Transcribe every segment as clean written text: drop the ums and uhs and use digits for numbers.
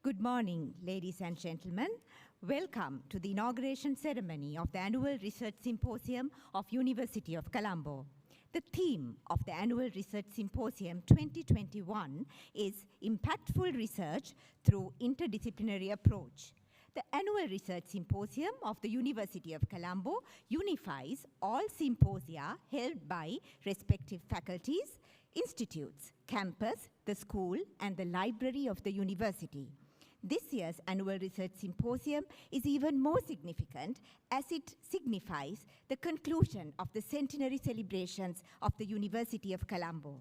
Good morning, ladies and gentlemen. Welcome to the Inauguration Ceremony of the Annual Research Symposium of University of Colombo. The theme of the Annual Research Symposium 2021 is Impactful Research Through Interdisciplinary Approach. The Annual Research Symposium of the University of Colombo unifies all symposia held by respective faculties, institutes, campus, the school, and the library of the university. This year's Annual Research Symposium is even more significant as it signifies the conclusion of the centenary celebrations of the University of Colombo.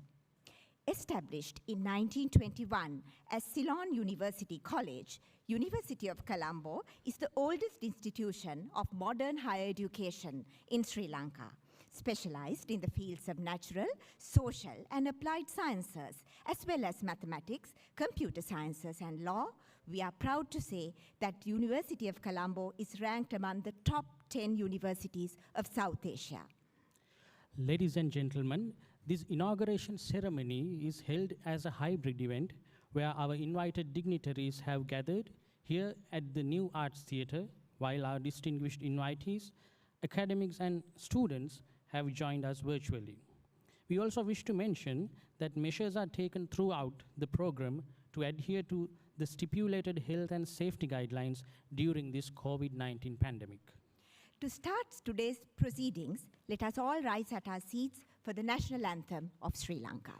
Established in 1921 as Ceylon University College, University of Colombo is the oldest institution of modern higher education in Sri Lanka, specialized in the fields of natural, social, and applied sciences, as well as mathematics, computer sciences, and law. We are proud to say that University of Colombo is ranked among the top 10 universities of South Asia. Ladies and gentlemen, this inauguration ceremony is held as a hybrid event where our invited dignitaries have gathered here at the New Arts Theatre, while our distinguished invitees, academics and students have joined us virtually. We also wish to mention that measures are taken throughout the program to adhere to the stipulated health and safety guidelines during this COVID-19 pandemic. To start today's proceedings, let us all rise at our seats for the national anthem of Sri Lanka.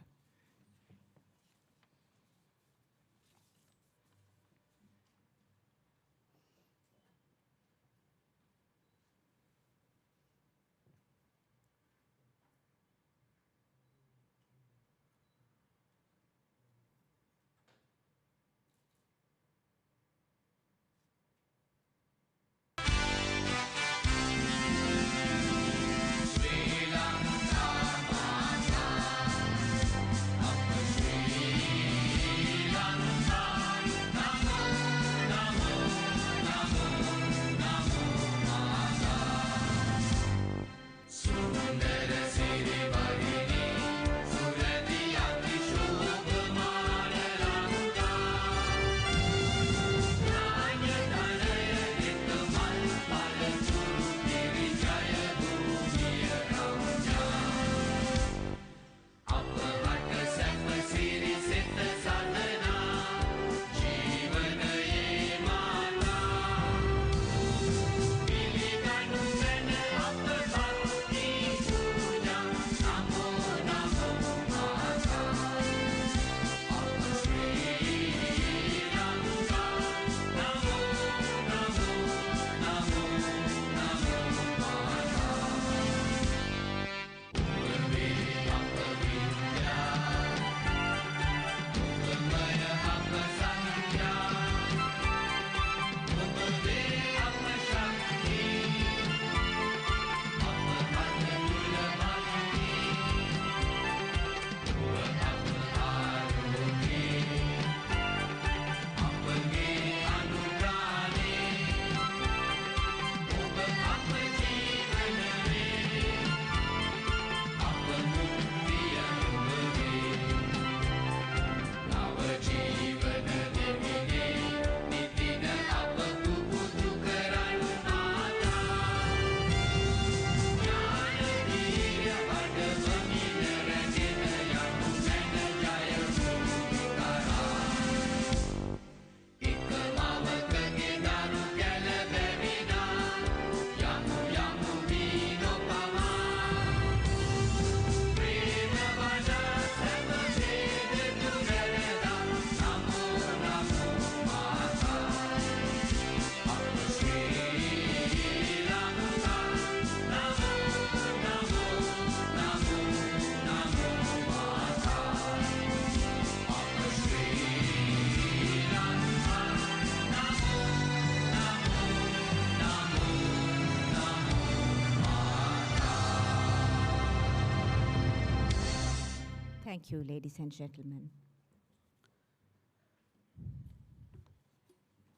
Thank you, ladies and gentlemen.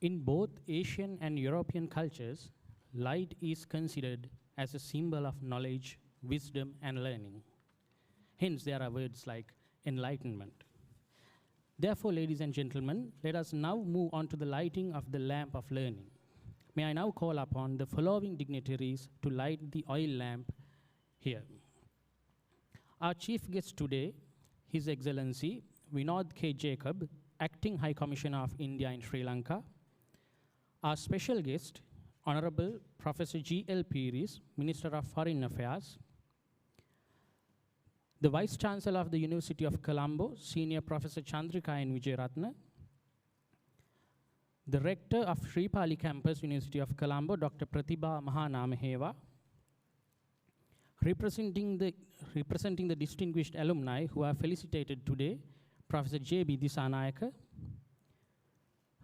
In both Asian and European cultures, light is considered as a symbol of knowledge, wisdom, and learning. Hence, there are words like enlightenment. Therefore, ladies and gentlemen, let us now move on to the lighting of the lamp of learning. May I now call upon the following dignitaries to light the oil lamp here. Our chief guest today, His Excellency Vinod K. Jacob, Acting High Commissioner of India in Sri Lanka. Our special guest, Honorable Professor G.L. Piris, Minister of Foreign Affairs. The Vice Chancellor of the University of Colombo, Senior Professor Chandrika N. Vijayaratna. The Rector of Sri Pali Campus, University of Colombo, Dr. Pratibha Mahanamaheva. Representing the distinguished alumni who are felicitated today, Professor J.B. Disanayaka.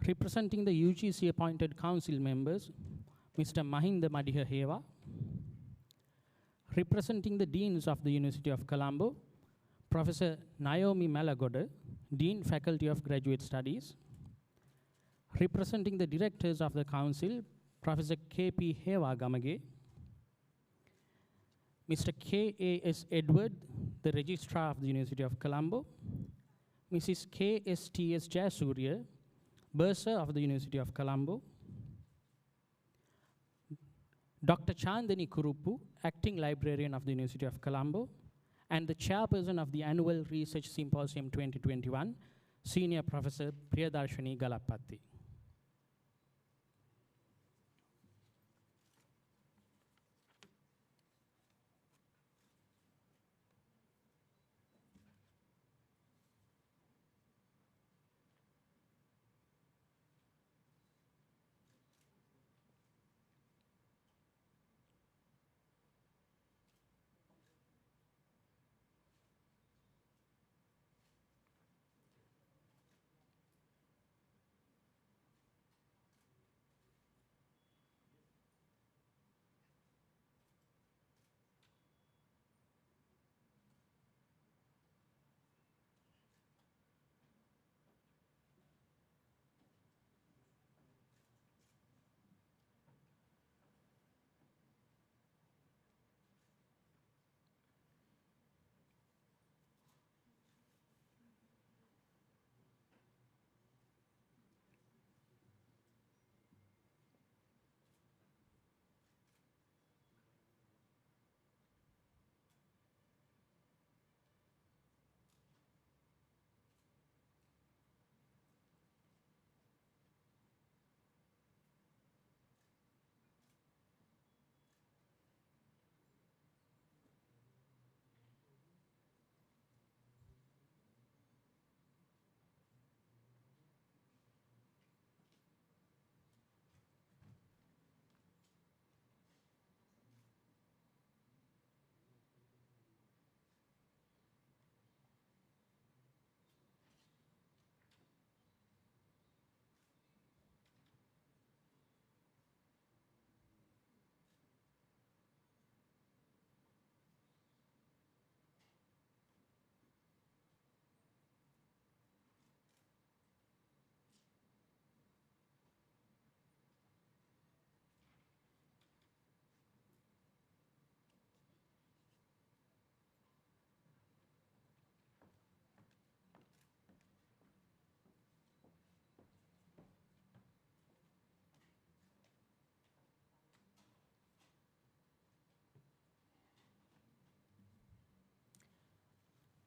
Representing the UGC appointed council members, Mr. Mahinda Madihaheva. Representing the deans of the University of Colombo, Professor Naomi Malagoda, Dean, Faculty of Graduate Studies. Representing the directors of the council, Professor K.P. Hewa Gamage. Mr. K.A.S. Edward, the Registrar of the University of Colombo. Mrs. K.S.T.S. Jayasuriya, Bursar of the University of Colombo. Dr. Chandani Kurupu, Acting Librarian of the University of Colombo, and the Chairperson of the Annual Research Symposium 2021, Senior Professor Priyadarshini Galapati.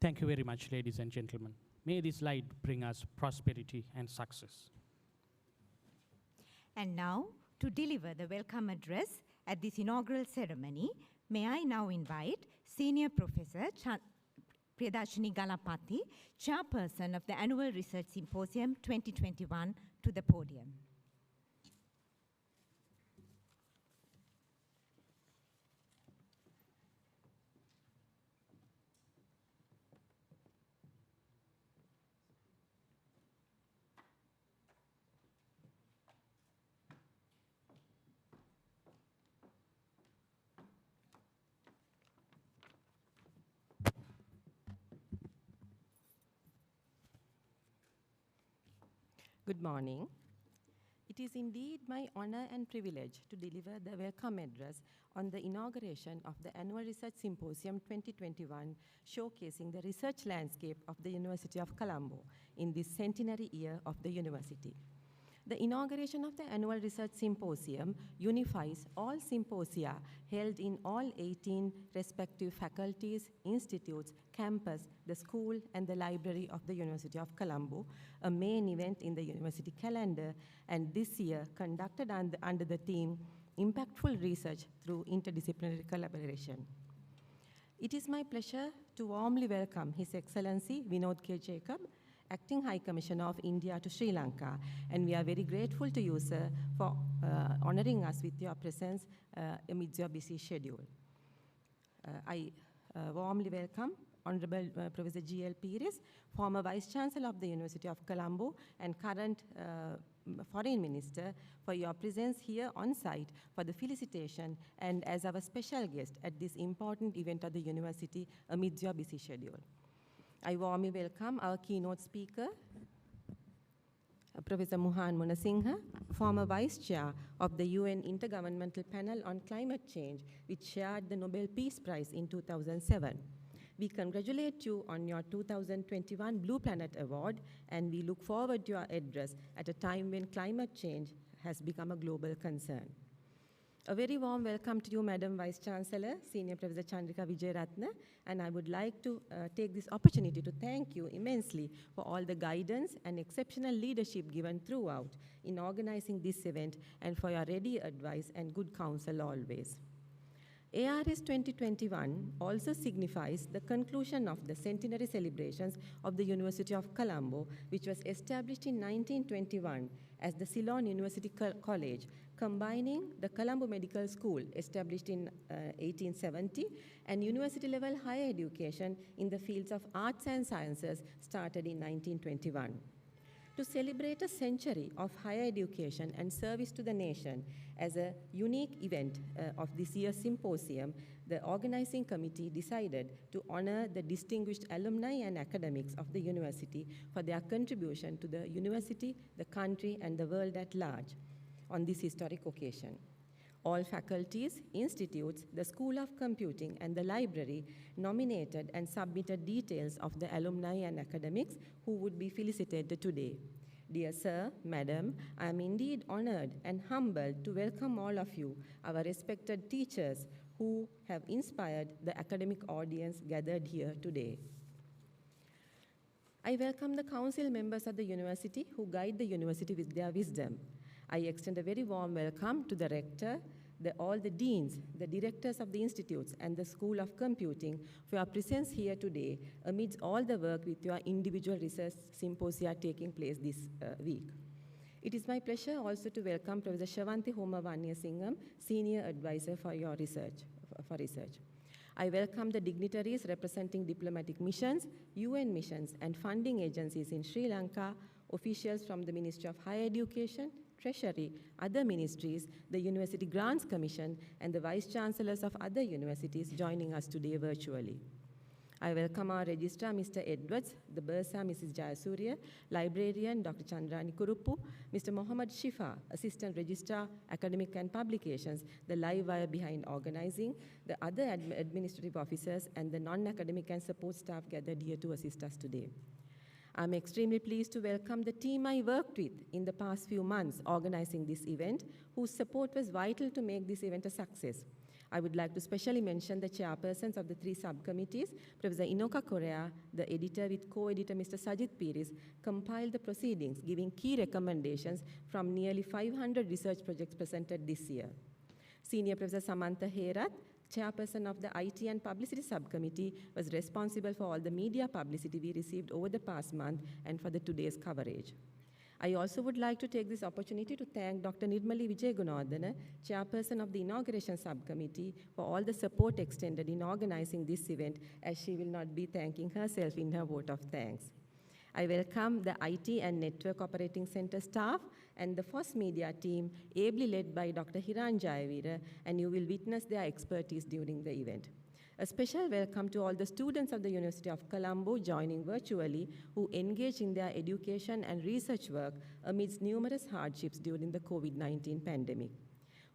Thank you very much, ladies and gentlemen. May this light bring us prosperity and success. And now, to deliver the welcome address at this inaugural ceremony, may I now invite Senior Professor Priyadarshini Galapati, Chairperson of the Annual Research Symposium 2021, to the podium. Good morning. It is indeed my honor and privilege to deliver the welcome address on the inauguration of the Annual Research Symposium 2021, showcasing the research landscape of the University of Colombo in this centenary year of the university. The inauguration of the Annual Research Symposium unifies all symposia held in all 18 respective faculties, institutes, campus, the school, and the library of the University of Colombo, a main event in the university calendar, and this year conducted under the theme, Impactful Research Through Interdisciplinary Collaboration. It is my pleasure to warmly welcome His Excellency Vinod K. Jacob, Acting High Commissioner of India to Sri Lanka, and we are very grateful to you, sir, for honoring us with your presence amidst your busy schedule. I warmly welcome Honorable Professor G.L. Pires, former Vice Chancellor of the University of Colombo and current Foreign Minister, for your presence here on site for the felicitation and as our special guest at this important event of the university amidst your busy schedule. I warmly welcome our keynote speaker, Professor Munasingha, former Vice Chair of the UN Intergovernmental Panel on Climate Change, which shared the Nobel Peace Prize in 2007. We congratulate you on your 2021 Blue Planet Award, and we look forward to your address at a time when climate change has become a global concern. A very warm welcome to you, Madam Vice Chancellor, Senior Professor Chandrika Vijayaratne, and I would like to take this opportunity to thank you immensely for all the guidance and exceptional leadership given throughout in organizing this event and for your ready advice and good counsel always. ARS 2021 also signifies the conclusion of the centenary celebrations of the University of Colombo, which was established in 1921 as the Ceylon University College, combining the Colombo Medical School, established in 1870, and university-level higher education in the fields of arts and sciences, started in 1921. To celebrate a century of higher education and service to the nation as a unique event of this year's symposium, the organizing committee decided to honor the distinguished alumni and academics of the university for their contribution to the university, the country, and the world at large on this historic occasion. All faculties, institutes, the School of Computing, and the library nominated and submitted details of the alumni and academics who would be felicitated today. Dear Sir, Madam, I am indeed honored and humbled to welcome all of you, our respected teachers who have inspired the academic audience gathered here today. I welcome the council members of the university who guide the university with their wisdom. I extend a very warm welcome to the rector, all the deans, the directors of the institutes, and the School of Computing for your presence here today amidst all the work with your individual research symposia taking place this week. It is my pleasure also to welcome Professor Shavanti Homa Vanyasingham, Senior Advisor for your research. I welcome the dignitaries representing diplomatic missions, UN missions, and funding agencies in Sri Lanka, officials from the Ministry of Higher Education, Treasury, other ministries, the University Grants Commission, and the Vice Chancellors of other universities joining us today virtually. I welcome our Registrar, Mr. Edwards, the Bursar, Mrs. Jayasuriya, Librarian, Dr. Chandrani Kuruppu, Mr. Mohammad Shifa, Assistant Registrar, Academic and Publications, the live wire behind organizing, the other administrative officers, and the non-academic and support staff gathered here to assist us today. I'm extremely pleased to welcome the team I worked with in the past few months organizing this event, whose support was vital to make this event a success. I would like to specially mention the chairpersons of the 3 subcommittees. Professor Inoka Korea, the editor with co-editor Mr. Sajid Pires, compiled the proceedings, giving key recommendations from nearly 500 research projects presented this year. Senior Professor Samantha Herath, chairperson of the IT and Publicity Subcommittee, was responsible for all the media publicity we received over the past month and for today's coverage. I also would like to take this opportunity to thank Dr. Nirmali Vijayagunardana, chairperson of the Inauguration Subcommittee, for all the support extended in organizing this event, as she will not be thanking herself in her vote of thanks. I welcome the IT and Network Operating Center staff and the FOS Media team, ably led by Dr. Hiran Jayavira, and you will witness their expertise during the event. A special welcome to all the students of the University of Colombo joining virtually who engage in their education and research work amidst numerous hardships during the COVID-19 pandemic.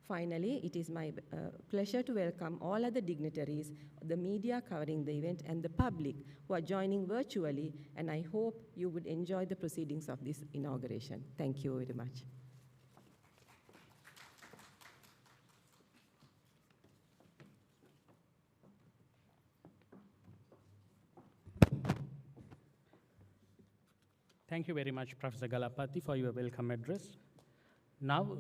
Finally, it is my pleasure to welcome all other dignitaries, the media covering the event, and the public who are joining virtually, and I hope you would enjoy the proceedings of this inauguration. Thank you very much. Thank you very much, Professor Galapathy, for your welcome address. Now,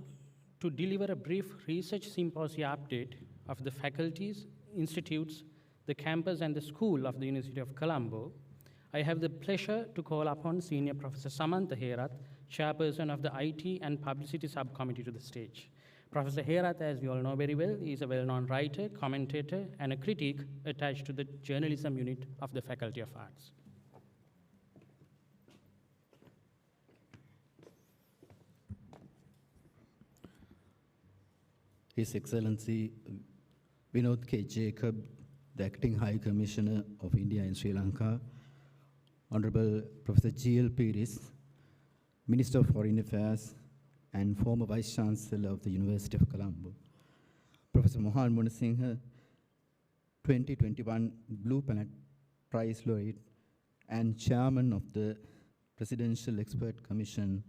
to deliver a brief research symposium update of the faculties, institutes, the campus, and the school of the University of Colombo, I have the pleasure to call upon Senior Professor Samantha Herath, Chairperson of the IT and Publicity Subcommittee, to the stage. Professor Herath, as we all know very well, is a well-known writer, commentator, and a critic attached to the journalism unit of the Faculty of Arts. His Excellency Vinod K. Jacob, the Acting High Commissioner of India in Sri Lanka, Honorable Professor G.L. Piris, Minister of Foreign Affairs and former Vice Chancellor of the University of Colombo, Professor Mohan Munasingha, 2021 Blue Planet Prize Laureate and Chairman of the Presidential Expert Commission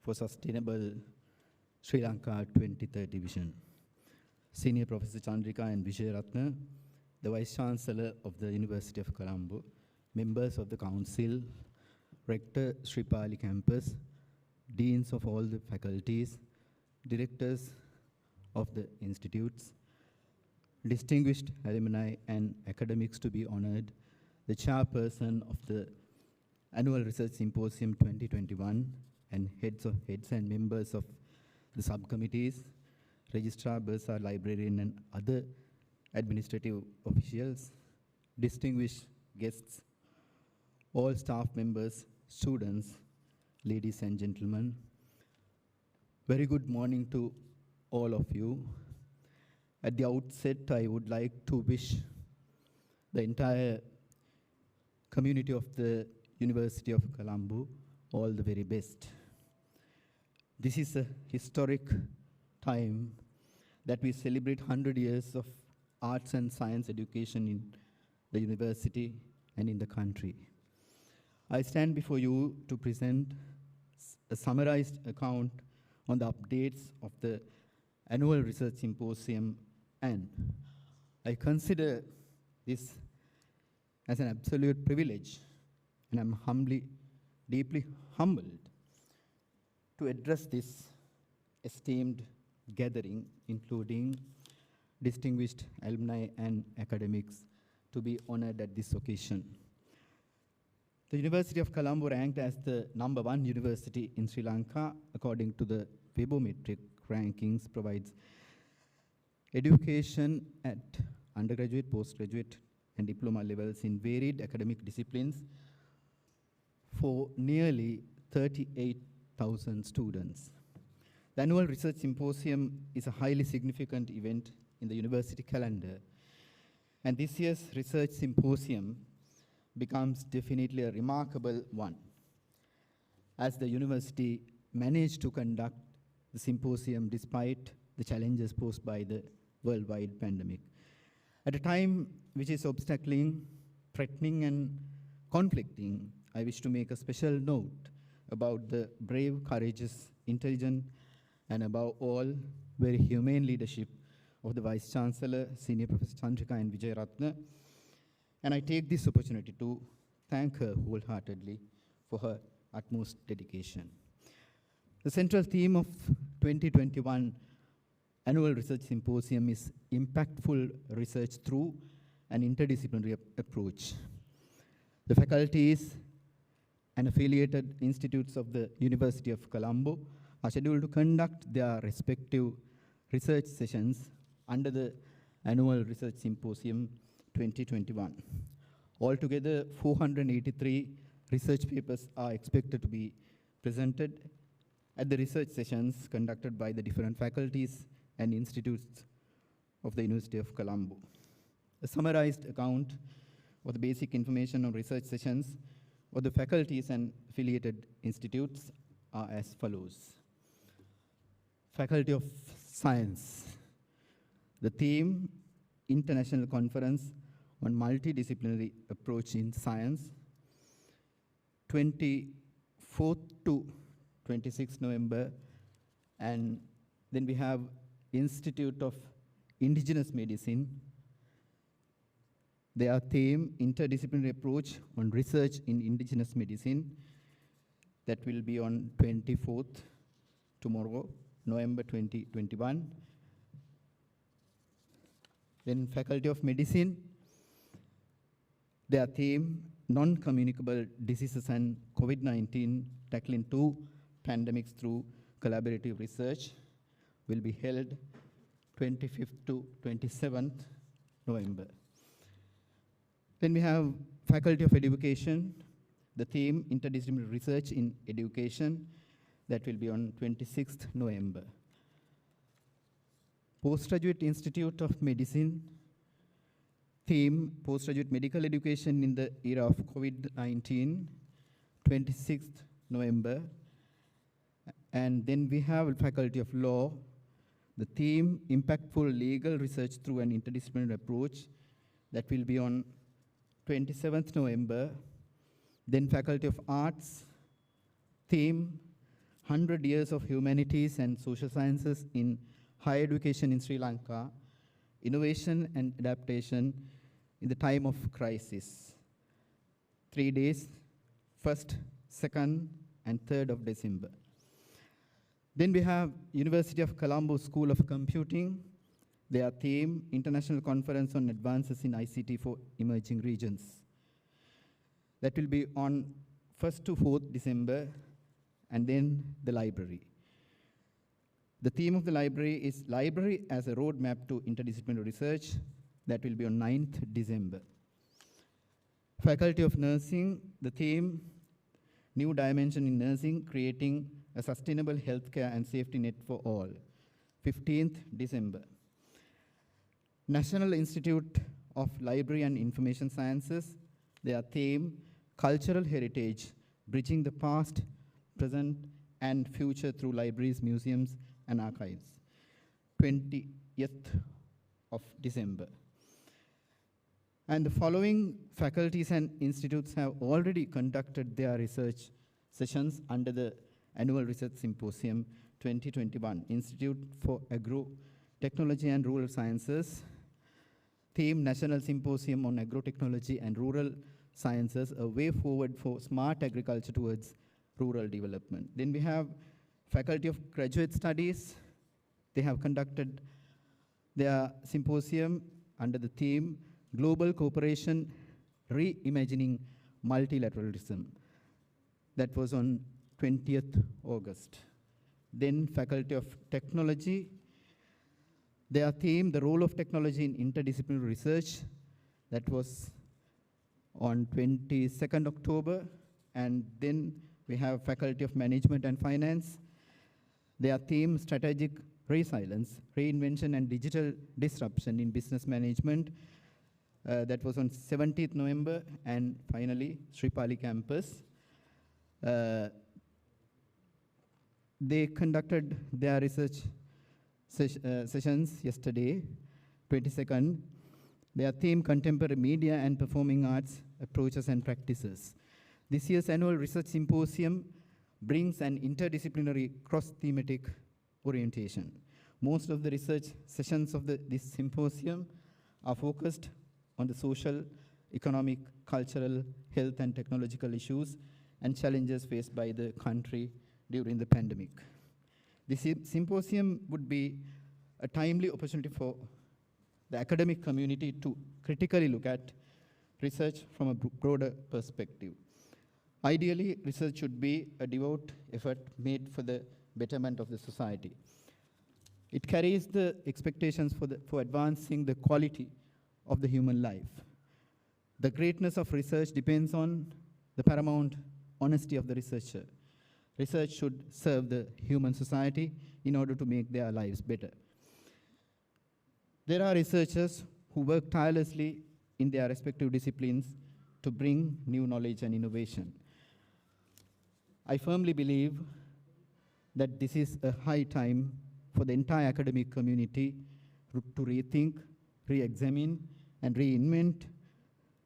for Sustainable Sri Lanka 2030 Vision, Senior Professor Chandrika and Vijayatunga, the Vice Chancellor of the University of Colombo, members of the Council, Rector Sripali Campus, Deans of all the faculties, Directors of the institutes, distinguished alumni and academics to be honored, the Chairperson of the Annual Research Symposium 2021, and heads and members of the subcommittees, registrar, bursar, librarian, and other administrative officials, distinguished guests, all staff members, students, ladies and gentlemen. Very good morning to all of you. At the outset, I would like to wish the entire community of the University of Colombo all the very best. This is a historic time that we celebrate 100 years of arts and science education in the university and in the country. I stand before you to present a summarized account on the updates of the Annual Research Symposium, and I consider this as an absolute privilege, and I'm deeply humbled to address this esteemed gathering, including distinguished alumni and academics, to be honored at this occasion. The University of Colombo ranked as the #1 university in Sri Lanka according to the Webometric rankings, provides education at undergraduate, postgraduate, and diploma levels in varied academic disciplines for nearly 38,000 students. The Annual Research Symposium is a highly significant event in the university calendar, and this year's Research Symposium becomes definitely a remarkable one, as the university managed to conduct the symposium despite the challenges posed by the worldwide pandemic. At a time which is obstacling, threatening, and conflicting, I wish to make a special note about the brave, courageous, intelligent, and above all, very humane leadership of the Vice Chancellor, Senior Professor Chandrika and Vijayatunga. And I take this opportunity to thank her wholeheartedly for her utmost dedication. The central theme of 2021 Annual Research Symposium is impactful research through an interdisciplinary approach. The faculties and affiliated institutes of the University of Colombo are scheduled to conduct their respective research sessions under the Annual Research Symposium 2021. Altogether, 483 research papers are expected to be presented at the research sessions conducted by the different faculties and institutes of the University of Colombo. A summarized account of the basic information on research sessions of the faculties and affiliated institutes are as follows. Faculty of Science. The theme, International Conference on Multidisciplinary Approach in Science, 24th to 26th November. And then we have Institute of Indigenous Medicine. Their theme, Interdisciplinary Approach on Research in Indigenous Medicine. That will be on 24th, tomorrow, November 2021. Then Faculty of Medicine. Their theme, Non-Communicable Diseases and COVID-19, Tackling Two Pandemics Through Collaborative Research, will be held 25th to 27th November. Then we have Faculty of Education, the theme, Interdisciplinary Research in Education, that will be on 26th November. Postgraduate Institute of Medicine, theme, Postgraduate Medical Education in the Era of COVID-19, 26th November. And then we have Faculty of Law, the theme, Impactful Legal Research Through an Interdisciplinary Approach, that will be on 27th November. Then Faculty of Arts, theme, 100 Years of Humanities and Social Sciences in Higher Education in Sri Lanka, Innovation and Adaptation in the Time of Crisis. 3 days, 1st, 2nd, and 3rd of December. Then we have University of Colombo School of Computing. Their theme, International Conference on Advances in ICT for Emerging Regions. That will be on 1st to 4th December, and then the library. The theme of the library is Library as a Roadmap to Interdisciplinary Research. That will be on 9th December. Faculty of Nursing, the theme, New Dimension in Nursing, Creating a Sustainable Healthcare and Safety Net for All, 15th December. National Institute of Library and Information Sciences, their theme, Cultural Heritage, Bridging the Past, Present, and Future Through Libraries, Museums, and Archives, 20th of December. And the following faculties and institutes have already conducted their research sessions under the Annual Research Symposium 2021. Institute for Agro-Technology and Rural Sciences, theme, National Symposium on Agrotechnology and Rural Sciences, a way forward for smart agriculture towards rural development. Then we have Faculty of Graduate Studies. They have conducted their symposium under the theme, Global Cooperation, Reimagining Multilateralism. That was on 20th August. Then Faculty of Technology, their theme, the role of technology in interdisciplinary research. That was on 22nd October. And then we have Faculty of Management and Finance. Their theme, strategic resilience, reinvention and digital disruption in business management. That was on 17th November. And finally, Sripali campus. They conducted their research sessions yesterday, 22nd. Their theme, Contemporary Media and Performing Arts Approaches and Practices. This year's Annual Research Symposium brings an interdisciplinary cross-thematic orientation. Most of the research sessions of this symposium are focused on the social, economic, cultural, health, and technological issues and challenges faced by the country during the pandemic. This symposium would be a timely opportunity for the academic community to critically look at research from a broader perspective. Ideally, research should be a devout effort made for the betterment of the society. It carries the expectations for advancing the quality of the human life. The greatness of research depends on the paramount honesty of the researcher. Research should serve the human society in order to make their lives better. There are researchers who work tirelessly in their respective disciplines to bring new knowledge and innovation. I firmly believe that this is a high time for the entire academic community to rethink, re-examine, and reinvent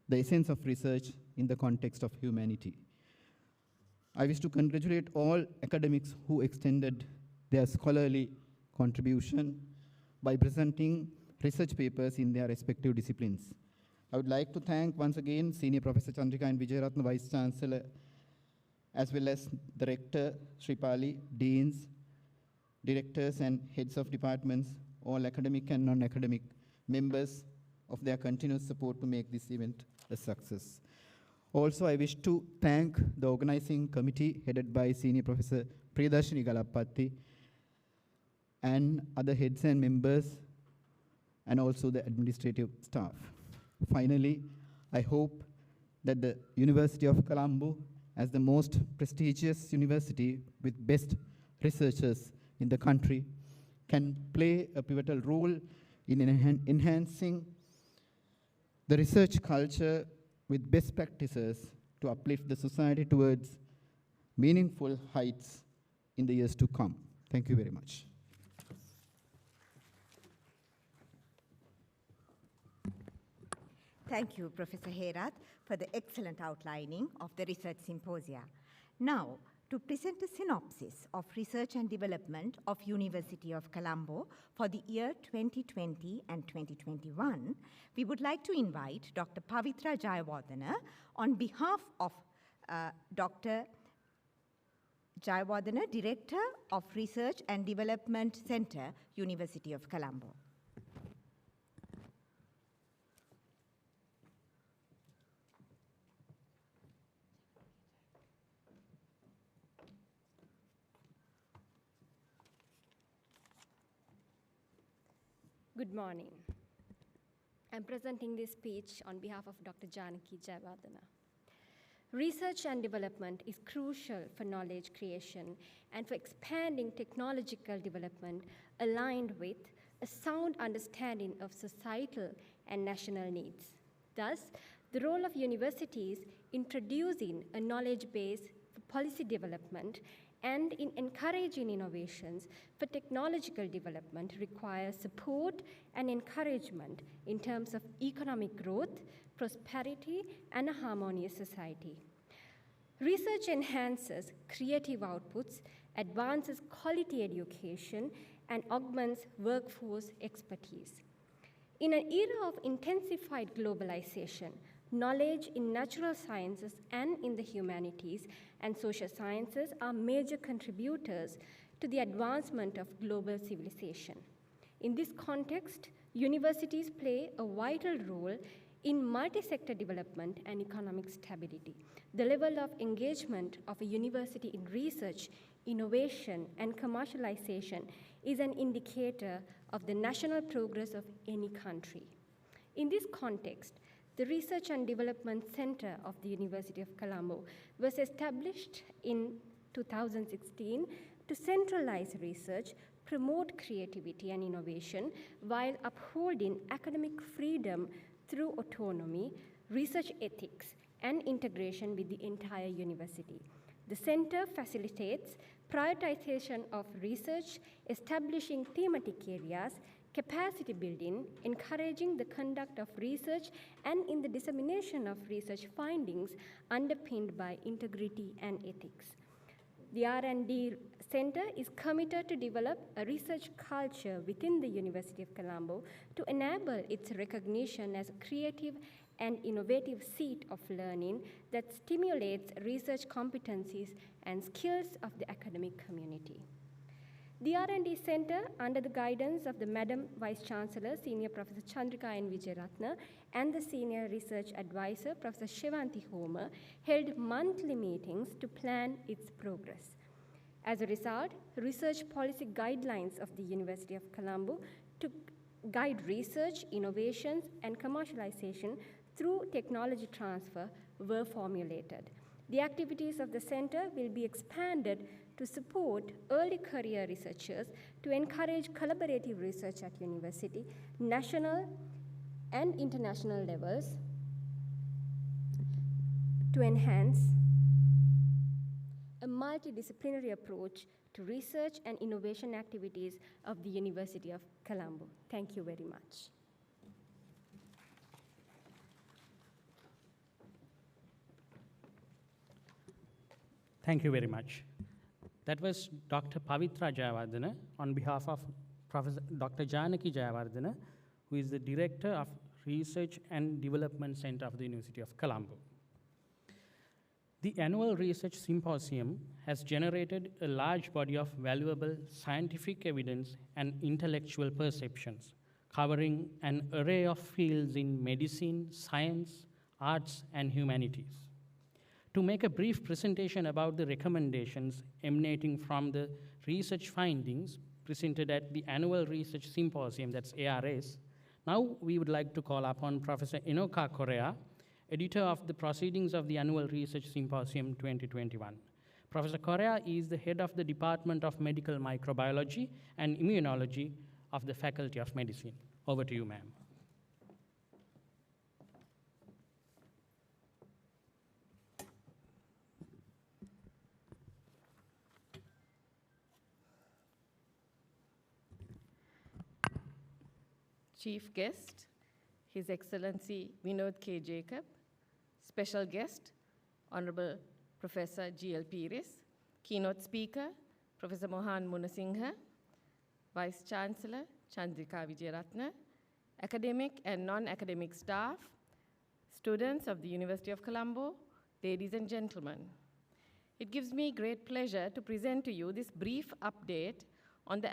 the essence of research in the context of humanity. I wish to congratulate all academics who extended their scholarly contribution by presenting research papers in their respective disciplines. I would like to thank once again Senior Professor Chandrika and Vijayaratna, Vice Chancellor, as well as the Rector, Sripali, Deans, Directors and Heads of Departments, all academic and non-academic members of their continuous support to make this event a success. Also, I wish to thank the organizing committee headed by Senior Professor Priyadarshini Galappatti and other heads and members, and also the administrative staff. Finally, I hope that the University of Colombo, as the most prestigious university with best researchers in the country, can play a pivotal role in enhancing the research culture with best practices to uplift the society towards meaningful heights in the years to come. Thank you very much. Thank you, Professor Herath, for the excellent outlining of the research symposia. Now, to present a synopsis of research and development of University of Colombo for the year 2020 and 2021, we would like to invite Dr. Pavitra Jayawardena on behalf of Dr. Jayawardena, Director of Research and Development Center, University of Colombo. Good morning. I'm presenting this speech on behalf of Dr. Janaki Jayawardena. Research and development is crucial for knowledge creation and for expanding technological development aligned with a sound understanding of societal and national needs. Thus, the role of universities in producing a knowledge base for policy development and in encouraging innovations for technological development requires support and encouragement in terms of economic growth, prosperity, and a harmonious society. Research enhances creative outputs, advances quality education, and augments workforce expertise. In an era of intensified globalization, knowledge in natural sciences and in the humanities and social sciences are major contributors to the advancement of global civilization. In this context, universities play a vital role in multi-sector development and economic stability. The level of engagement of a university in research, innovation, and commercialization is an indicator of the national progress of any country. In this context, the Research and Development Center of the University of Colombo was established in 2016 to centralize research, promote creativity and innovation, while upholding academic freedom through autonomy, research ethics, and integration with the entire university. The center facilitates prioritization of research, establishing thematic areas, capacity building, encouraging the conduct of research, and in the dissemination of research findings underpinned by integrity and ethics. The R&D Center is committed to develop a research culture within the University of Colombo to enable its recognition as a creative and innovative seat of learning that stimulates research competencies and skills of the academic community. The R&D Center, under the guidance of the Madam Vice Chancellor, Senior Professor Chandrika N. Vijayaratna, and the Senior Research Advisor, Professor Shivanti Homer, held monthly meetings to plan its progress. As a result, research policy guidelines of the University of Colombo to guide research, innovations, and commercialization through technology transfer were formulated. The activities of the center will be expanded to support early career researchers, to encourage collaborative research at university, national and international levels to enhance a multidisciplinary approach to research and innovation activities of the University of Colombo. Thank you very much. Thank you very much. That was Dr. Pavitra Jayawardena on behalf of Professor Dr. Janaki Jayawardena, who is the Director of Research and Development Center of the University of Colombo. The Annual Research Symposium has generated a large body of valuable scientific evidence and intellectual perceptions, covering an array of fields in medicine, science, arts, and humanities. To make a brief presentation about the recommendations emanating from the research findings presented at the Annual Research Symposium, that's ARS, now we would like to call upon Professor Enoka Correa, editor of the Proceedings of the Annual Research Symposium 2021. Professor Correa is the head of the Department of Medical Microbiology and Immunology of the Faculty of Medicine. Over to you, ma'am. Chief guest, His Excellency Vinod K. Jacob. Special guest, Honorable Professor G.L. Pires. Keynote speaker, Professor Mohan Munasingha. Vice Chancellor, Chandrika Vijayaratna. Academic and non-academic staff, students of the University of Colombo, ladies and gentlemen. It gives me great pleasure to present to you this brief update on the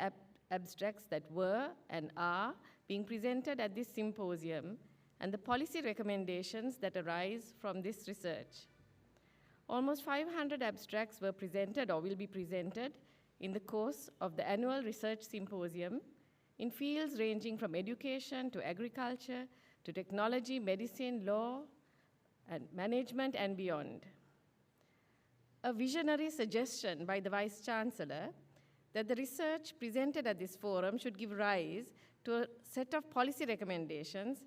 abstracts that were and are being presented at this symposium and the policy recommendations that arise from this research. Almost 500 abstracts were presented or will be presented in the course of the Annual Research Symposium in fields ranging from education to agriculture to technology, medicine, law, and management, and beyond. A visionary suggestion by the Vice Chancellor that the research presented at this forum should give rise to a set of policy recommendations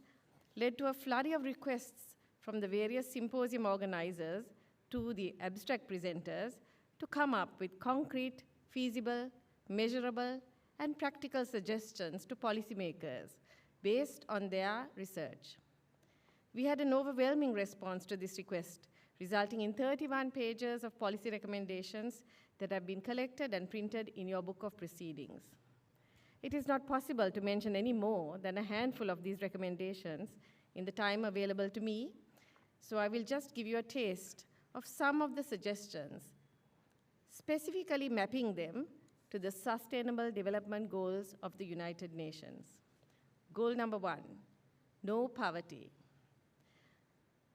led to a flurry of requests from the various symposium organizers to the abstract presenters to come up with concrete, feasible, measurable, and practical suggestions to policymakers based on their research. We had an overwhelming response to this request, resulting in 31 pages of policy recommendations that have been collected and printed in your book of proceedings. It is not possible to mention any more than a handful of these recommendations in the time available to me, so I will just give you a taste of some of the suggestions, specifically mapping them to the Sustainable Development Goals of the United Nations. Goal number 1, no poverty.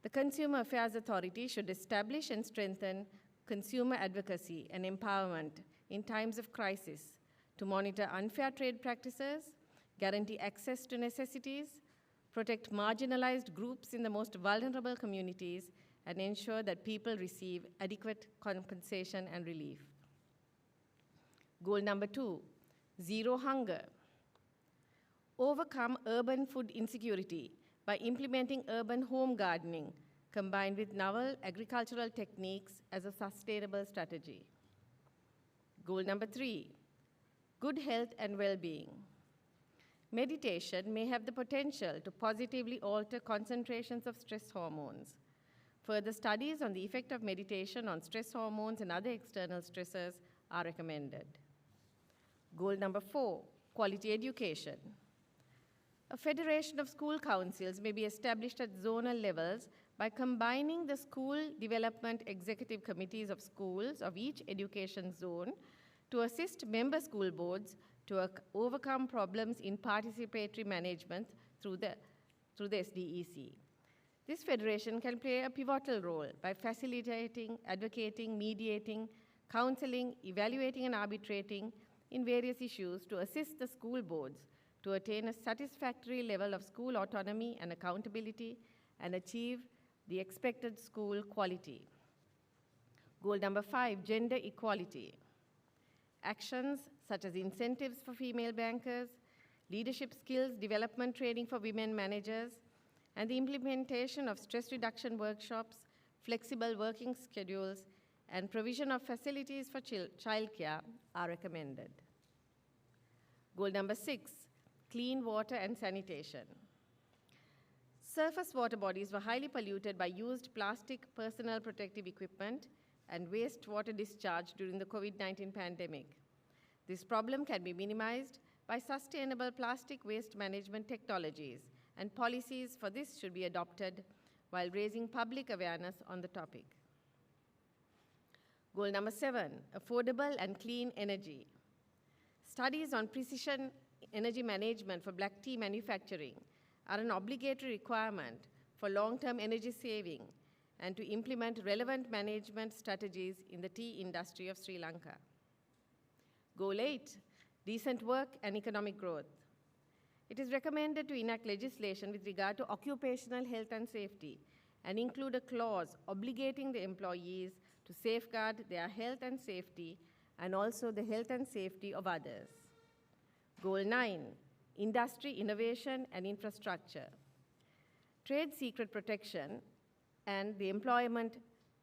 The Consumer Affairs Authority should establish and strengthen consumer advocacy and empowerment in times of crisis to monitor unfair trade practices, guarantee access to necessities, protect marginalized groups in the most vulnerable communities, and ensure that people receive adequate compensation and relief. Goal number 2, zero hunger. Overcome urban food insecurity by implementing urban home gardening combined with novel agricultural techniques as a sustainable strategy. Goal number 3, good health and well-being. Meditation may have the potential to positively alter concentrations of stress hormones. Further studies on the effect of meditation on stress hormones and other external stressors are recommended. Goal number 4, quality education. A federation of school councils may be established at zonal levels by combining the school development executive committees of schools of each education zone to assist member school boards to overcome problems in participatory management through the SDEC. This federation can play a pivotal role by facilitating, advocating, mediating, counseling, evaluating, and arbitrating in various issues to assist the school boards to attain a satisfactory level of school autonomy and accountability and achieve the expected school quality. Goal number 5, gender equality. Actions such as incentives for female bankers, leadership skills development training for women managers, and the implementation of stress reduction workshops, flexible working schedules, and provision of facilities for childcare are recommended. Goal number 6, clean water and sanitation. Surface water bodies were highly polluted by used plastic personal protective equipment and wastewater discharge during the COVID-19 pandemic. This problem can be minimized by sustainable plastic waste management technologies, and policies for this should be adopted while raising public awareness on the topic. Goal number 7, affordable and clean energy. Studies on precision energy management for black tea manufacturing are an obligatory requirement for long-term energy saving and to implement relevant management strategies in the tea industry of Sri Lanka. Goal 8, decent work and economic growth. It is recommended to enact legislation with regard to occupational health and safety and include a clause obligating the employees to safeguard their health and safety and also the health and safety of others. Goal 9, industry, innovation, and infrastructure. Trade secret protection and the employment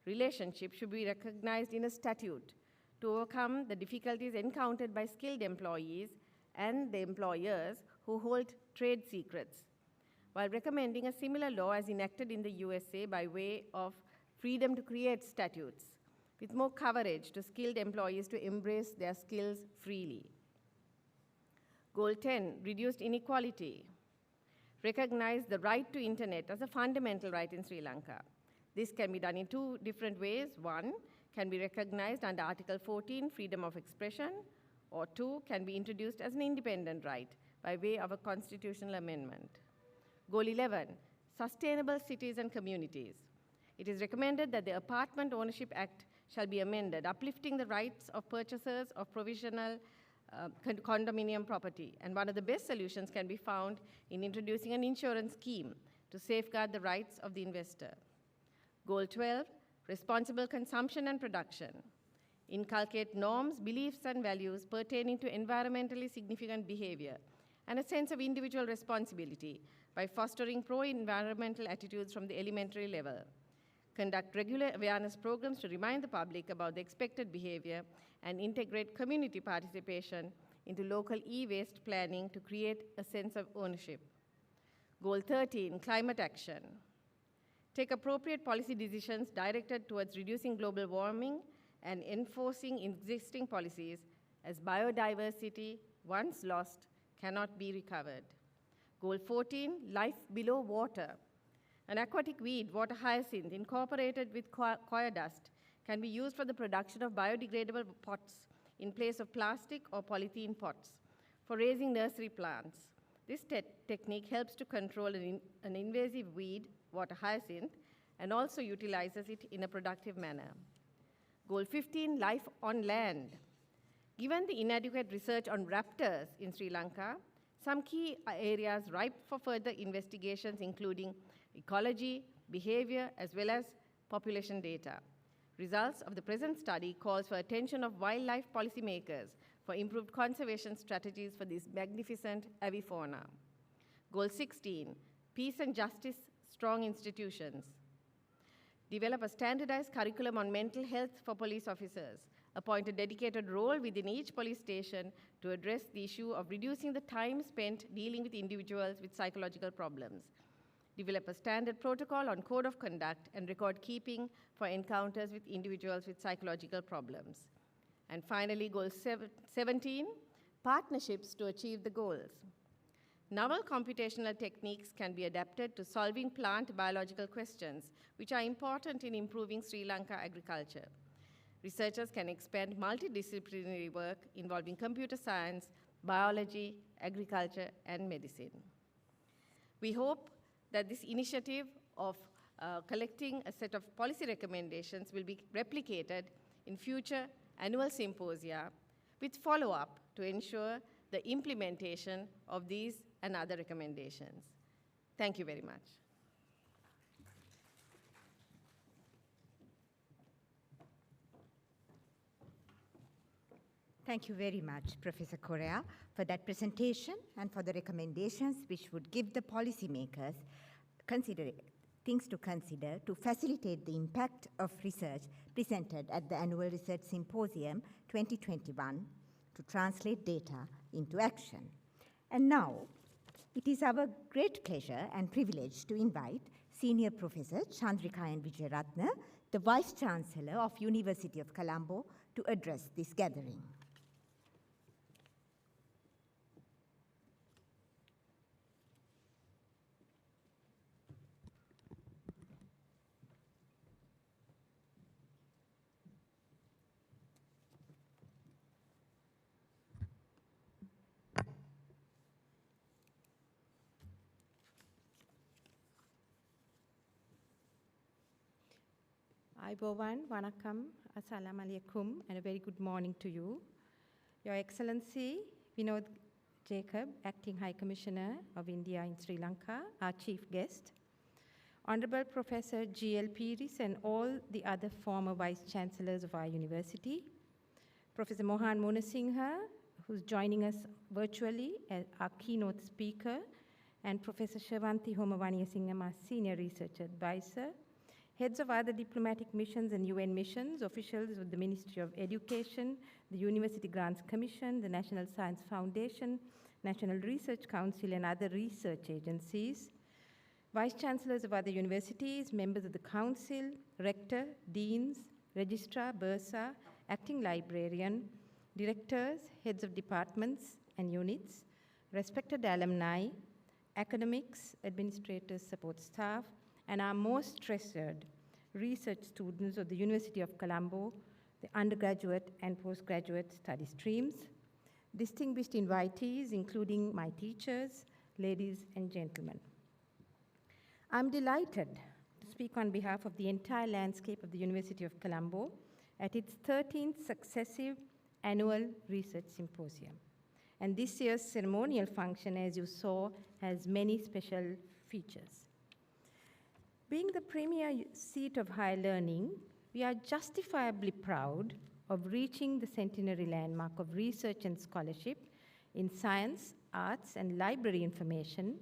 relationship should be recognized in a statute to overcome the difficulties encountered by skilled employees and the employers who hold trade secrets, while recommending a similar law as enacted in the USA by way of freedom to create statutes, with more coverage to skilled employees to embrace their skills freely. Goal 10, reduced inequality. Recognize the right to internet as a fundamental right in Sri Lanka. This can be done in 2 different ways. 1, can be recognized under Article 14, freedom of expression, or 2, can be introduced as an independent right by way of a constitutional amendment. Goal 11, sustainable cities and communities. It is recommended that the Apartment Ownership Act shall be amended, uplifting the rights of purchasers of provisional condominium property. And one of the best solutions can be found in introducing an insurance scheme to safeguard the rights of the investor. Goal 12, responsible consumption and production. Inculcate norms, beliefs, and values pertaining to environmentally significant behavior and a sense of individual responsibility by fostering pro-environmental attitudes from the elementary level. Conduct regular awareness programs to remind the public about the expected behavior and integrate community participation into local e-waste planning to create a sense of ownership. Goal 13, climate action. Take appropriate policy decisions directed towards reducing global warming and enforcing existing policies, as biodiversity, once lost, cannot be recovered. Goal 14, life below water. An aquatic weed, water hyacinth, incorporated with coir dust, can be used for the production of biodegradable pots in place of plastic or polythene pots for raising nursery plants. This technique helps to control an invasive weed, water hyacinth, and also utilizes it in a productive manner. Goal 15, life on land. Given the inadequate research on raptors in Sri Lanka, some key areas ripe for further investigations, including ecology, behavior, as well as population data. Results of the present study calls for attention of wildlife policymakers for improved conservation strategies for this magnificent avifauna. Goal 16, peace and justice, strong institutions. Develop a standardized curriculum on mental health for police officers. Appoint a dedicated role within each police station to address the issue of reducing the time spent dealing with individuals with psychological problems. Develop a standard protocol on code of conduct and record keeping for encounters with individuals with psychological problems. And finally, goal 17, partnerships to achieve the goals. Novel computational techniques can be adapted to solving plant biological questions, which are important in improving Sri Lanka agriculture. Researchers can expand multidisciplinary work involving computer science, biology, agriculture, and medicine. We hope that this initiative of collecting a set of policy recommendations will be replicated in future annual symposia with follow-up to ensure the implementation of these and other recommendations. Thank you very much. Thank you very much, Professor Correa, for that presentation and for the recommendations which would give the policymakers things to consider to facilitate the impact of research presented at the Annual Research Symposium 2021 to translate data into action. And now, it is our great pleasure and privilege to invite Senior Professor Chandrika N. Vijayaratne, the Vice Chancellor of University of Colombo, to address this gathering. Aibovan, Vanakkam, Assalamu alaikum, and a very good morning to you. Your Excellency, Vinod Jacob, Acting High Commissioner of India in Sri Lanka, our chief guest, Honorable Professor G.L. Piris and all the other former Vice Chancellors of our university, Professor Mohan Munasingha, who's joining us virtually as our keynote speaker, and Professor Shavanti Homavaniyasingam, our Senior Research Advisor, heads of other diplomatic missions and UN missions, officials with the Ministry of Education, the University Grants Commission, the National Science Foundation, National Research Council, and other research agencies, vice chancellors of other universities, members of the council, rector, deans, registrar, bursar, acting librarian, directors, heads of departments and units, respected alumni, academics, administrators, support staff, and our most treasured research students of the University of Colombo, the undergraduate and postgraduate study streams, distinguished invitees, including my teachers, ladies and gentlemen. I'm delighted to speak on behalf of the entire landscape of the University of Colombo at its 13th successive Annual Research Symposium. And this year's ceremonial function, as you saw, has many special features. Being the premier seat of higher learning, we are justifiably proud of reaching the centenary landmark of research and scholarship in science, arts, and library information,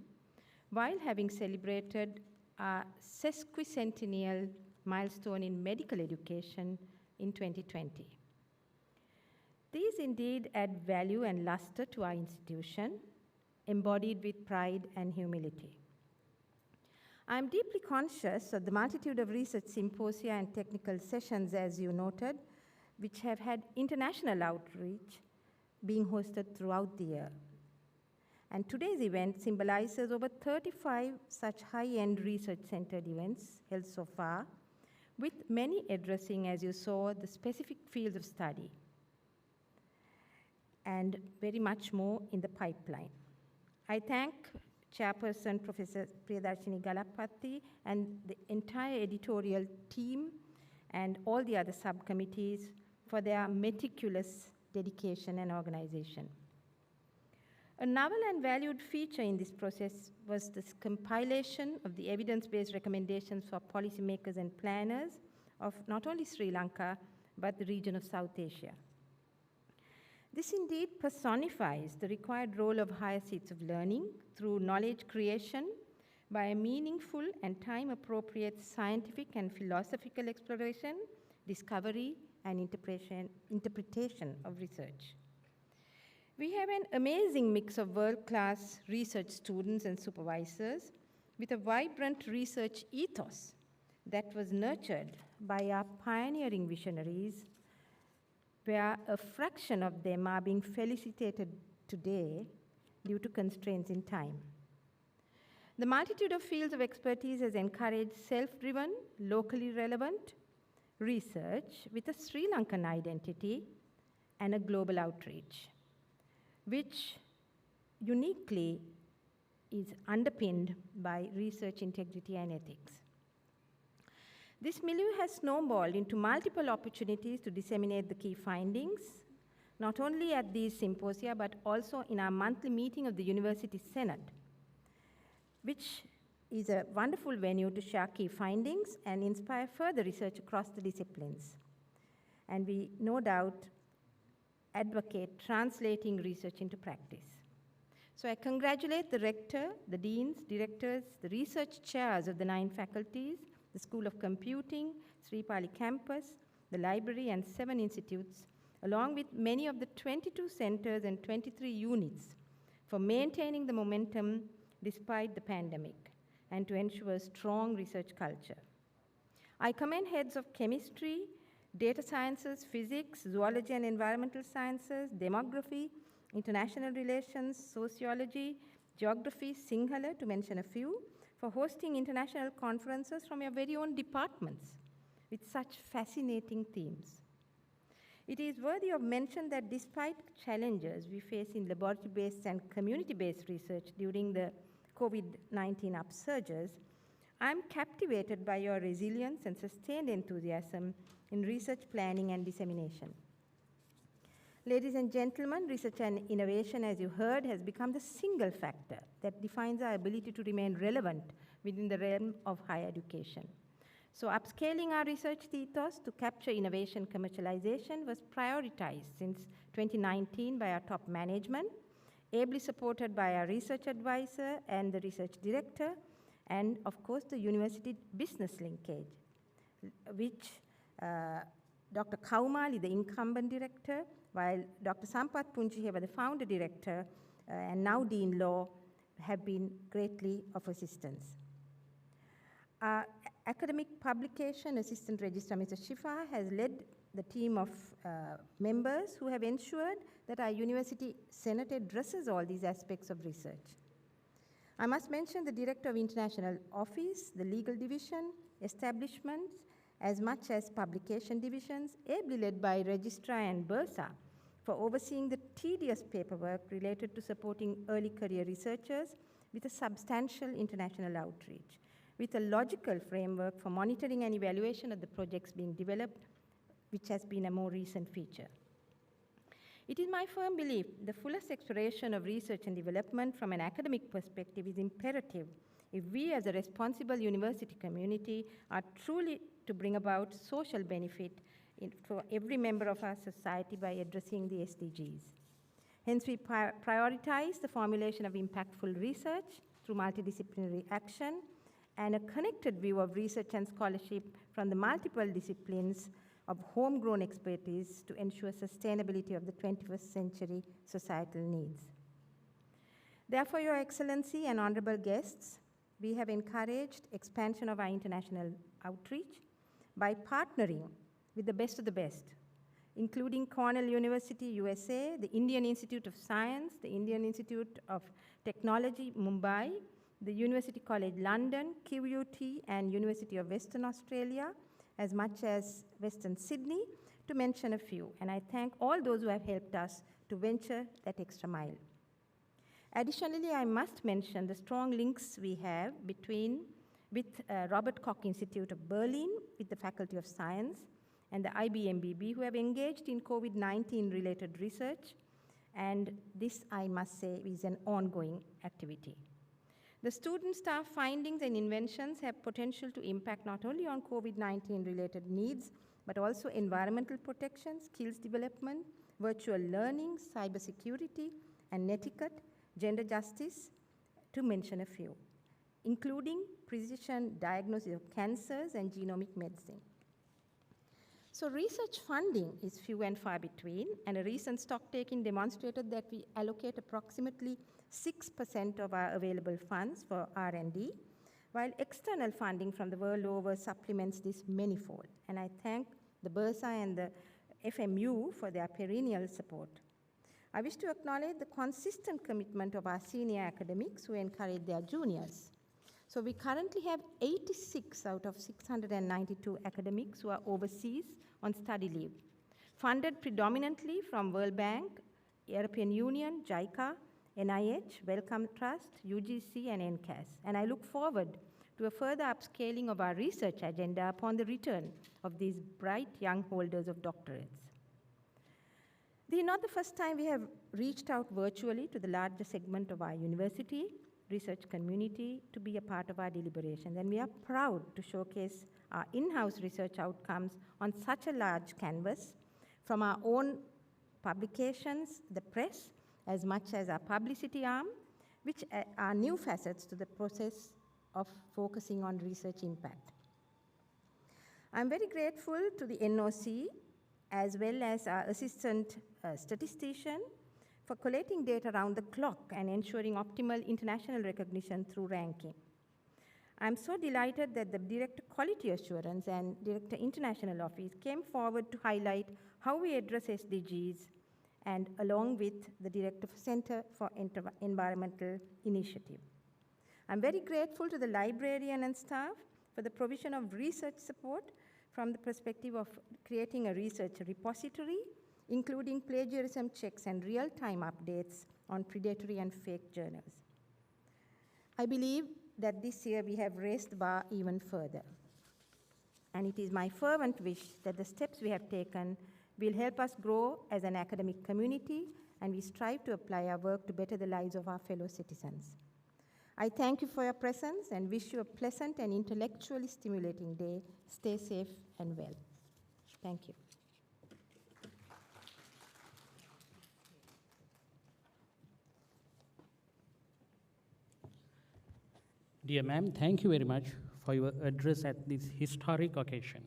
while having celebrated our sesquicentennial milestone in medical education in 2020. These indeed add value and luster to our institution, embodied with pride and humility. I am deeply conscious of the multitude of research symposia and technical sessions, as you noted, which have had international outreach being hosted throughout the year. And today's event symbolizes over 35 such high-end research-centered events held so far, with many addressing, as you saw, the specific fields of study, and very much more in the pipeline. I thank Chairperson Professor Priyadarshini Galapathy and the entire editorial team and all the other subcommittees for their meticulous dedication and organization. A novel and valued feature in this process was this compilation of the evidence-based recommendations for policymakers and planners of not only Sri Lanka, but the region of South Asia. This indeed personifies the required role of higher seats of learning through knowledge creation by a meaningful and time-appropriate scientific and philosophical exploration, discovery, and interpretation of research. We have an amazing mix of world-class research students and supervisors with a vibrant research ethos that was nurtured by our pioneering visionaries, where a fraction of them are being felicitated today due to constraints in time. The multitude of fields of expertise has encouraged self-driven, locally relevant research with a Sri Lankan identity and a global outreach, which uniquely is underpinned by research integrity and ethics. This milieu has snowballed into multiple opportunities to disseminate the key findings, not only at these symposia, but also in our monthly meeting of the University Senate, which is a wonderful venue to share key findings and inspire further research across the disciplines. And we, no doubt, advocate translating research into practice. So I congratulate the rector, the deans, directors, the research chairs of the 9 faculties, the School of Computing, Sri Pali campus, the library, and 7 institutes, along with many of the 22 centers and 23 units, for maintaining the momentum despite the pandemic and to ensure strong research culture. I commend heads of chemistry, data sciences, physics, zoology and environmental sciences, demography, international relations, sociology, geography, Sinhala, to mention a few, for hosting international conferences from your very own departments with such fascinating themes. It is worthy of mention that despite challenges we face in laboratory-based and community-based research during the COVID-19 upsurges, I am captivated by your resilience and sustained enthusiasm in research planning and dissemination. Ladies and gentlemen, research and innovation, as you heard, has become the single factor that defines our ability to remain relevant within the realm of higher education. So upscaling our research ethos to capture innovation commercialization was prioritized since 2019 by our top management, ably supported by our research advisor and the research director, and of course the university business linkage, which Dr. Kaumali, the incumbent director, while Dr. Sampath Punchiheva, the founder director, and now Dean Law, have been greatly of assistance. Our academic publication assistant registrar, Mr. Shifa, has led the team of members who have ensured that our university senate addresses all these aspects of research. I must mention the Director of International Office, the Legal Division, establishments, as much as publication divisions, ably led by Registrar and Bursa, for overseeing the tedious paperwork related to supporting early career researchers with a substantial international outreach, with a logical framework for monitoring and evaluation of the projects being developed, which has been a more recent feature. It is my firm belief the fullest exploration of research and development from an academic perspective is imperative if we as a responsible university community are truly to bring about social benefit for every member of our society by addressing the SDGs. Hence, we prioritize the formulation of impactful research through multidisciplinary action and a connected view of research and scholarship from the multiple disciplines of homegrown expertise to ensure sustainability of the 21st century societal needs. Therefore, Your Excellency and honorable guests, we have encouraged expansion of our international outreach by partnering with the best of the best, including Cornell University, USA, the Indian Institute of Science, the Indian Institute of Technology, Mumbai, the University College London, QUT, and University of Western Australia, as much as Western Sydney, to mention a few. And I thank all those who have helped us to venture that extra mile. Additionally, I must mention the strong links we have with Robert Koch Institute of Berlin, with the Faculty of Science, and the IBMBB, who have engaged in COVID-19 related research. And this, I must say, is an ongoing activity. The student staff findings and inventions have potential to impact not only on COVID-19 related needs, but also environmental protection, skills development, virtual learning, cybersecurity, and netiquette, gender justice, to mention a few, including precision diagnosis of cancers and genomic medicine. So research funding is few and far between, and a recent stock taking demonstrated that we allocate approximately 6% of our available funds for R&D, while external funding from the world over supplements this manyfold. And I thank the Bursa and the FMU for their perennial support. I wish to acknowledge the consistent commitment of our senior academics who encourage their juniors. So we currently have 86 out of 692 academics who are overseas on study leave, funded predominantly from World Bank, European Union, JICA, NIH, Wellcome Trust, UGC, and NCAS. And I look forward to a further upscaling of our research agenda upon the return of these bright young holders of doctorates. This is not the first time we have reached out virtually to the larger segment of our university research community to be a part of our deliberations, and we are proud to showcase our in-house research outcomes on such a large canvas, from our own publications, the press, as much as our publicity arm, which are new facets to the process of focusing on research impact. I'm very grateful to the NOC as well as our assistant statistician for collating data around the clock and ensuring optimal international recognition through ranking. I'm so delighted that the Director Quality Assurance and Director International Office came forward to highlight how we address SDGs, and along with the Director for Center for Environmental Initiative. I'm very grateful to the librarian and staff for the provision of research support from the perspective of creating a research repository, including plagiarism checks and real-time updates on predatory and fake journals. I believe that this year we have raised the bar even further. And it is my fervent wish that the steps we have taken will help us grow as an academic community, and we strive to apply our work to better the lives of our fellow citizens. I thank you for your presence and wish you a pleasant and intellectually stimulating day. Stay safe and well. Thank you. Dear ma'am, thank you very much for your address at this historic occasion.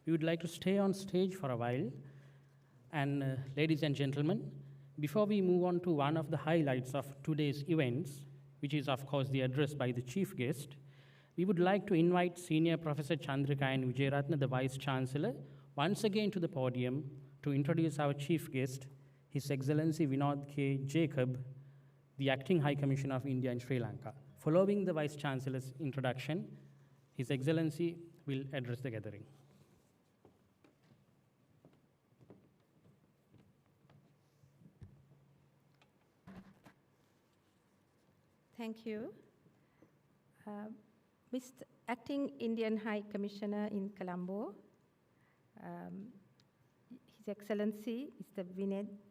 We would like to stay on stage for a while. And ladies and gentlemen, before we move on to one of the highlights of today's events, which is of course the address by the chief guest, we would like to invite Senior Professor Chandrika and Vijayaratna, the Vice Chancellor, once again to the podium to introduce our chief guest, His Excellency Vinod K. Jacob, the Acting High Commissioner of India in Sri Lanka. Following the Vice Chancellor's introduction, His Excellency will address the gathering. Thank you. Mr. Acting Indian High Commissioner in Colombo, His Excellency Mr.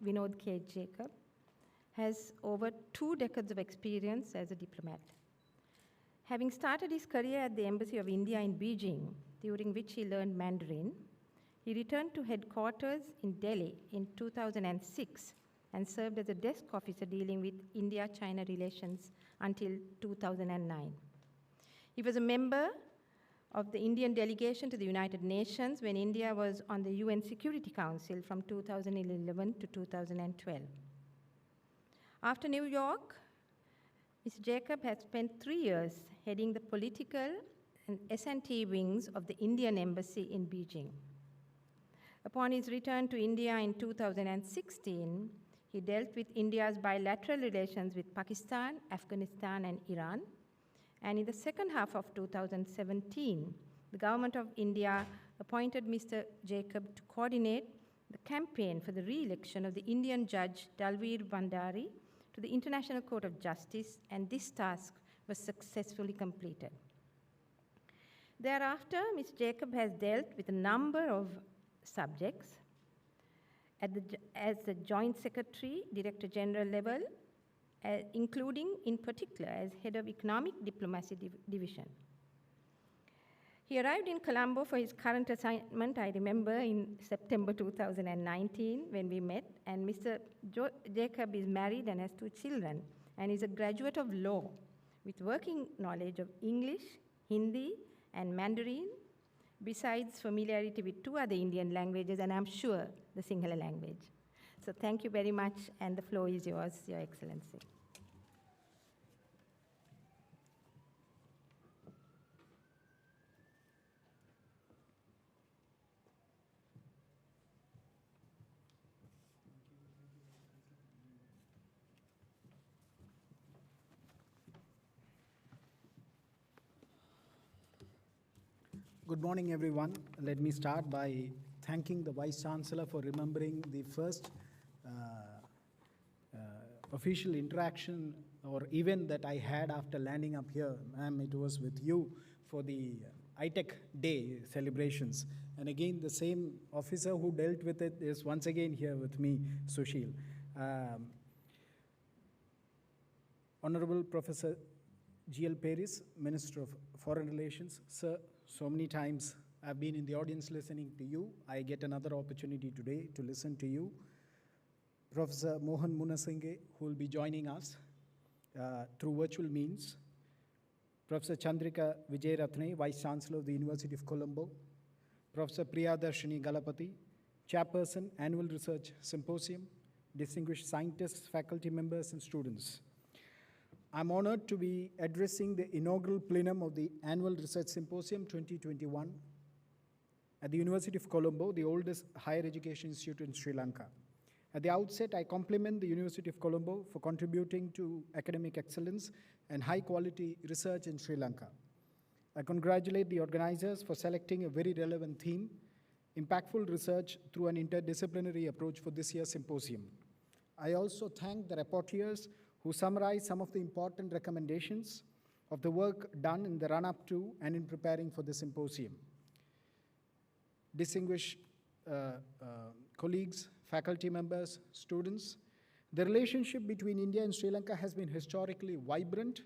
Vinod K. Jacob, has over 2 decades of experience as a diplomat. Having started his career at the Embassy of India in Beijing, during which he learned Mandarin, he returned to headquarters in Delhi in 2006 and served as a desk officer dealing with India-China relations until 2009. He was a member of the Indian delegation to the United Nations when India was on the UN Security Council from 2011 to 2012. After New York, Mr. Jacob has spent 3 years heading the political and S&T wings of the Indian Embassy in Beijing. Upon his return to India in 2016, he dealt with India's bilateral relations with Pakistan, Afghanistan, and Iran. And in the second half of 2017, the government of India appointed Mr. Jacob to coordinate the campaign for the re-election of the Indian judge Dalveer Bhandari to the International Court of Justice, and this task was successfully completed. Thereafter, Mr. Jacob has dealt with a number of subjects as the Joint Secretary, Director General level, including in particular as Head of Economic Diplomacy Division. He arrived in Colombo for his current assignment, I remember, in September 2019 when we met, and Mr. Jacob is married and has 2 children, and is a graduate of law with working knowledge of English, Hindi, and Mandarin, besides familiarity with 2 other Indian languages, and I'm sure the Sinhala language. So thank you very much, and the floor is yours, Your Excellency. Good morning, everyone. Let me start by thanking the Vice Chancellor for remembering the first official interaction or event that I had after landing up here. Ma'am, it was with you for the ITEC Day celebrations. And again, the same officer who dealt with it is once again here with me, Sushil. Honorable Professor G.L. Paris, Minister of Foreign Relations. Sir, so many times I've been in the audience listening to you. I get another opportunity today to listen to you. Professor Mohan Munasingha, who will be joining us. through virtual means. Professor Chandrika Vijayaratne, Vice Chancellor of the University of Colombo, Professor Priyadarshini Galapati, Chairperson, Annual Research Symposium, distinguished scientists, faculty members, and students. I'm honored to be addressing the inaugural plenum of the Annual Research Symposium 2021 at the University of Colombo, the oldest higher education institute in Sri Lanka. At the outset, I compliment the University of Colombo for contributing to academic excellence and high-quality research in Sri Lanka. I congratulate the organizers for selecting a very relevant theme, impactful research through an interdisciplinary approach for this year's symposium. I also thank the rapporteurs who summarized some of the important recommendations of the work done in the run-up to and in preparing for the symposium. Distinguished colleagues, faculty members, students, the relationship between India and Sri Lanka has been historically vibrant,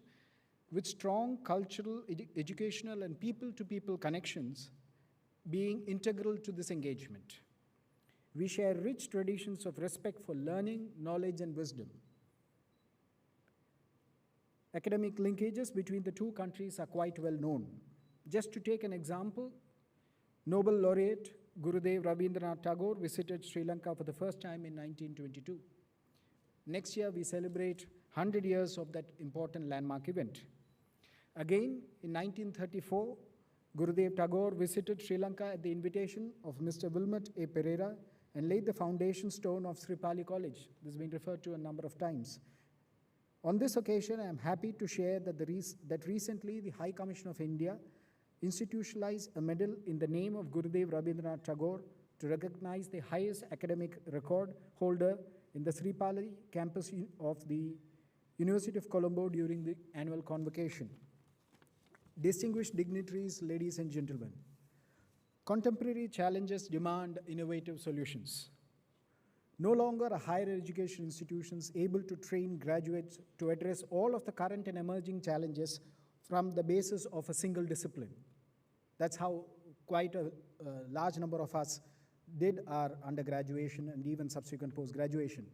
with strong cultural, educational, and people-to-people connections being integral to this engagement. We share rich traditions of respect for learning, knowledge, and wisdom. Academic linkages between the two countries are quite well known. Just to take an example, Nobel laureate Gurudev Rabindranath Tagore visited Sri Lanka for the first time in 1922. Next year, we celebrate 100 years of that important landmark event. Again, in 1934, Gurudev Tagore visited Sri Lanka at the invitation of Mr. Wilmot A. Pereira and laid the foundation stone of Sri Pali College. This has been referred to a number of times. On this occasion, I am happy to share that recently the High Commission of India institutionalized a medal in the name of Gurudev Rabindranath Tagore to recognize the highest academic record holder in the Sri Pali campus of the University of Colombo during the annual convocation. Distinguished dignitaries, ladies and gentlemen, contemporary challenges demand innovative solutions. No longer are higher education institutions able to train graduates to address all of the current and emerging challenges from the basis of a single discipline. That's how quite a large number of us did our undergraduation and even subsequent post-graduation.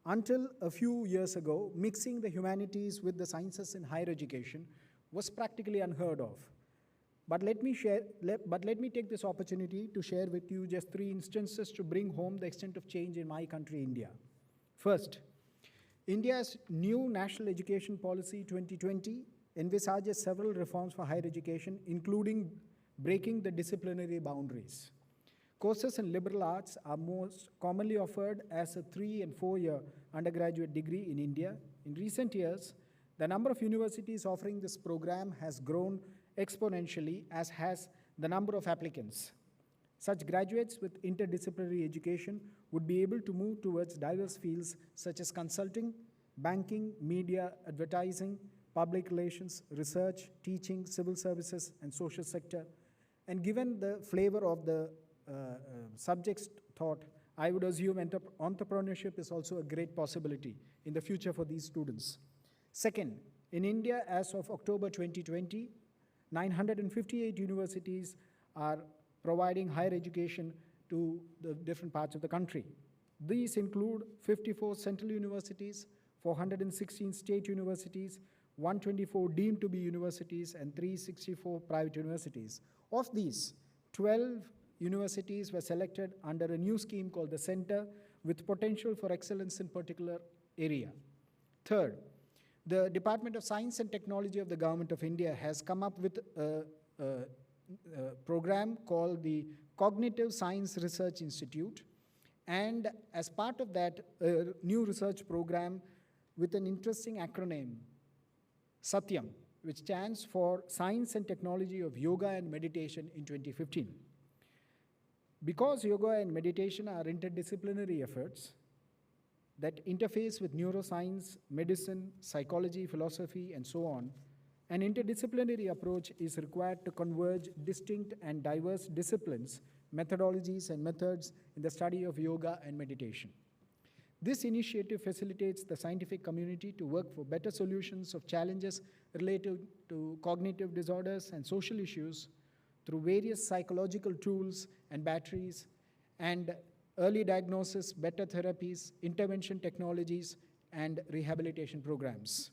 Until a few years ago, mixing the humanities with the sciences in higher education was practically unheard of. But let me take this opportunity to share with you just 3 instances to bring home the extent of change in my country, India. First, India's new National Education Policy 2020 envisages several reforms for higher education, including breaking the disciplinary boundaries. Courses in liberal arts are most commonly offered as a 3- and 4-year undergraduate degree in India. In recent years, the number of universities offering this program has grown exponentially, as has the number of applicants. Such graduates with interdisciplinary education would be able to move towards diverse fields such as consulting, banking, media, advertising, public relations, research, teaching, civil services, and social sector. And given the flavor of the subjects taught, I would assume entrepreneurship is also a great possibility in the future for these students. Second, in India, as of October 2020, 958 universities are providing higher education to the different parts of the country. These include 54 central universities, 416 state universities, 124 deemed to be universities, and 364 private universities. Of these, 12 universities were selected under a new scheme called the Center with potential for excellence in particular area. Third, the Department of Science and Technology of the Government of India has come up with a program called the Cognitive Science Research Institute, and as part of that new research program with an interesting acronym, SATYAM, which stands for Science and Technology of Yoga and Meditation in 2015. Because yoga and meditation are interdisciplinary efforts that interface with neuroscience, medicine, psychology, philosophy, and so on, an interdisciplinary approach is required to converge distinct and diverse disciplines, methodologies, and methods in the study of yoga and meditation. This initiative facilitates the scientific community to work for better solutions of challenges related to cognitive disorders and social issues through various psychological tools and batteries, and early diagnosis, better therapies, intervention technologies, and rehabilitation programs.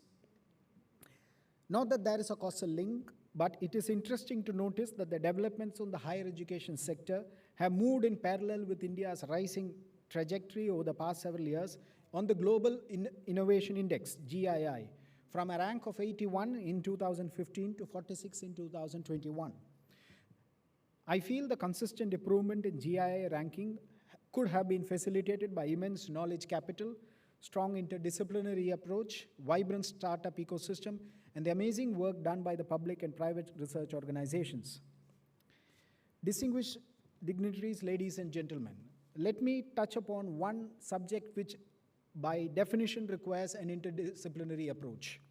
Not that there is a causal link, but it is interesting to notice that the developments on the higher education sector have moved in parallel with India's rising trajectory over the past several years on the Global Innovation Index, GII, from a rank of 81 in 2015 to 46 in 2021. I feel the consistent improvement in GII ranking could have been facilitated by immense knowledge capital, strong interdisciplinary approach, vibrant startup ecosystem, and the amazing work done by the public and private research organizations. Distinguished dignitaries, ladies and gentlemen, let me touch upon one subject which by definition requires an interdisciplinary approach.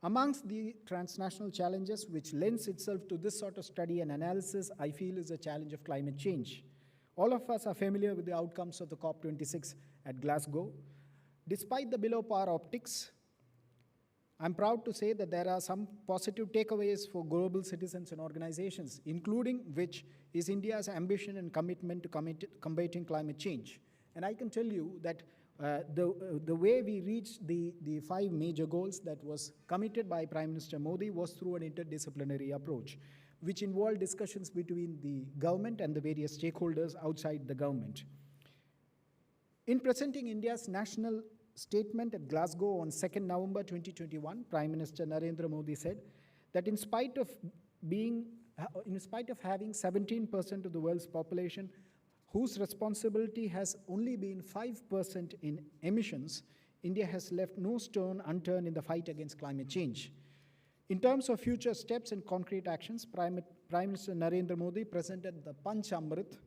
Amongst the transnational challenges which lends itself to this sort of study and analysis, I feel is the challenge of climate change. All of us are familiar with the outcomes of the COP26 at Glasgow. Despite the below par optics, I'm proud to say that there are some positive takeaways for global citizens and organizations, including which is India's ambition and commitment to combating climate change. And I can tell you that the way we reached the 5 major goals that was committed by Prime Minister Modi was through an interdisciplinary approach, which involved discussions between the government and the various stakeholders outside the government. In presenting India's national statement at Glasgow on 2nd November 2021, Prime Minister Narendra Modi said that in spite of having 17% of the world's population whose responsibility has only been 5% in emissions, India has left no stone unturned in the fight against climate change. In terms of future steps and concrete actions, Prime Minister Narendra Modi presented the Panchamrit,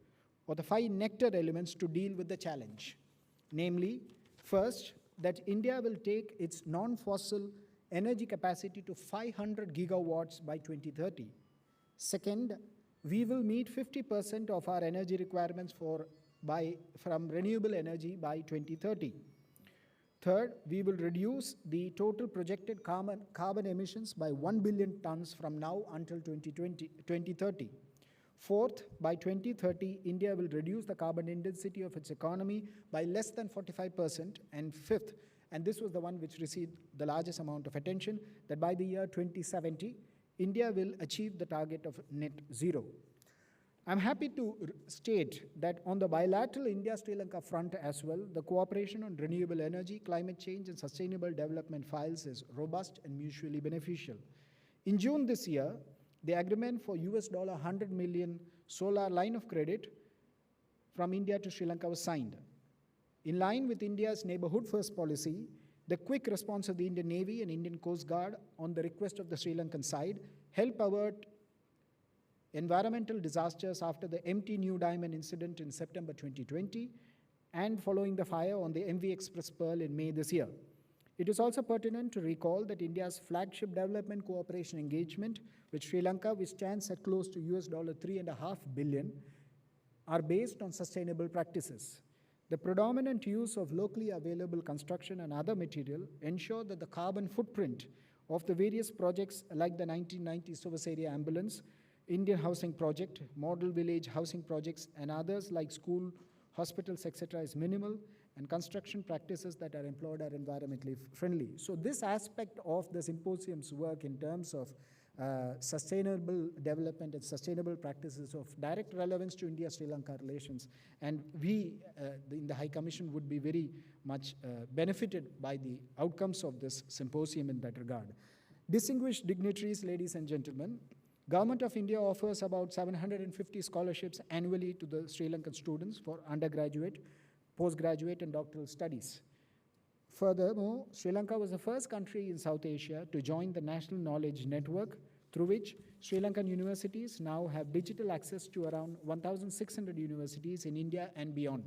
or the 5 nectar elements to deal with the challenge. Namely, first, that India will take its non-fossil energy capacity to 500 gigawatts by 2030. Second, we will meet 50% of our energy requirements from renewable energy by 2030. Third, we will reduce the total projected carbon emissions by 1 billion tons from now until 2030. Fourth, by 2030, India will reduce the carbon intensity of its economy by less than 45%. And fifth, and this was the one which received the largest amount of attention, that by the year 2070, India will achieve the target of net zero. I'm happy to state that on the bilateral India-Sri Lanka front as well, the cooperation on renewable energy, climate change, and sustainable development files is robust and mutually beneficial. In June this year, the agreement for $100 million solar line of credit from India to Sri Lanka was signed. In line with India's neighborhood first policy, the quick response of the Indian Navy and Indian Coast Guard on the request of the Sri Lankan side helped avert environmental disasters after the MT New Diamond incident in September 2020 and following the fire on the MV Express Pearl in May this year. It is also pertinent to recall that India's flagship development cooperation engagement with Sri Lanka, which stands at close to $3.5 billion, are based on sustainable practices. The predominant use of locally available construction and other material ensure that the carbon footprint of the various projects like the 1990 Service Area Ambulance, Indian Housing Project, Model Village Housing Projects, and others like school, hospitals, etc. is minimal, and construction practices that are employed are environmentally friendly. So this aspect of the symposium's work in terms of sustainable development and sustainable practices of direct relevance to India-Sri Lanka relations, and we in the High Commission would be very much benefited by the outcomes of this symposium in that regard. Distinguished dignitaries, ladies and gentlemen, Government of India offers about 750 scholarships annually to the Sri Lankan students for undergraduate, postgraduate, and doctoral studies. Furthermore, Sri Lanka was the first country in South Asia to join the National Knowledge Network, through which Sri Lankan universities now have digital access to around 1,600 universities in India and beyond.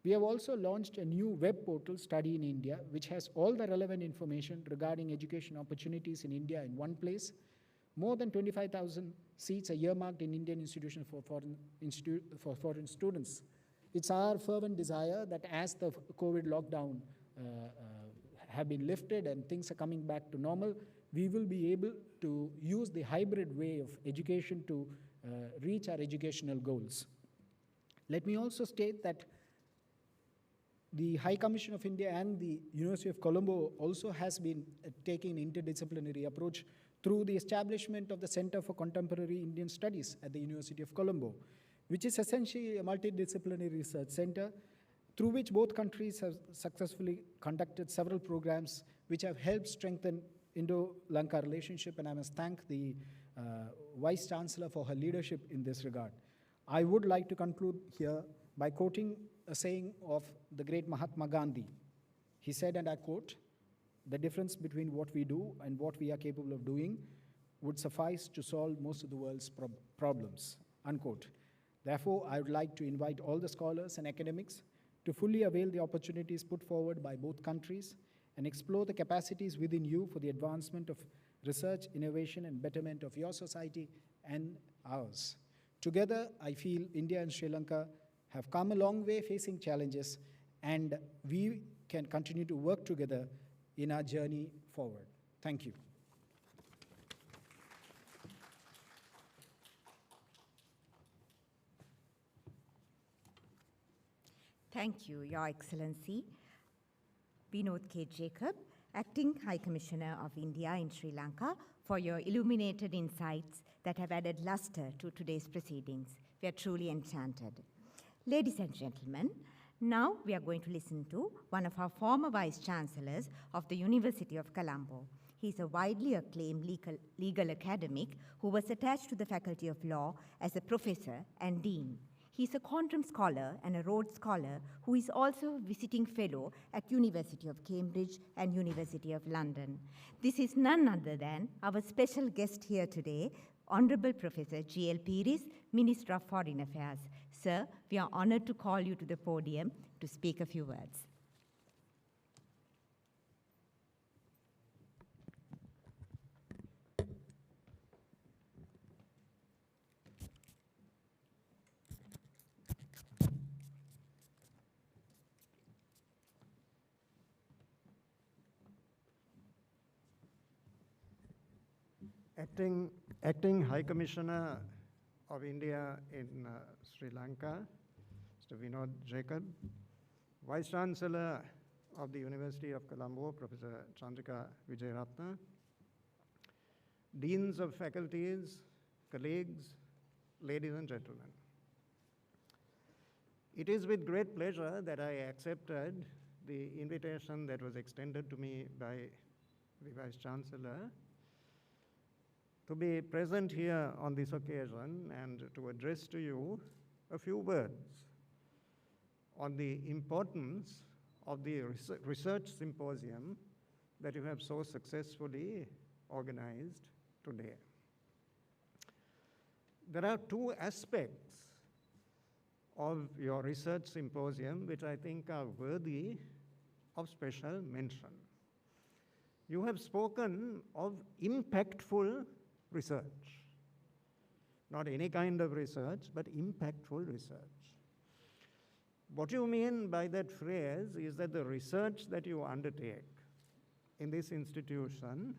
We have also launched a new web portal, Study in India, which has all the relevant information regarding education opportunities in India in one place. More than 25,000 seats are earmarked in Indian institutions for foreign students. It's our fervent desire that as the COVID lockdown have been lifted and things are coming back to normal, we will be able to use the hybrid way of education to reach our educational goals. Let me also state that the High Commission of India and the University of Colombo also has been taking an interdisciplinary approach through the establishment of the Center for Contemporary Indian Studies at the University of Colombo, which is essentially a multidisciplinary research center through which both countries have successfully conducted several programs which have helped strengthen Indo-Lanka relationship, and I must thank the Vice Chancellor for her leadership in this regard. I would like to conclude here by quoting a saying of the great Mahatma Gandhi. He said, and I quote, "The difference between what we do and what we are capable of doing would suffice to solve most of the world's problems," unquote. Therefore, I would like to invite all the scholars and academics to fully avail the opportunities put forward by both countries and explore the capacities within you for the advancement of research, innovation, and betterment of your society and ours. Together, I feel India and Sri Lanka have come a long way facing challenges, and we can continue to work together in our journey forward. Thank you. Thank you, Your Excellency. Vinod K. Jacob, Acting High Commissioner of India in Sri Lanka, for your illuminated insights that have added luster to today's proceedings. We are truly enchanted. Ladies and gentlemen, now we are going to listen to one of our former Vice Chancellors of the University of Colombo. He is a widely acclaimed legal academic who was attached to the Faculty of Law as a professor and dean. He is a quantum scholar and a Rhodes Scholar who is also a visiting fellow at University of Cambridge and University of London. This is none other than our special guest here today, Honorable Professor G.L. Pires, Minister of Foreign Affairs. Sir, we are honored to call you to the podium to speak a few words. Acting High Commissioner of India in Sri Lanka, Mr. Vinod Jacob, Vice Chancellor of the University of Colombo, Professor Chanaka Talpaheva, Deans of Faculties, colleagues, ladies and gentlemen. It is with great pleasure that I accepted the invitation that was extended to me by the Vice Chancellor to be present here on this occasion and to address to you a few words on the importance of the research symposium that you have so successfully organized today. There are two aspects of your research symposium which I think are worthy of special mention. You have spoken of impactful research. Not any kind of research, but impactful research. What you mean by that phrase is that the research that you undertake in this institution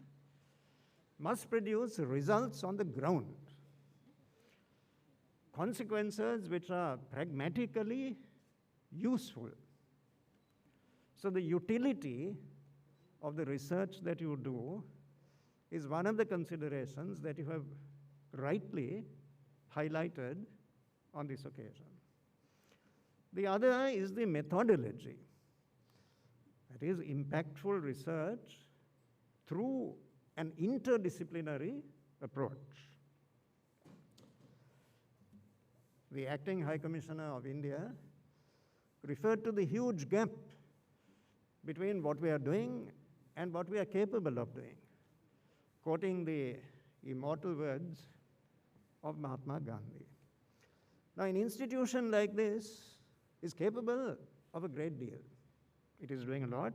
must produce results on the ground, consequences which are pragmatically useful. So the utility of the research that you do is one of the considerations that you have rightly highlighted on this occasion. The other is the methodology. That is impactful research through an interdisciplinary approach. The Acting High Commissioner of India referred to the huge gap between what we are doing and what we are capable of doing, quoting the immortal words of Mahatma Gandhi. Now, an institution like this is capable of a great deal. It is doing a lot.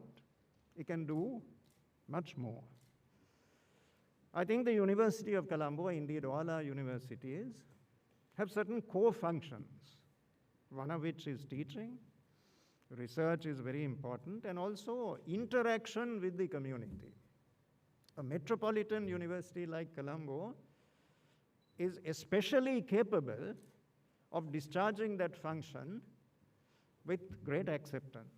It can do much more. I think the University of Colombo, indeed all our universities, have certain core functions, one of which is teaching. Research is very important, and also interaction with the community. A metropolitan university like Colombo is especially capable of discharging that function with great acceptance.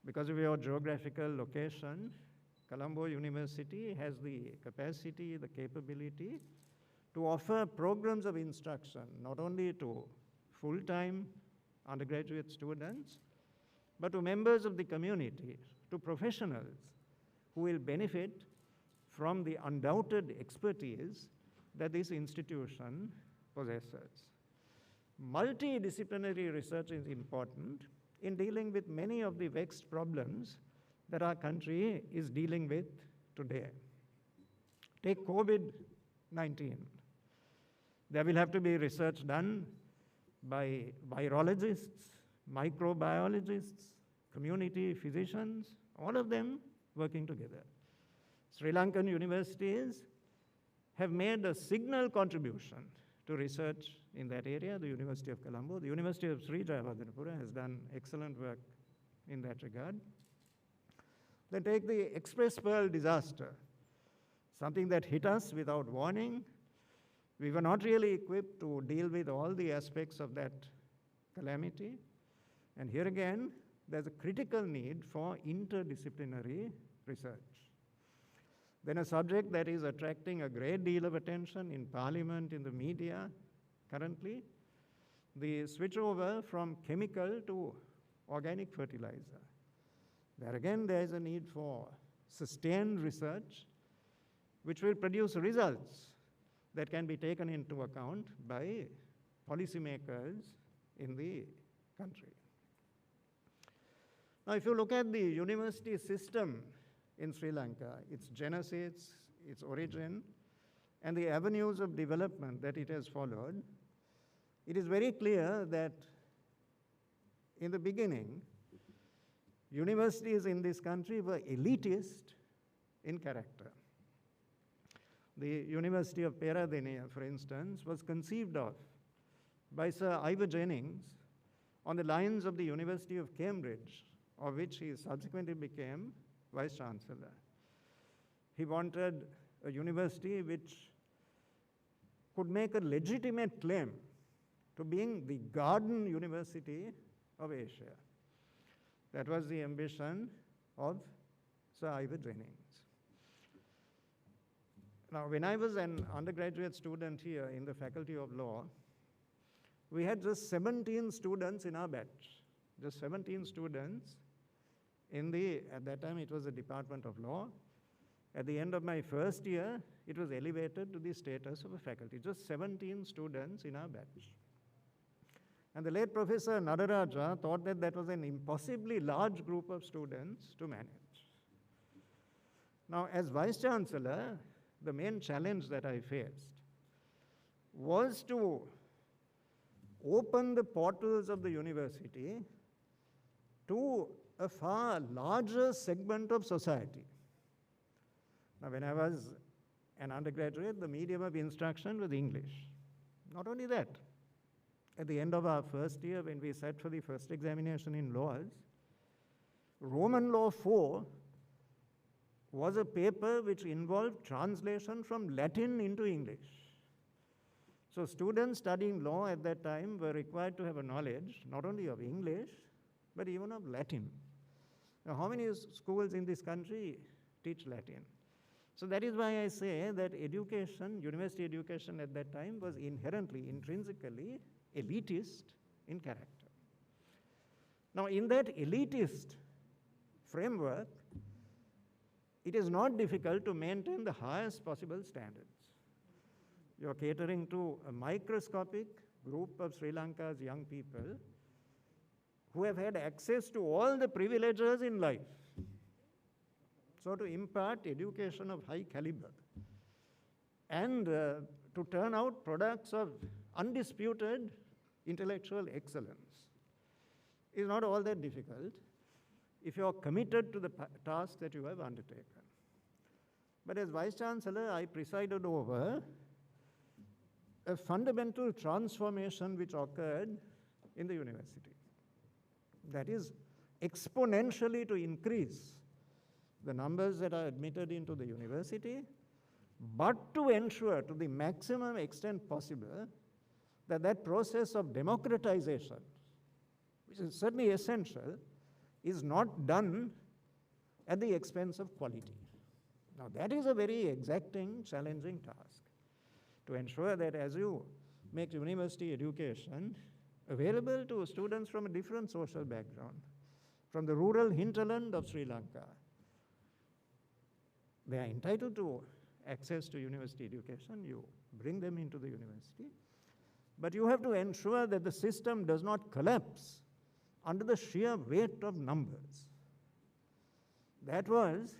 Because of your geographical location, Colombo University has the capacity, the capability to offer programs of instruction, not only to full-time undergraduate students, but to members of the community, to professionals who will benefit from the undoubted expertise that this institution possesses. Multidisciplinary research is important in dealing with many of the vexed problems that our country is dealing with today. Take COVID-19. There will have to be research done by virologists, microbiologists, community physicians, all of them working together. Sri Lankan universities have made a signal contribution to research in that area. The University of Colombo, the University of Sri Jayadeva has done excellent work in that regard. Then take the Express Pearl disaster, something that hit us without warning. We were not really equipped to deal with all the aspects of that calamity. And here again, there's a critical need for interdisciplinary research. Then a subject that is attracting a great deal of attention in Parliament, in the media currently, the switchover from chemical to organic fertilizer. There again, there is a need for sustained research which will produce results that can be taken into account by policymakers in the country. Now, if you look at the university system in Sri Lanka, its genesis, its origin, and the avenues of development that it has followed, it is very clear that in the beginning, universities in this country were elitist in character. The University of Peradeniya, for instance, was conceived of by Sir Ivor Jennings on the lines of the University of Cambridge, of which he subsequently became Vice-Chancellor. He wanted a university which could make a legitimate claim to being the garden university of Asia. That was the ambition of Sir Ivor Jennings. Now, when I was an undergraduate student here in the Faculty of Law, we had just 17 students in our batch, just 17 students at that time it was the Department of Law. At the end of my first year, it was elevated to the status of a faculty, just 17 students in our batch. And the late Professor Nadaraja thought that that was an impossibly large group of students to manage. Now, as Vice-Chancellor, the main challenge that I faced was to open the portals of the university to a far larger segment of society. Now, when I was an undergraduate, the medium of instruction was English. Not only that, at the end of our first year, when we sat for the first examination in laws, Roman Law 4 was a paper which involved translation from Latin into English. So students studying law at that time were required to have a knowledge not only of English, but even of Latin. Now, how many schools in this country teach Latin? So that is why I say that education, university education at that time was inherently, intrinsically elitist in character. Now, in that elitist framework, it is not difficult to maintain the highest possible standards. You're catering to a microscopic group of Sri Lanka's young people who have had access to all the privileges in life. So to impart education of high caliber and to turn out products of undisputed intellectual excellence is not all that difficult if you're committed to the task that you have undertaken. But as Vice-Chancellor, I presided over a fundamental transformation which occurred in the university. That is, exponentially to increase the numbers that are admitted into the university, but to ensure to the maximum extent possible that that process of democratization, which is certainly essential, is not done at the expense of quality. Now that is a very exacting, challenging task, to ensure that as you make university education available to students from a different social background, from the rural hinterland of Sri Lanka, they are entitled to access to university education. You bring them into the university. But you have to ensure that the system does not collapse under the sheer weight of numbers. That was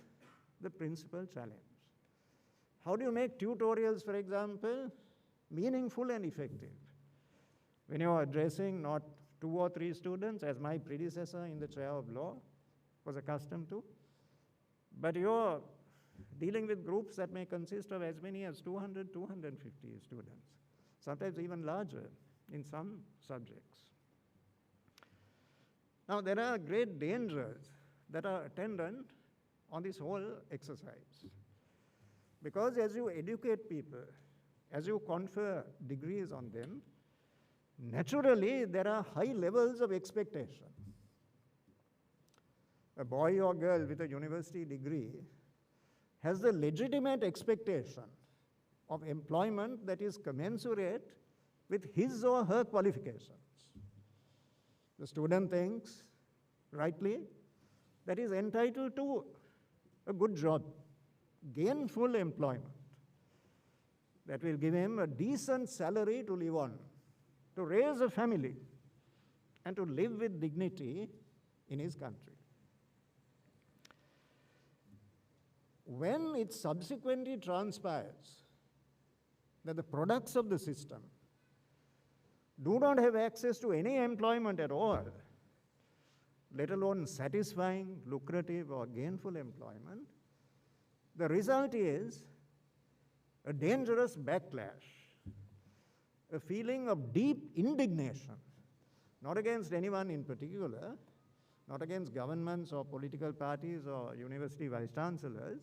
the principal challenge. How do you make tutorials, for example, meaningful and effective? When you are addressing not 2 or 3 students, as my predecessor in the chair of law was accustomed to, but you're dealing with groups that may consist of as many as 200, 250 students, sometimes even larger in some subjects. Now, there are great dangers that are attendant on this whole exercise. Because as you educate people, as you confer degrees on them, naturally there are high levels of expectation. A boy or girl with a university degree has the legitimate expectation of employment that is commensurate with his or her qualifications. The student thinks, rightly, that he is entitled to a good job, gainful employment, that will give him a decent salary to live on, to raise a family, and to live with dignity in his country. When it subsequently transpires that the products of the system do not have access to any employment at all, let alone satisfying, lucrative, or gainful employment, the result is a dangerous backlash, a feeling of deep indignation, not against anyone in particular, not against governments or political parties or university vice-chancellors,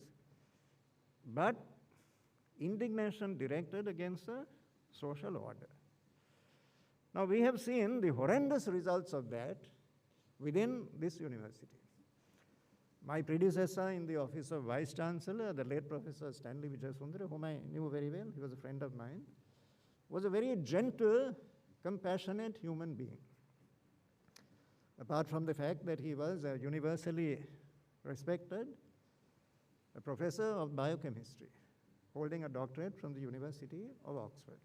but indignation directed against the social order. Now, we have seen the horrendous results of that within this university. My predecessor in the office of Vice-Chancellor, the late Professor Stanley Vijayatunga, whom I knew very well, he was a friend of mine, was a very gentle, compassionate human being. Apart from the fact that he was universally respected, a professor of biochemistry, holding a doctorate from the University of Oxford.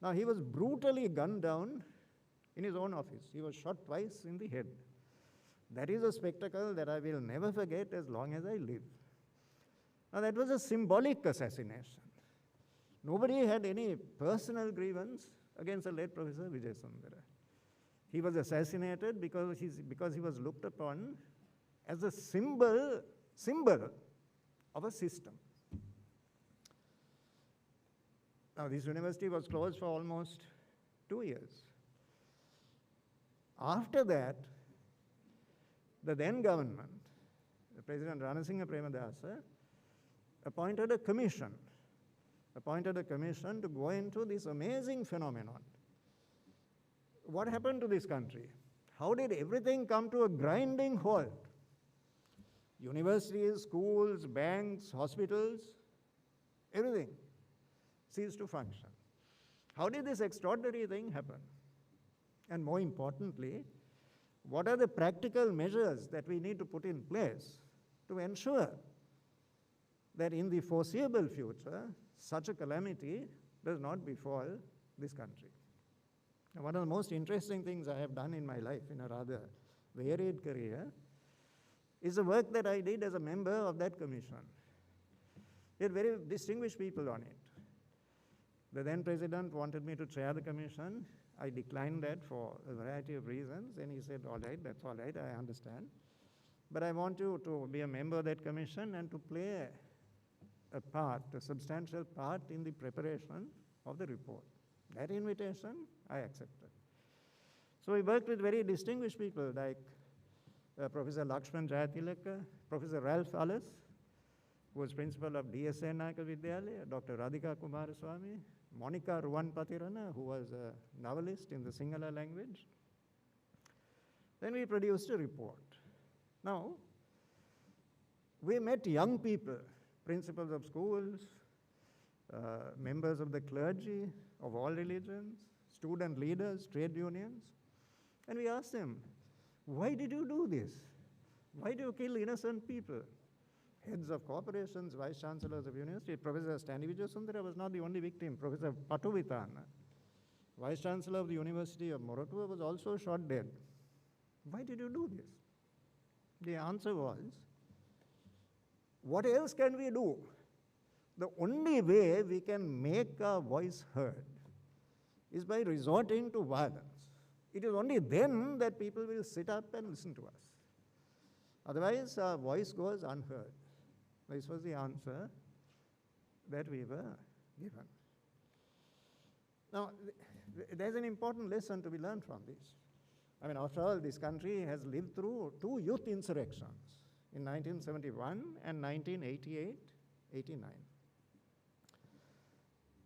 Now, he was brutally gunned down in his own office. He was shot twice in the head. That is a spectacle that I will never forget as long as I live. Now, that was a symbolic assassination. Nobody had any personal grievance against the late Professor Vijayatunga. He was assassinated because he was looked upon as a symbol of a system. Now, this university was closed for almost 2 years. After that, the then government, the President Munasingha Premadasa, appointed a commission to go into this amazing phenomenon. What happened to this country? How did everything come to a grinding halt? Universities, schools, banks, hospitals, everything ceased to function. How did this extraordinary thing happen? And more importantly, what are the practical measures that we need to put in place to ensure that in the foreseeable future, such a calamity does not befall this country? Now, one of the most interesting things I have done in my life, in a rather varied career, is the work that I did as a member of that commission. There were very distinguished people on it. The then president wanted me to chair the commission. I declined that for a variety of reasons, and he said, all right, that's all right, I understand. But I want you to be a member of that commission and to play a part, a substantial part in the preparation of the report. That invitation, I accepted. So we worked with very distinguished people like Professor Lakshman Jayadeva, Professor Ralph Allis, who was principal of DSA Nayaka Vidyalaya, Dr. Radhika Kumaraswamy, Monica Ruwan-Patirana, who was a novelist in the Sinhala language. Then we produced a report. Now, we met young people, principals of schools, members of the clergy of all religions, student leaders, trade unions, and we asked them, why did you do this? Why do you kill innocent people? Heads of corporations, vice chancellors of university, Professor Stanley Vijayasundara was not the only victim. Professor Patuvitan, vice chancellor of the University of Moratuva, was also shot dead. Why did you do this? The answer was, what else can we do? The only way we can make our voice heard is by resorting to violence. It is only then that people will sit up and listen to us. Otherwise, our voice goes unheard. This was the answer that we were given. Now, there's an important lesson to be learned from this. I mean, after all, this country has lived through 2 youth insurrections in 1971 and 1988-89.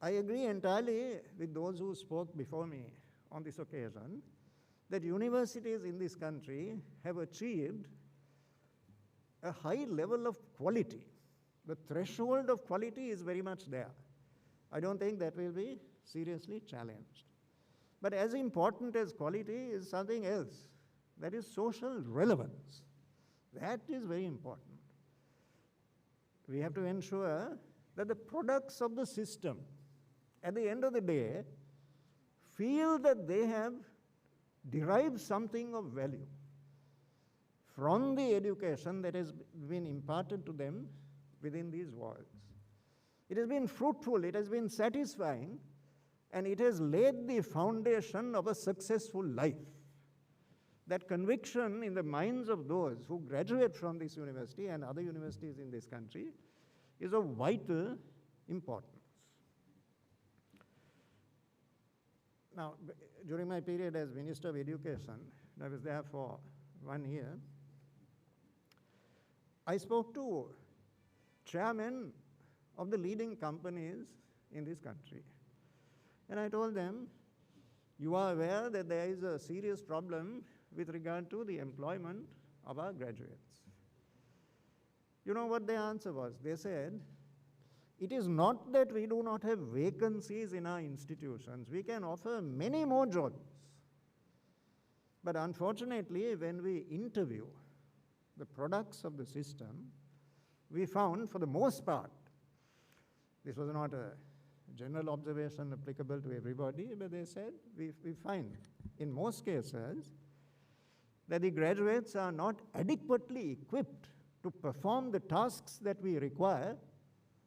I agree entirely with those who spoke before me on this occasion that universities in this country have achieved a high level of quality. The threshold of quality is very much there. I don't think that will be seriously challenged. But as important as quality is something else, that is social relevance. That is very important. We have to ensure that the products of the system, at the end of the day, feel that they have derived something of value from the education that has been imparted to them within these walls. It has been fruitful, it has been satisfying, and it has laid the foundation of a successful life. That conviction in the minds of those who graduate from this university and other universities in this country is of vital importance. Now, during my period as Minister of Education, I was there for 1 year, I spoke to chairmen of the leading companies in this country. And I told them, you are aware that there is a serious problem with regard to the employment of our graduates. You know what their answer was? They said, it is not that we do not have vacancies in our institutions. We can offer many more jobs. But unfortunately, when we interview the products of the system, we found, for the most part, this was not a general observation applicable to everybody, but they said, we find, in most cases, that the graduates are not adequately equipped to perform the tasks that we require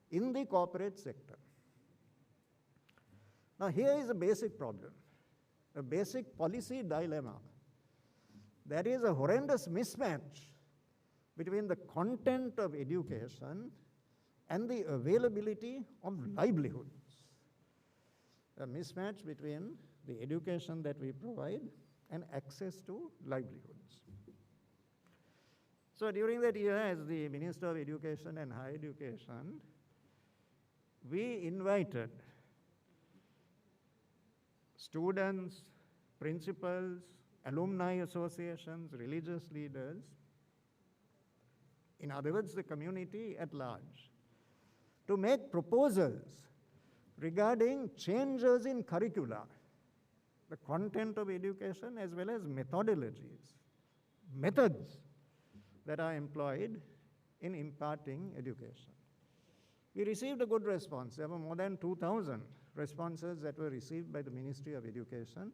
in the corporate sector. Now, here is a basic problem, a basic policy dilemma. There is a horrendous mismatch between the content of education and the availability of livelihoods. A mismatch between the education that we provide and access to livelihoods. So during that year, as the Minister of Education and Higher Education, we invited students, principals, alumni associations, religious leaders, in other words, the community at large, to make proposals regarding changes in curricula, the content of education as well as methodologies, methods that are employed in imparting education. We received a good response. There were more than 2,000 responses that were received by the Ministry of Education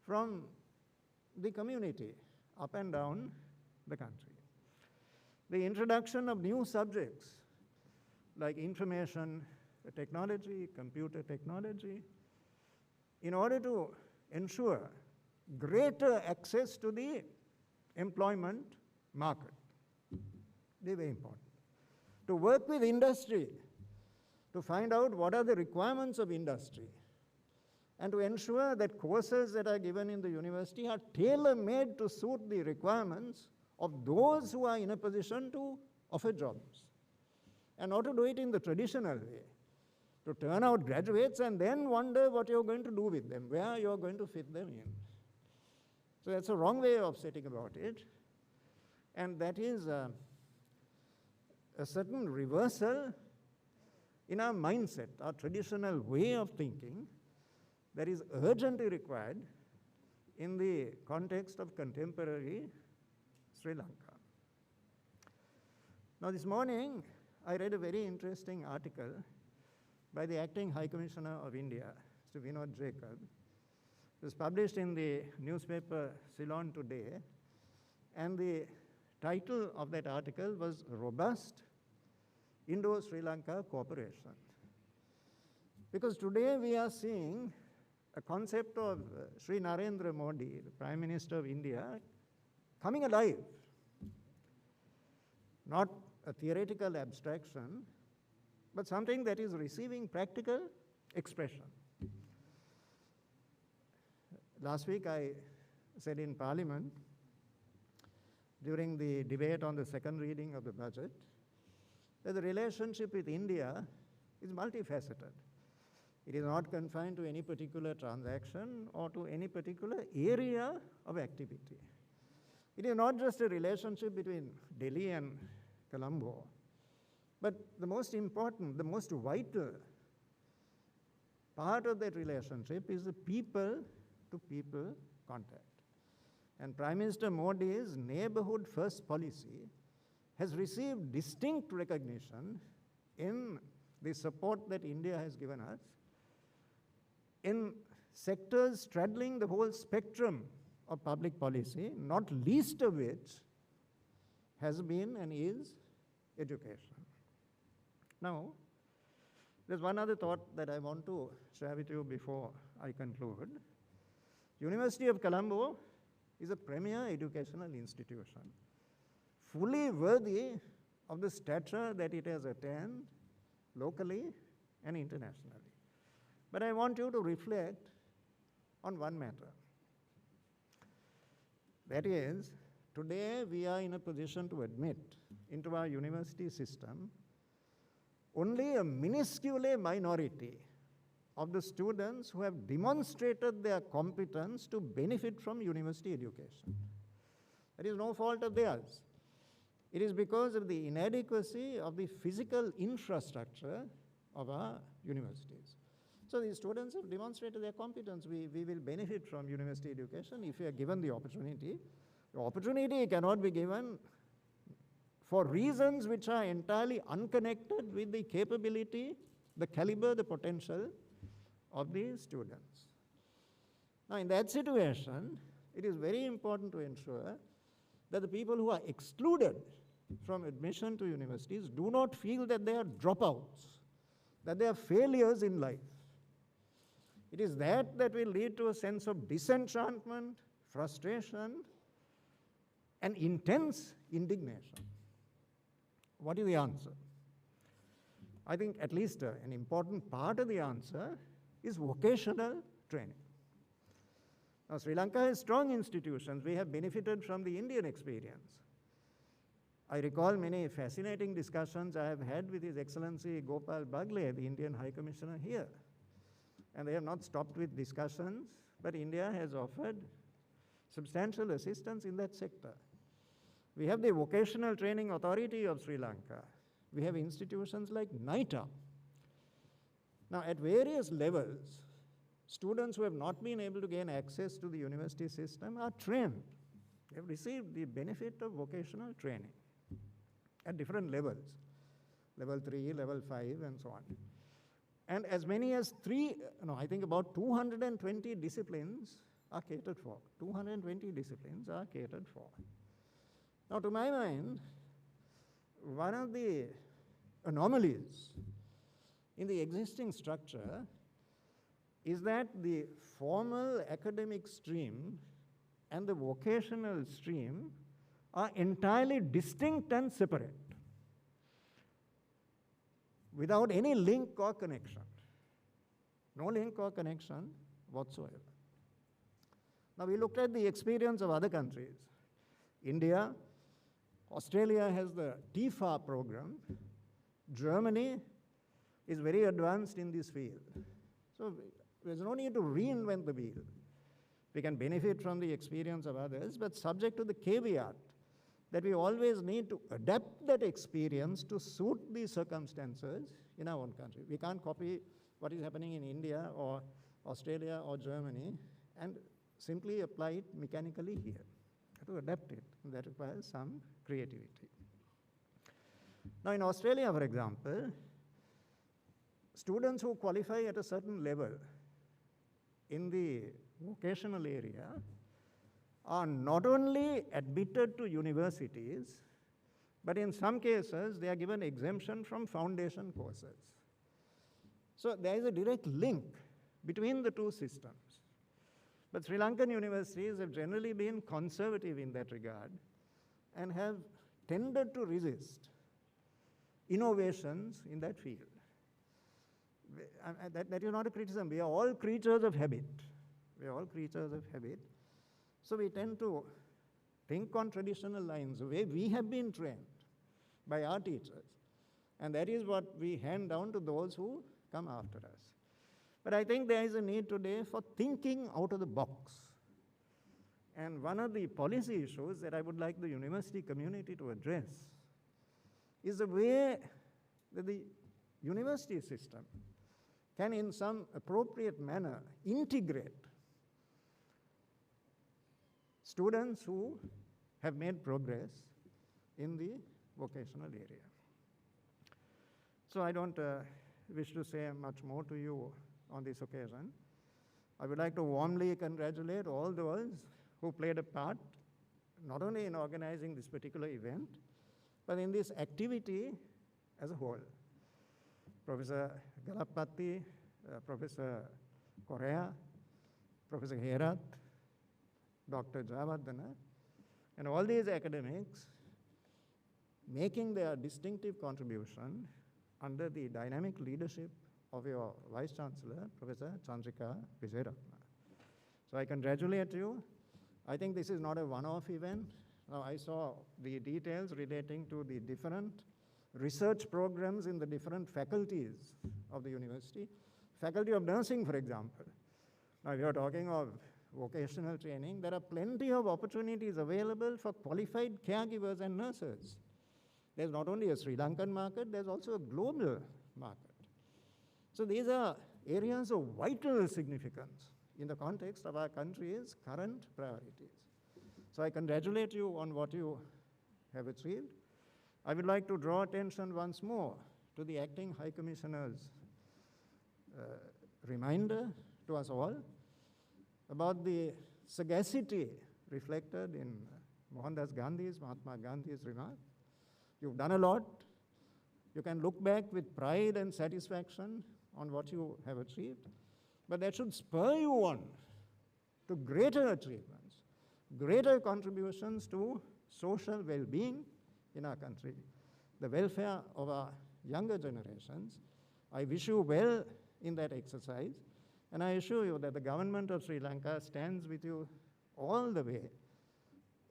from the community up and down the country. The introduction of new subjects like information technology, computer technology, in order to ensure greater access to the employment market. They're very important. To work with industry, to find out what are the requirements of industry, and to ensure that courses that are given in the university are tailor-made to suit the requirements of those who are in a position to offer jobs. And not to do it in the traditional way, to turn out graduates and then wonder what you're going to do with them, where you're going to fit them in. So that's a wrong way of setting about it. And that is a certain reversal in our mindset, our traditional way of thinking that is urgently required in the context of contemporary Sri Lanka. Now this morning, I read a very interesting article by the Acting High Commissioner of India, Mr. Vinod Jacob. It was published in the newspaper Ceylon Today, and the title of that article was Robust Indo-Sri Lanka Cooperation. Because today we are seeing a concept of Sri Narendra Modi, the Prime Minister of India, coming alive. Not a theoretical abstraction, but something that is receiving practical expression. Last week I said in Parliament, during the debate on the second reading of the budget, that the relationship with India is multifaceted. It is not confined to any particular transaction or to any particular area of activity. It is not just a relationship between Delhi and Colombo, but the most important, the most vital part of that relationship is the people-to-people contact. And Prime Minister Modi's neighborhood first policy has received distinct recognition in the support that India has given us in sectors straddling the whole spectrum of public policy, not least of which has been and is education. Now, there's one other thought that I want to share with you before I conclude. University of Colombo is a premier educational institution, fully worthy of the stature that it has attained locally and internationally. But I want you to reflect on one matter. That is, today we are in a position to admit into our university system only a minuscule minority of the students who have demonstrated their competence to benefit from university education. That is no fault of theirs. It is because of the inadequacy of the physical infrastructure of our universities. So these students have demonstrated their competence. We will benefit from university education if we are given the opportunity. The opportunity cannot be given for reasons which are entirely unconnected with the capability, the caliber, the potential of the students. Now in that situation, it is very important to ensure that the people who are excluded from admission to universities do not feel that they are dropouts, that they are failures in life. It is that will lead to a sense of disenchantment, frustration, and intense indignation. What is the answer? I think at least an important part of the answer is vocational training. Now, Sri Lanka has strong institutions. We have benefited from the Indian experience. I recall many fascinating discussions I have had with His Excellency Gopal Bagle, the Indian High Commissioner here. And they have not stopped with discussions, but India has offered substantial assistance in that sector. We have the Vocational Training Authority of Sri Lanka. We have institutions like NITA. Now, at various levels, students who have not been able to gain access to the university system are trained. They have received the benefit of vocational training at different levels, level 3, level 5, and so on. And as many as I think about 220 disciplines are catered for. 220 disciplines are catered for. Now, to my mind, one of the anomalies in the existing structure is that the formal academic stream and the vocational stream are entirely distinct and separate, without any link or connection. No link or connection whatsoever. Now, we looked at the experience of other countries. India, Australia has the TIFA program. Germany is very advanced in this field. So there's no need to reinvent the wheel. We can benefit from the experience of others, but subject to the caveat that we always need to adapt that experience to suit the circumstances in our own country. We can't copy what is happening in India or Australia or Germany and simply apply it mechanically here. We have to adapt it, and that requires some creativity. Now in Australia, for example, students who qualify at a certain level in the vocational area are not only admitted to universities, but in some cases, they are given exemption from foundation courses. So there is a direct link between the two systems. But Sri Lankan universities have generally been conservative in that regard and have tended to resist innovations in that field. That is not a criticism. We are all creatures of habit. We are all creatures of habit. So we tend to think on traditional lines, the way we have been trained by our teachers. And that is what we hand down to those who come after us. But I think there is a need today for thinking out of the box. And one of the policy issues that I would like the university community to address is the way that the university system can in some appropriate manner integrate students who have made progress in the vocational area. So I don't wish to say much more to you on this occasion. I would like to warmly congratulate all those who played a part, not only in organizing this particular event, but in this activity as a whole. Professor Galapati, Professor Correa, Professor Herat, Dr. Jayadeva, and all these academics making their distinctive contribution under the dynamic leadership of your Vice Chancellor, Professor Chandrika Vijayatunga. So I congratulate you. I think this is not a one-off event. Now I saw the details relating to the different research programs in the different faculties of the university. Faculty of Nursing, for example. Now we are talking of vocational training. There are plenty of opportunities available for qualified caregivers and nurses. There's not only a Sri Lankan market, there's also a global market. So these are areas of vital significance in the context of our country's current priorities. So I congratulate you on what you have achieved. I would like to draw attention once more to the Acting High Commissioner's reminder to us all about the sagacity reflected in Mohandas Gandhi's, Mahatma Gandhi's remark. You've done a lot. You can look back with pride and satisfaction on what you have achieved, but that should spur you on to greater achievements, greater contributions to social well-being in our country, the welfare of our younger generations. I wish you well in that exercise, and I assure you that the government of Sri Lanka stands with you all the way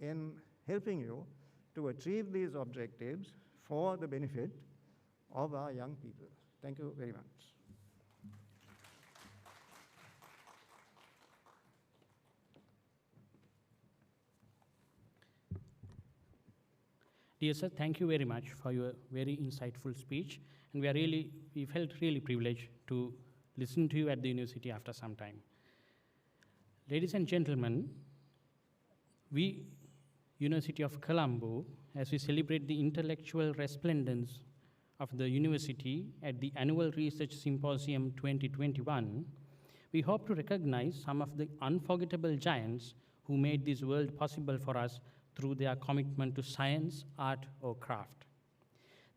in helping you to achieve these objectives for the benefit of our young people. Thank you very much. Dear sir, thank you very much for your very insightful speech, and we felt really privileged to listen to you at the university after some time. Ladies and gentlemen, we, University of Colombo, as we celebrate the intellectual resplendence of the university at the Annual Research Symposium 2021, we hope to recognize some of the unforgettable giants who made this world possible for us through their commitment to science, art, or craft.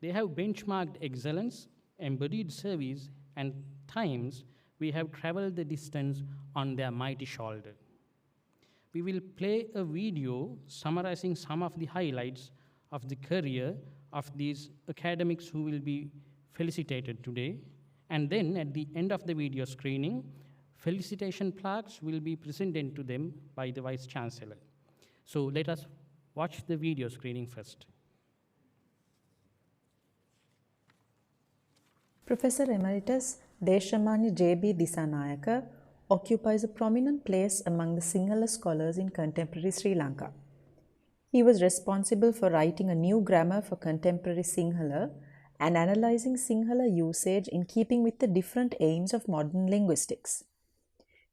They have benchmarked excellence, embodied service, and times we have traveled the distance on their mighty shoulder. We will play a video summarizing some of the highlights of the career of these academics who will be felicitated today, and then at the end of the video screening, felicitation plaques will be presented to them by the Vice Chancellor. So let us watch the video screening first. Professor Emeritus Deshamani J.B. Disanayaka occupies a prominent place among the Sinhala scholars in contemporary Sri Lanka. He was responsible for writing a new grammar for contemporary Sinhala and analyzing Sinhala usage in keeping with the different aims of modern linguistics.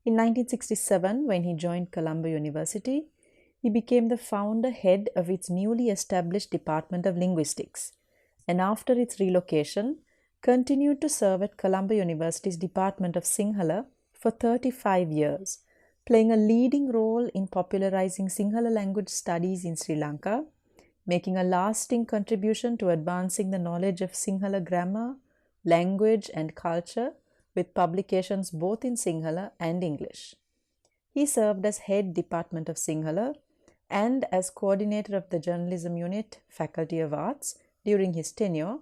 In 1967, when he joined Colombo University, he became the founder head of its newly established Department of Linguistics, and after its relocation, continued to serve at Colombo University's Department of Sinhala for 35 years, playing a leading role in popularizing Sinhala language studies in Sri Lanka, making a lasting contribution to advancing the knowledge of Sinhala grammar, language and culture with publications both in Sinhala and English. He served as head Department of Sinhala and as coordinator of the Journalism Unit, Faculty of Arts during his tenure,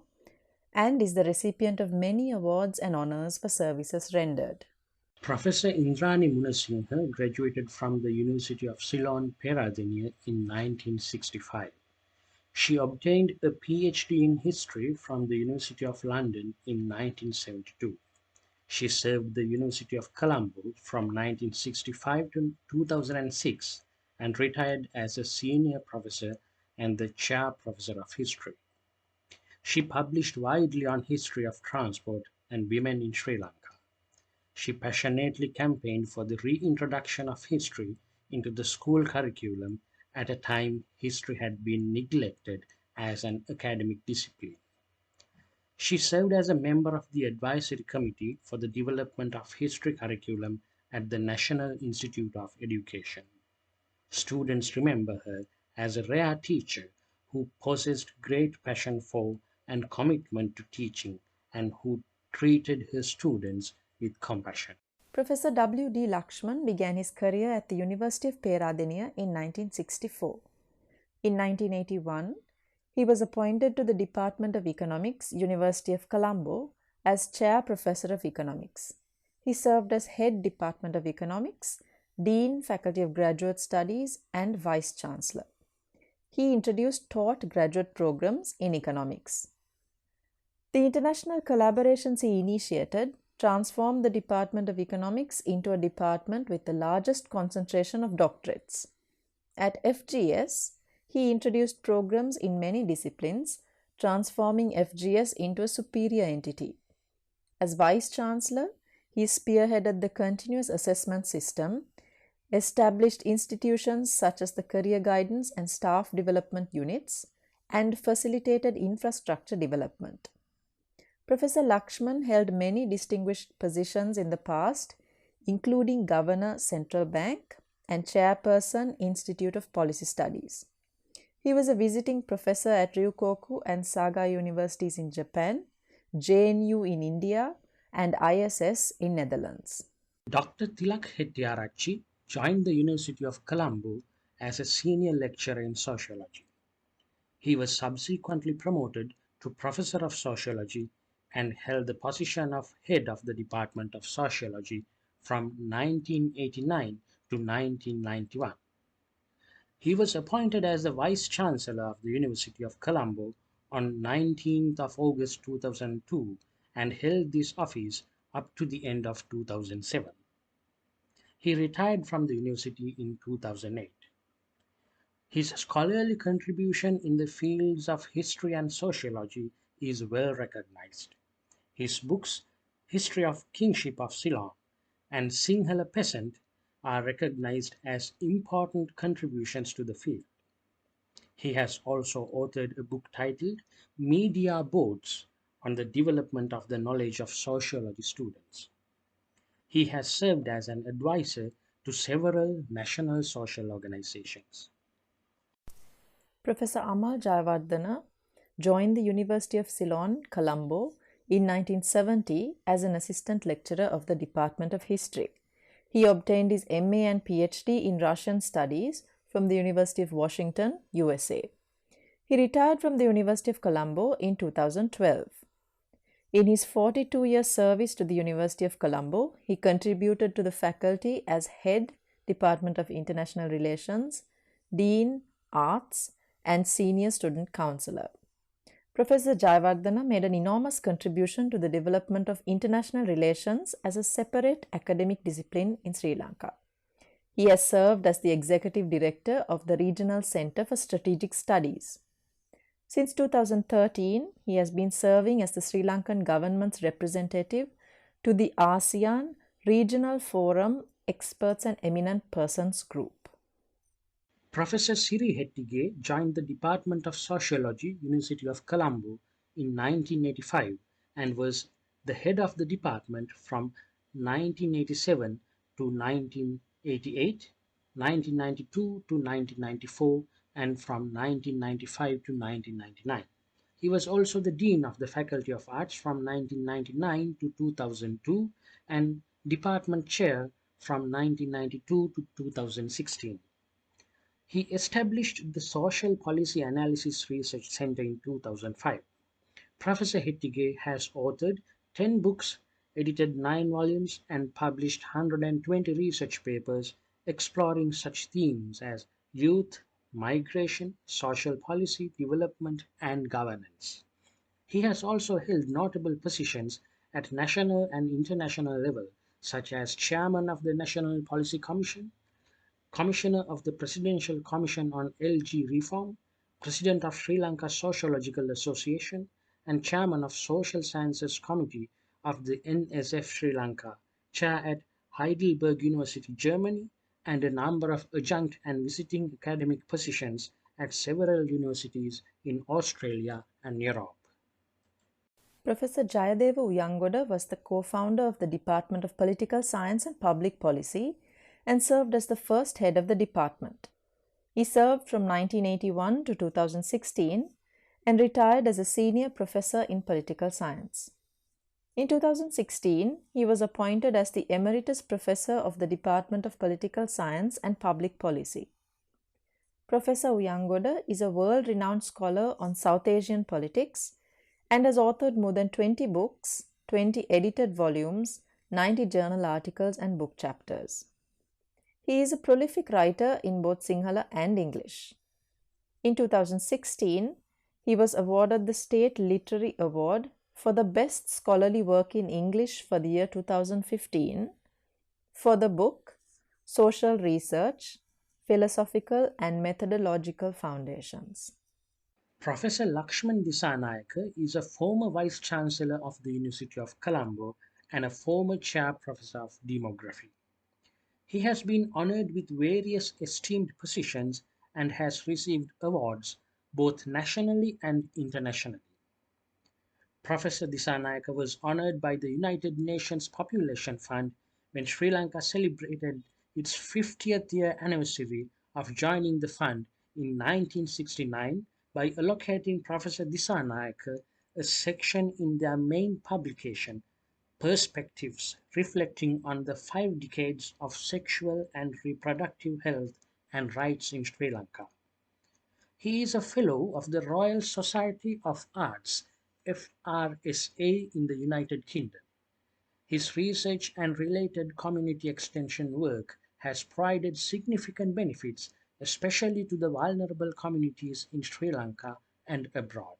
and is the recipient of many awards and honors for services rendered. Professor Indrani Munasingha graduated from the University of Ceylon, Peradeniya in 1965. She obtained a PhD in history from the University of London in 1972. She served the University of Colombo from 1965 to 2006 and retired as a senior professor and the chair professor of history. She published widely on history of transport and women in Sri Lanka. She passionately campaigned for the reintroduction of history into the school curriculum at a time history had been neglected as an academic discipline. She served as a member of the advisory committee for the development of history curriculum at the National Institute of Education. Students remember her as a rare teacher who possessed great passion for and commitment to teaching and who treated her students with compassion. Professor Wd Lakshman began his career at the University of Peradeniya in 1964. In 1981, he was appointed to the Department of Economics, University of Colombo, as Chair Professor of Economics. He served as Head Department of Economics, Dean, Faculty of Graduate Studies, and Vice Chancellor. He taught graduate programs in economics. The international collaborations he initiated transformed the Department of Economics into a department with the largest concentration of doctorates. At FGS, he introduced programs in many disciplines, transforming FGS into a superior entity. As Vice Chancellor, he spearheaded the continuous assessment system, established institutions such as the Career Guidance and Staff Development Units, and facilitated infrastructure development. Professor Lakshman held many distinguished positions in the past, including Governor, Central Bank, and Chairperson, Institute of Policy Studies. He was a visiting professor at Ryukoku and Saga universities in Japan, JNU in India, and ISS in Netherlands. Dr. Tilak Hettiarachchi joined the University of Colombo as a senior lecturer in sociology. He was subsequently promoted to Professor of Sociology and held the position of Head of the Department of Sociology from 1989 to 1991. He was appointed as the Vice Chancellor of the University of Colombo on 19th of August 2002 and held this office up to the end of 2007. He retired from the university in 2008. His scholarly contribution in the fields of history and sociology is well recognized. His books, History of Kingship of Ceylon and Sinhala Peasant, are recognized as important contributions to the field. He has also authored a book titled Media Boards on the development of the knowledge of sociology students. He has served as an advisor to several national social organizations. Professor Amal Jayawardena joined the University of Ceylon, Colombo, in 1970 as an assistant lecturer of the Department of History. He obtained his MA and PhD in Russian Studies from the University of Washington, USA. He retired from the University of Colombo in 2012. In his 42-year service to the University of Colombo, he contributed to the faculty as Head, Department of International Relations, Dean, Arts, and Senior Student Counselor. Professor Jayawardena made an enormous contribution to the development of international relations as a separate academic discipline in Sri Lanka. He has served as the Executive Director of the Regional Center for Strategic Studies. Since 2013, he has been serving as the Sri Lankan government's representative to the ASEAN Regional Forum Experts and Eminent Persons Group. Professor Siri Hettige joined the Department of Sociology, University of Colombo in 1985 and was the head of the department from 1987 to 1988, 1992 to 1994, and from 1995 to 1999. He was also the Dean of the Faculty of Arts from 1999 to 2002 and Department Chair from 1992 to 2016. He established the Social Policy Analysis Research Center in 2005. Professor Hettige has authored 10 books, edited 9 volumes, and published 120 research papers exploring such themes as youth, migration, social policy, development, and governance. He has also held notable positions at national and international level, such as Chairman of the National Policy Commission, Commissioner of the Presidential Commission on LG Reform, President of Sri Lanka Sociological Association, and Chairman of Social Sciences Committee of the NSF Sri Lanka, Chair at Heidelberg University, Germany, and a number of adjunct and visiting academic positions at several universities in Australia and Europe. Professor Jayadeva Yangoda was the co-founder of the Department of Political Science and Public Policy and served as the first head of the department. He served from 1981 to 2016 and retired as a senior professor in political science. In 2016, he was appointed as the Emeritus Professor of the Department of Political Science and Public Policy. Professor Yangoda is a world-renowned scholar on South Asian politics and has authored more than 20 books, 20 edited volumes, 90 journal articles and book chapters. He is a prolific writer in both Sinhala and English. In 2016, he was awarded the State Literary Award for the best scholarly work in English for the year 2015 for the book Social Research, Philosophical and Methodological Foundations. Professor Lakshman Disanayaka is a former Vice Chancellor of the University of Colombo and a former Chair Professor of Demography. He has been honored with various esteemed positions and has received awards both nationally and internationally. Professor Disanayaka was honored by the United Nations Population Fund when Sri Lanka celebrated its 50th year anniversary of joining the fund in 1969 by allocating Professor Disanayaka a section in their main publication, Perspectives, reflecting on the 5 decades of sexual and reproductive health and rights in Sri Lanka. He is a Fellow of the Royal Society of Arts, FRSA, in the United Kingdom. His research and related community extension work has provided significant benefits, especially to the vulnerable communities in Sri Lanka and abroad.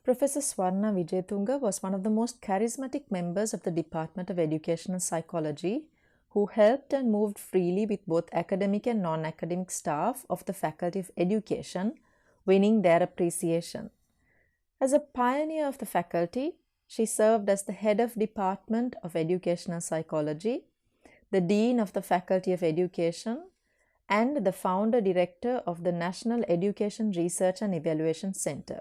Professor Swarna Vijayatunga was one of the most charismatic members of the Department of Educational Psychology who helped and moved freely with both academic and non-academic staff of the Faculty of Education, winning their appreciation. As a pioneer of the faculty, she served as the head of Department of Educational Psychology, the Dean of the Faculty of Education, and the founder-director of the National Education Research and Evaluation Center.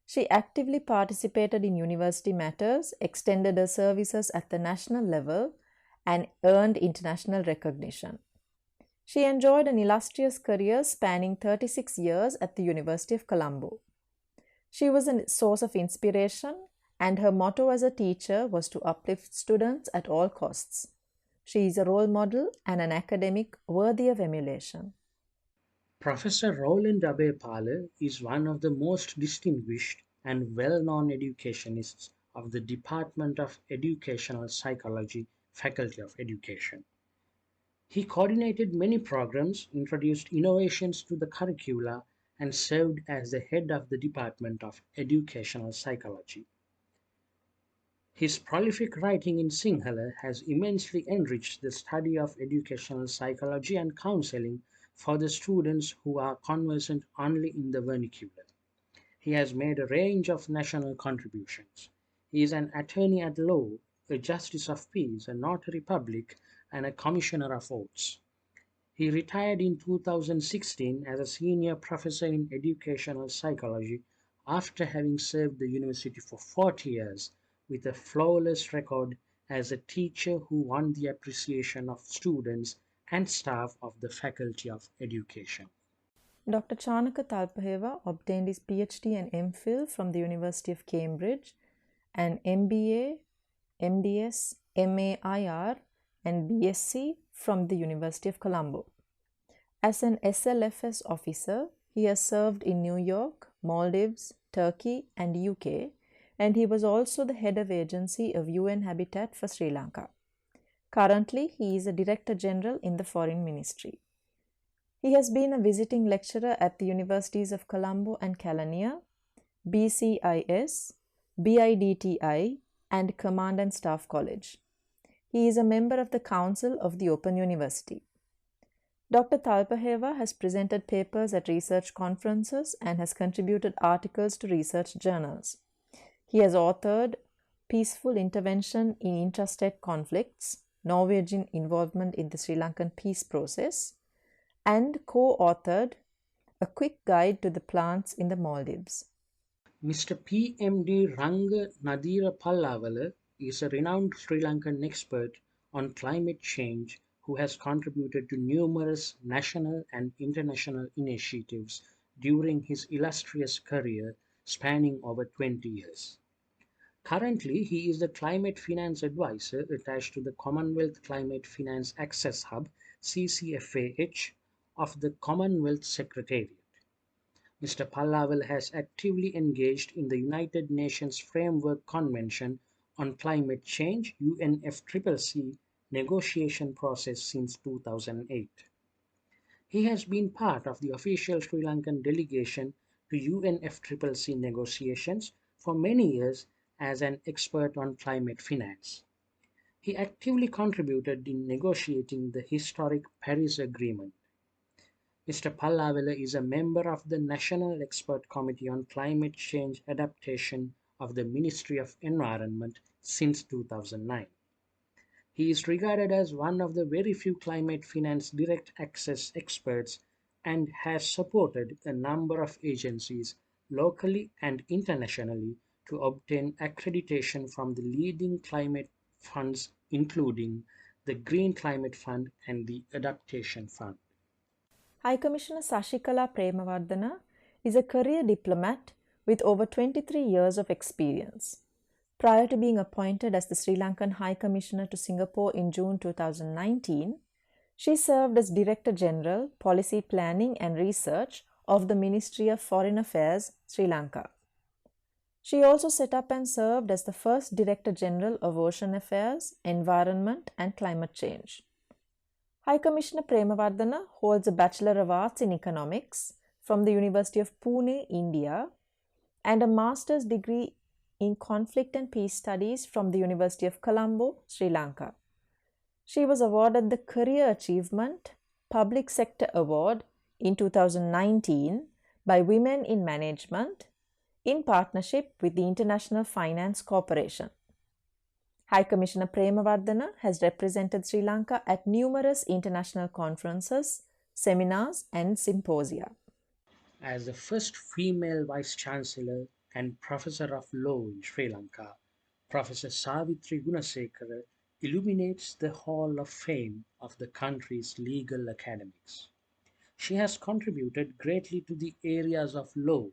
She actively participated in university matters, extended her services at the national level, and earned international recognition. She enjoyed an illustrious career spanning 36 years at the University of Colombo. She was a source of inspiration, and her motto as a teacher was to uplift students at all costs. She is a role model and an academic worthy of emulation. Professor Roland is one of the most distinguished and well-known educationists of the Department of Educational Psychology, Faculty of Education. He coordinated many programs, introduced innovations to the curricula, and served as the head of the Department of Educational Psychology. His prolific writing in Sinhala has immensely enriched the study of educational psychology and counseling for the students who are conversant only in the vernacular. He has made a range of national contributions. He is an attorney at law, a justice of peace, a notary public, and a commissioner of oaths. He retired in 2016 as a senior professor in educational psychology after having served the university for 40 years with a flawless record as a teacher who won the appreciation of students and staff of the Faculty of Education. Dr. Chanaka Talpaheva obtained his PhD and MPhil from the University of Cambridge and MBA, MDS, MAIR and BSc from the University of Colombo. As an SLFS officer, he has served in New York, Maldives, Turkey and UK, and he was also the head of agency of UN Habitat for Sri Lanka. Currently, he is a Director General in the Foreign Ministry. He has been a visiting lecturer at the Universities of Colombo and Kelaniya, BCIS, BIDTI, and Command and Staff College. He is a member of the Council of the Open University. Dr. Talpaheva has presented papers at research conferences and has contributed articles to research journals. He has authored Peaceful Intervention in Intrastate Conflicts, Norwegian Involvement in the Sri Lankan Peace Process, and co-authored A Quick Guide to the Plants in the Maldives. Mr. PMD Ranga Nadira Pallavala is a renowned Sri Lankan expert on climate change who has contributed to numerous national and international initiatives during his illustrious career spanning over 20 years. Currently, he is the Climate Finance Advisor attached to the Commonwealth Climate Finance Access Hub, CCFAH, of the Commonwealth Secretariat. Mr. Pallaval has actively engaged in the United Nations Framework Convention on Climate Change, UNFCCC, negotiation process since 2008. He has been part of the official Sri Lankan delegation to UNFCCC negotiations for many years as an expert on climate finance. He actively contributed in negotiating the historic Paris Agreement. Mr. Pallavela is a member of the National Expert Committee on Climate Change Adaptation of the Ministry of Environment since 2009. He is regarded as one of the very few climate finance direct access experts and has supported a number of agencies locally and internationally to obtain accreditation from the leading climate funds, including the Green Climate Fund and the Adaptation Fund. High Commissioner Sashikala Primavadana is a career diplomat with over 23 years of experience. Prior to being appointed as the Sri Lankan High Commissioner to Singapore in June 2019, she served as Director General, Policy Planning and Research of the Ministry of Foreign Affairs, Sri Lanka. She also set up and served as the first Director General of Ocean Affairs, Environment and Climate Change. High Commissioner Primavadana holds a Bachelor of Arts in Economics from the University of Pune, India, and a Master's degree in Conflict and Peace Studies from the University of Colombo, Sri Lanka. She was awarded the Career Achievement Public Sector Award in 2019 by Women in Management in partnership with the International Finance Corporation. High Commissioner Primavadana has represented Sri Lanka at numerous international conferences, seminars and symposia. As the first female Vice Chancellor and Professor of Law in Sri Lanka, Professor Savitri Gunasekara illuminates the Hall of Fame of the country's legal academics. She has contributed greatly to the areas of law,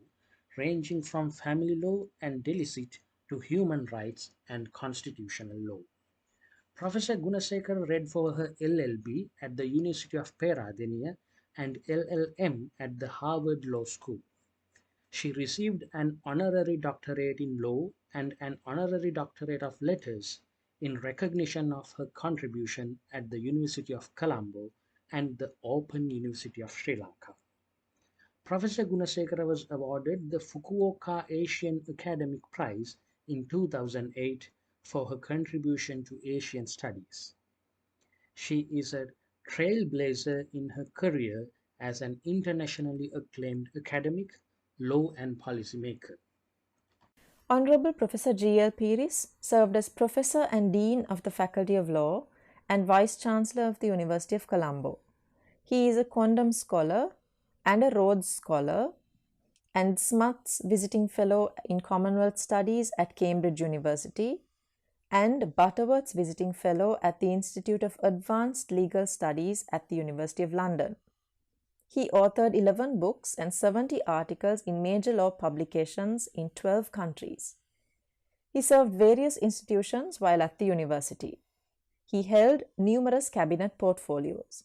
ranging from family law and delicit to human rights and constitutional law. Professor Gunasekara read for her LLB at the University of Peradeniya and LLM at the Harvard Law School. She received an honorary doctorate in law and an honorary doctorate of letters in recognition of her contribution at the University of Colombo and the Open University of Sri Lanka. Professor Gunasekara was awarded the Fukuoka Asian Academic Prize in 2008 for her contribution to Asian studies. She is a trailblazer in her career as an internationally acclaimed academic, law and policymaker. Honorable Professor G.L. Piris served as Professor and Dean of the Faculty of Law and Vice Chancellor of the University of Colombo. He is a Quondam Scholar and a Rhodes Scholar and Smuts Visiting Fellow in Commonwealth Studies at Cambridge University and Butterworth's Visiting Fellow at the Institute of Advanced Legal Studies at the University of London. He authored 11 books and 70 articles in major law publications in 12 countries. He served various institutions while at the university. He held numerous cabinet portfolios.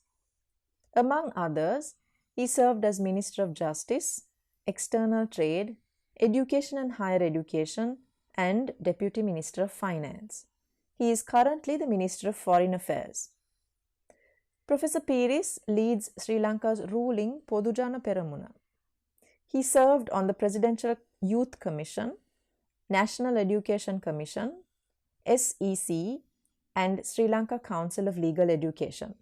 Among others, he served as Minister of Justice, External Trade, Education and Higher Education, and Deputy Minister of Finance. He is currently the Minister of Foreign Affairs. Professor Piris leads Sri Lanka's ruling Podujana Peramuna. He served on the Presidential Youth Commission, National Education Commission, SEC, and Sri Lanka Council of Legal Education.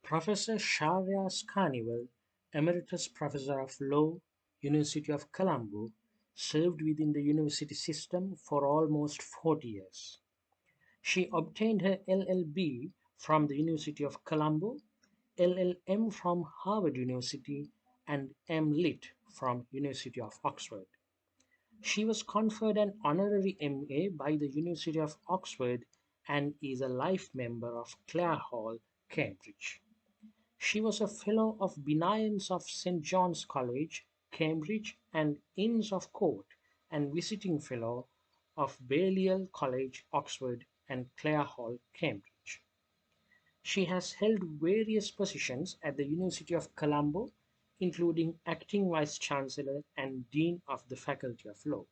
Professor Shavyas Carnival, Emeritus Professor of Law, University of Colombo, served within the university system for almost 40 years. She obtained her LLB from the University of Colombo, LLM from Harvard University, and M.Lit from University of Oxford. She was conferred an honorary MA by the University of Oxford and is a life member of Clare Hall, Cambridge. She was a Fellow of Benevolence of St. John's College, Cambridge, and Inns of Court, and Visiting Fellow of Balliol College, Oxford, and Clare Hall, Cambridge. She has held various positions at the University of Colombo, including Acting Vice Chancellor and Dean of the Faculty of Law.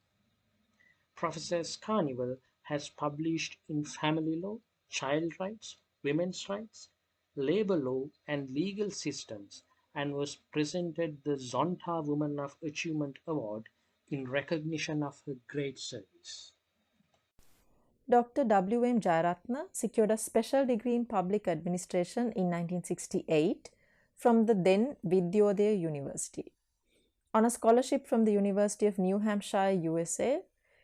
Professor Carnival has published in family law, child rights, women's rights, labor law, and legal systems, and was presented the Zonta Woman of Achievement Award in recognition of her great service. Dr. W.M. Jayaratna secured a special degree in public administration in 1968 from the then Vidyodaya University. On a scholarship from the University of New Hampshire, USA,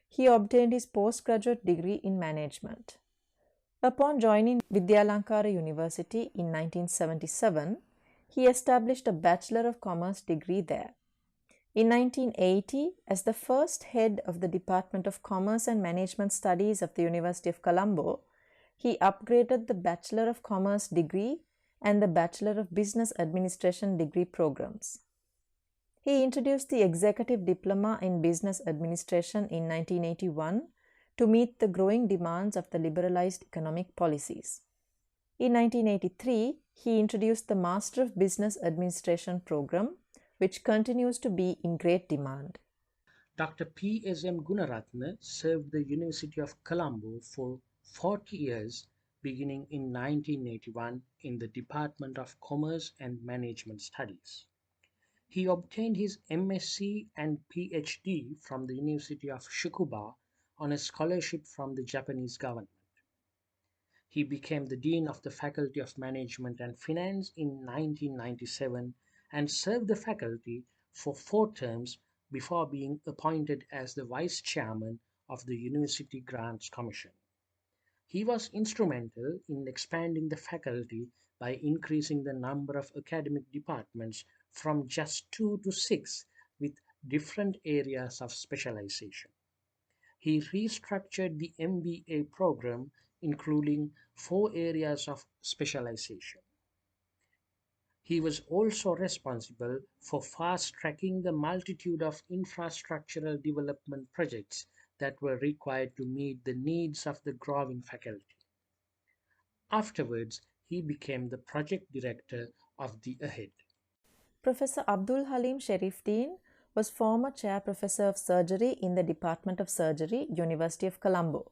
he obtained his postgraduate degree in management. Upon joining Vidyalankara University in 1977, he established a Bachelor of Commerce degree there. In 1980, as the first head of the Department of Commerce and Management Studies of the University of Colombo, he upgraded the Bachelor of Commerce degree and the Bachelor of Business Administration degree programs. He introduced the Executive Diploma in Business Administration in 1981 to meet the growing demands of the liberalized economic policies. In 1983, he introduced the Master of Business Administration program, which continues to be in great demand. Dr. P.S.M. Gunaratne served the University of Colombo for 40 years, beginning in 1981 in the Department of Commerce and Management Studies. He obtained his MSc and PhD from the University of Tsukuba on a scholarship from the Japanese government. He became the Dean of the Faculty of Management and Finance in 1997 and served the faculty for 4 terms before being appointed as the Vice Chairman of the University Grants Commission. He was instrumental in expanding the faculty by increasing the number of academic departments from just 2 to 6 with different areas of specialization. He restructured the MBA program, including 4 areas of specialization. He was also responsible for fast-tracking the multitude of infrastructural development projects that were required to meet the needs of the growing faculty. Afterwards, he became the project director of the AHEAD. Professor Abdul Haleem Sherifdeen was former chair professor of surgery in the Department of Surgery, University of Colombo.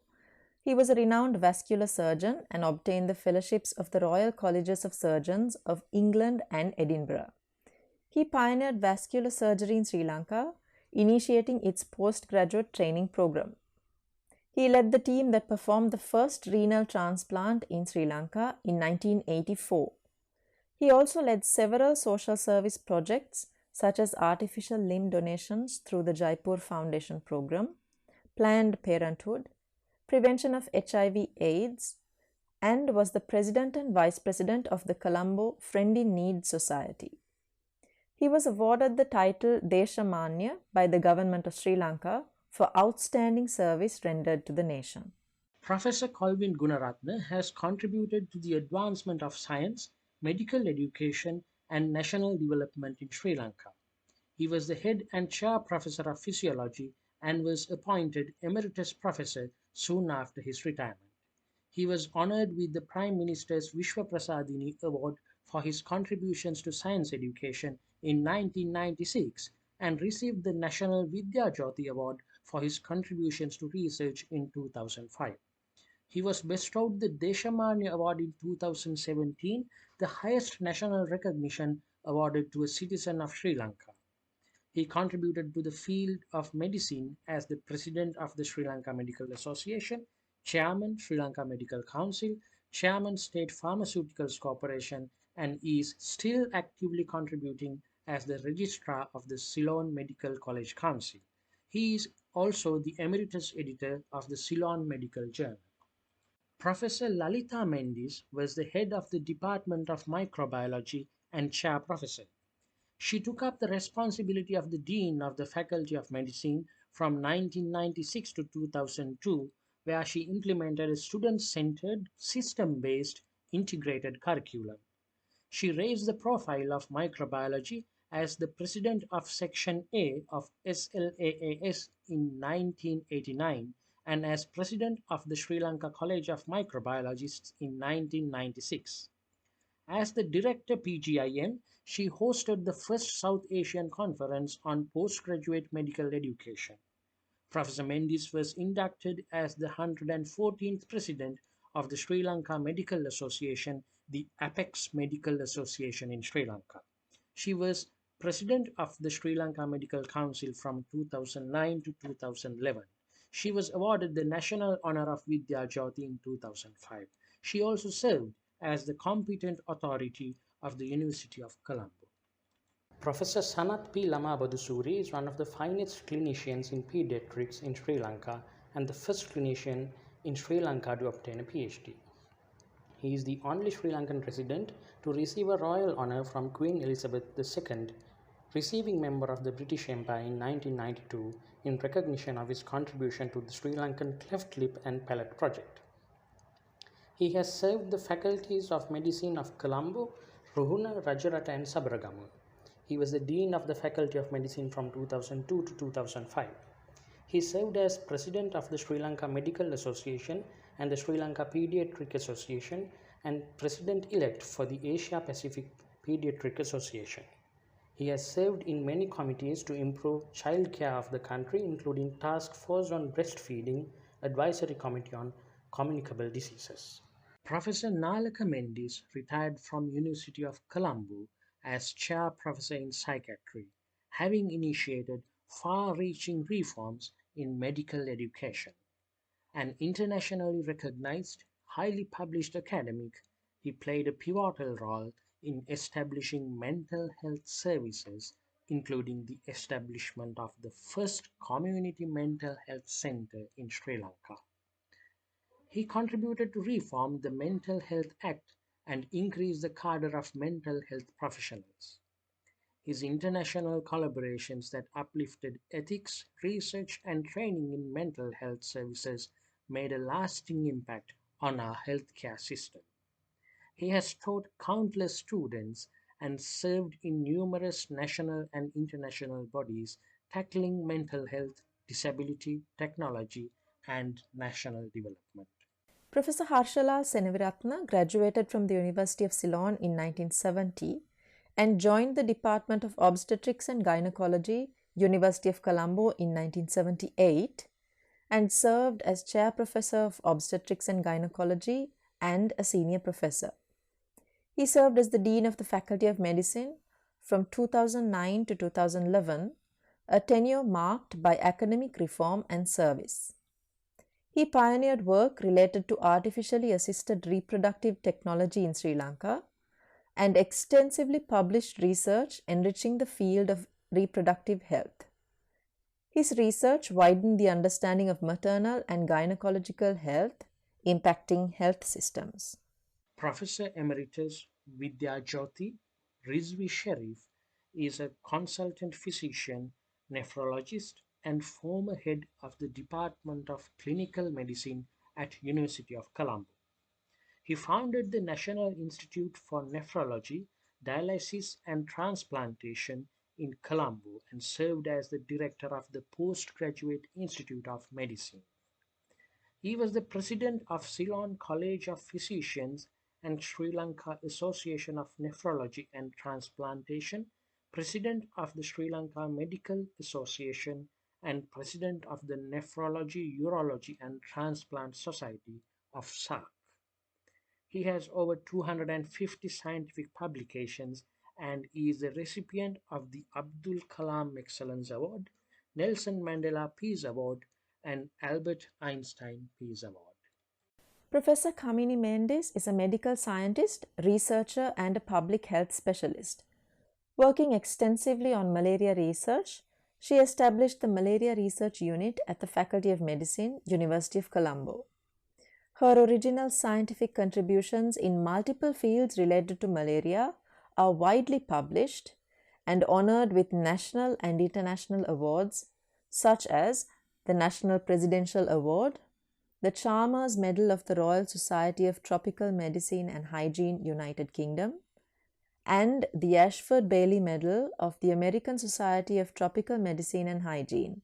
He was a renowned vascular surgeon and obtained the fellowships of the Royal Colleges of Surgeons of England and Edinburgh. He pioneered vascular surgery in Sri Lanka, initiating its postgraduate training program. He led the team that performed the first renal transplant in Sri Lanka in 1984. He also led several social service projects such as artificial limb donations through the Jaipur Foundation program, Planned Parenthood, prevention of HIV/AIDS, and was the president and vice president of the Colombo Friend in Need Society. He was awarded the title Deshamanya by the government of Sri Lanka for outstanding service rendered to the nation. Professor Colvin Gunaratne has contributed to the advancement of science, medical education, and national development in Sri Lanka. He was the head and chair professor of physiology and was appointed emeritus professor soon after his retirement. He was honored with the Prime Minister's Vishwa Prasadini Award for his contributions to science education in 1996 and received the National Vidya Jyoti Award for his contributions to research in 2005. He was bestowed the Deshamanya Award in 2017, the highest national recognition awarded to a citizen of Sri Lanka. He contributed to the field of medicine as the president of the Sri Lanka Medical Association, chairman Sri Lanka Medical Council, chairman State Pharmaceuticals Corporation, and is still actively contributing as the registrar of the Ceylon Medical College Council. He is also the emeritus editor of the Ceylon Medical Journal. Professor Lalitha Mendes was the head of the Department of Microbiology and chair professor. She took up the responsibility of the Dean of the Faculty of Medicine from 1996 to 2002, where she implemented a student-centered, system-based, integrated curriculum. She raised the profile of microbiology as the president of Section A of SLAAS in 1989 and as president of the Sri Lanka College of Microbiologists in 1996. As the director PGIM, she hosted the first South Asian Conference on Postgraduate Medical Education. Professor Mendes was inducted as the 114th President of the Sri Lanka Medical Association, the Apex Medical Association in Sri Lanka. She was President of the Sri Lanka Medical Council from 2009 to 2011. She was awarded the National Honour of Vidya Jyoti in 2005. She also served as the competent authority of the University of Colombo. Professor Sanath P. Lamabadusuri is one of the finest clinicians in pediatrics in Sri Lanka and the first clinician in Sri Lanka to obtain a PhD. He is the only Sri Lankan resident to receive a royal honour from Queen Elizabeth II, receiving member of the British Empire in 1992 in recognition of his contribution to the Sri Lankan Cleft Lip and Palate Project. He has served the faculties of medicine of Colombo, Ruhuna, Rajarata and Sabaragamu. He was the Dean of the Faculty of Medicine from 2002 to 2005. He served as President of the Sri Lanka Medical Association and the Sri Lanka Pediatric Association and President-elect for the Asia Pacific Pediatric Association. He has served in many committees to improve child care of the country, including Task Force on Breastfeeding, Advisory Committee on Communicable Diseases. Professor Nalaka Mendes retired from University of Colombo as Chair Professor in Psychiatry, having initiated far-reaching reforms in medical education. An internationally recognized, highly published academic, he played a pivotal role in establishing mental health services, including the establishment of the first community mental health center in Sri Lanka. He contributed to reform the Mental Health Act and increase the cadre of mental health professionals. His international collaborations that uplifted ethics, research, and training in mental health services made a lasting impact on our healthcare system. He has taught countless students and served in numerous national and international bodies tackling mental health, disability, technology, and national development. Professor Harshala Seneviratna graduated from the University of Ceylon in 1970 and joined the Department of Obstetrics and Gynecology, University of Colombo in 1978 and served as Chair Professor of Obstetrics and Gynecology and a Senior Professor. He served as the Dean of the Faculty of Medicine from 2009 to 2011, a tenure marked by academic reform and service. He pioneered work related to artificially assisted reproductive technology in Sri Lanka and extensively published research enriching the field of reproductive health. His research widened the understanding of maternal and gynecological health, impacting health systems. Professor Emeritus Jyoti Rizvi Sharif is a consultant physician, nephrologist, and former head of the Department of Clinical Medicine at University of Colombo. He founded the National Institute for Nephrology, Dialysis and Transplantation in Colombo and served as the director of the Postgraduate Institute of Medicine. He was the president of Ceylon College of Physicians and Sri Lanka Association of Nephrology and Transplantation, president of the Sri Lanka Medical Association, and president of the Nephrology, Urology and Transplant Society of SARC. He has over 250 scientific publications and is the recipient of the Abdul Kalam Excellence Award, Nelson Mandela Peace Award, and Albert Einstein Peace Award. Professor Kamini Mendes is a medical scientist, researcher, and a public health specialist. Working extensively on malaria research, she established the Malaria Research Unit at the Faculty of Medicine, University of Colombo. Her original scientific contributions in multiple fields related to malaria are widely published and honored with national and international awards such as the National Presidential Award, the Chalmers Medal of the Royal Society of Tropical Medicine and Hygiene, United Kingdom, and the Ashford Bailey Medal of the American Society of Tropical Medicine and Hygiene.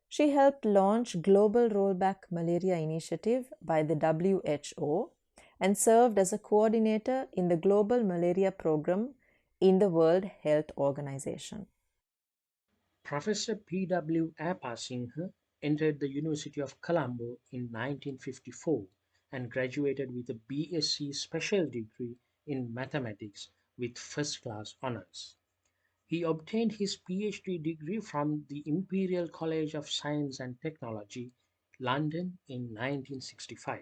She helped launch Global Rollback Malaria Initiative by the WHO and served as a coordinator in the Global Malaria Program in the World Health Organization. Professor P.W. Apasinghe entered the University of Colombo in 1954 and graduated with a BSc Special Degree in Mathematics with first-class honors. He obtained his PhD degree from the Imperial College of Science and Technology, London in 1965.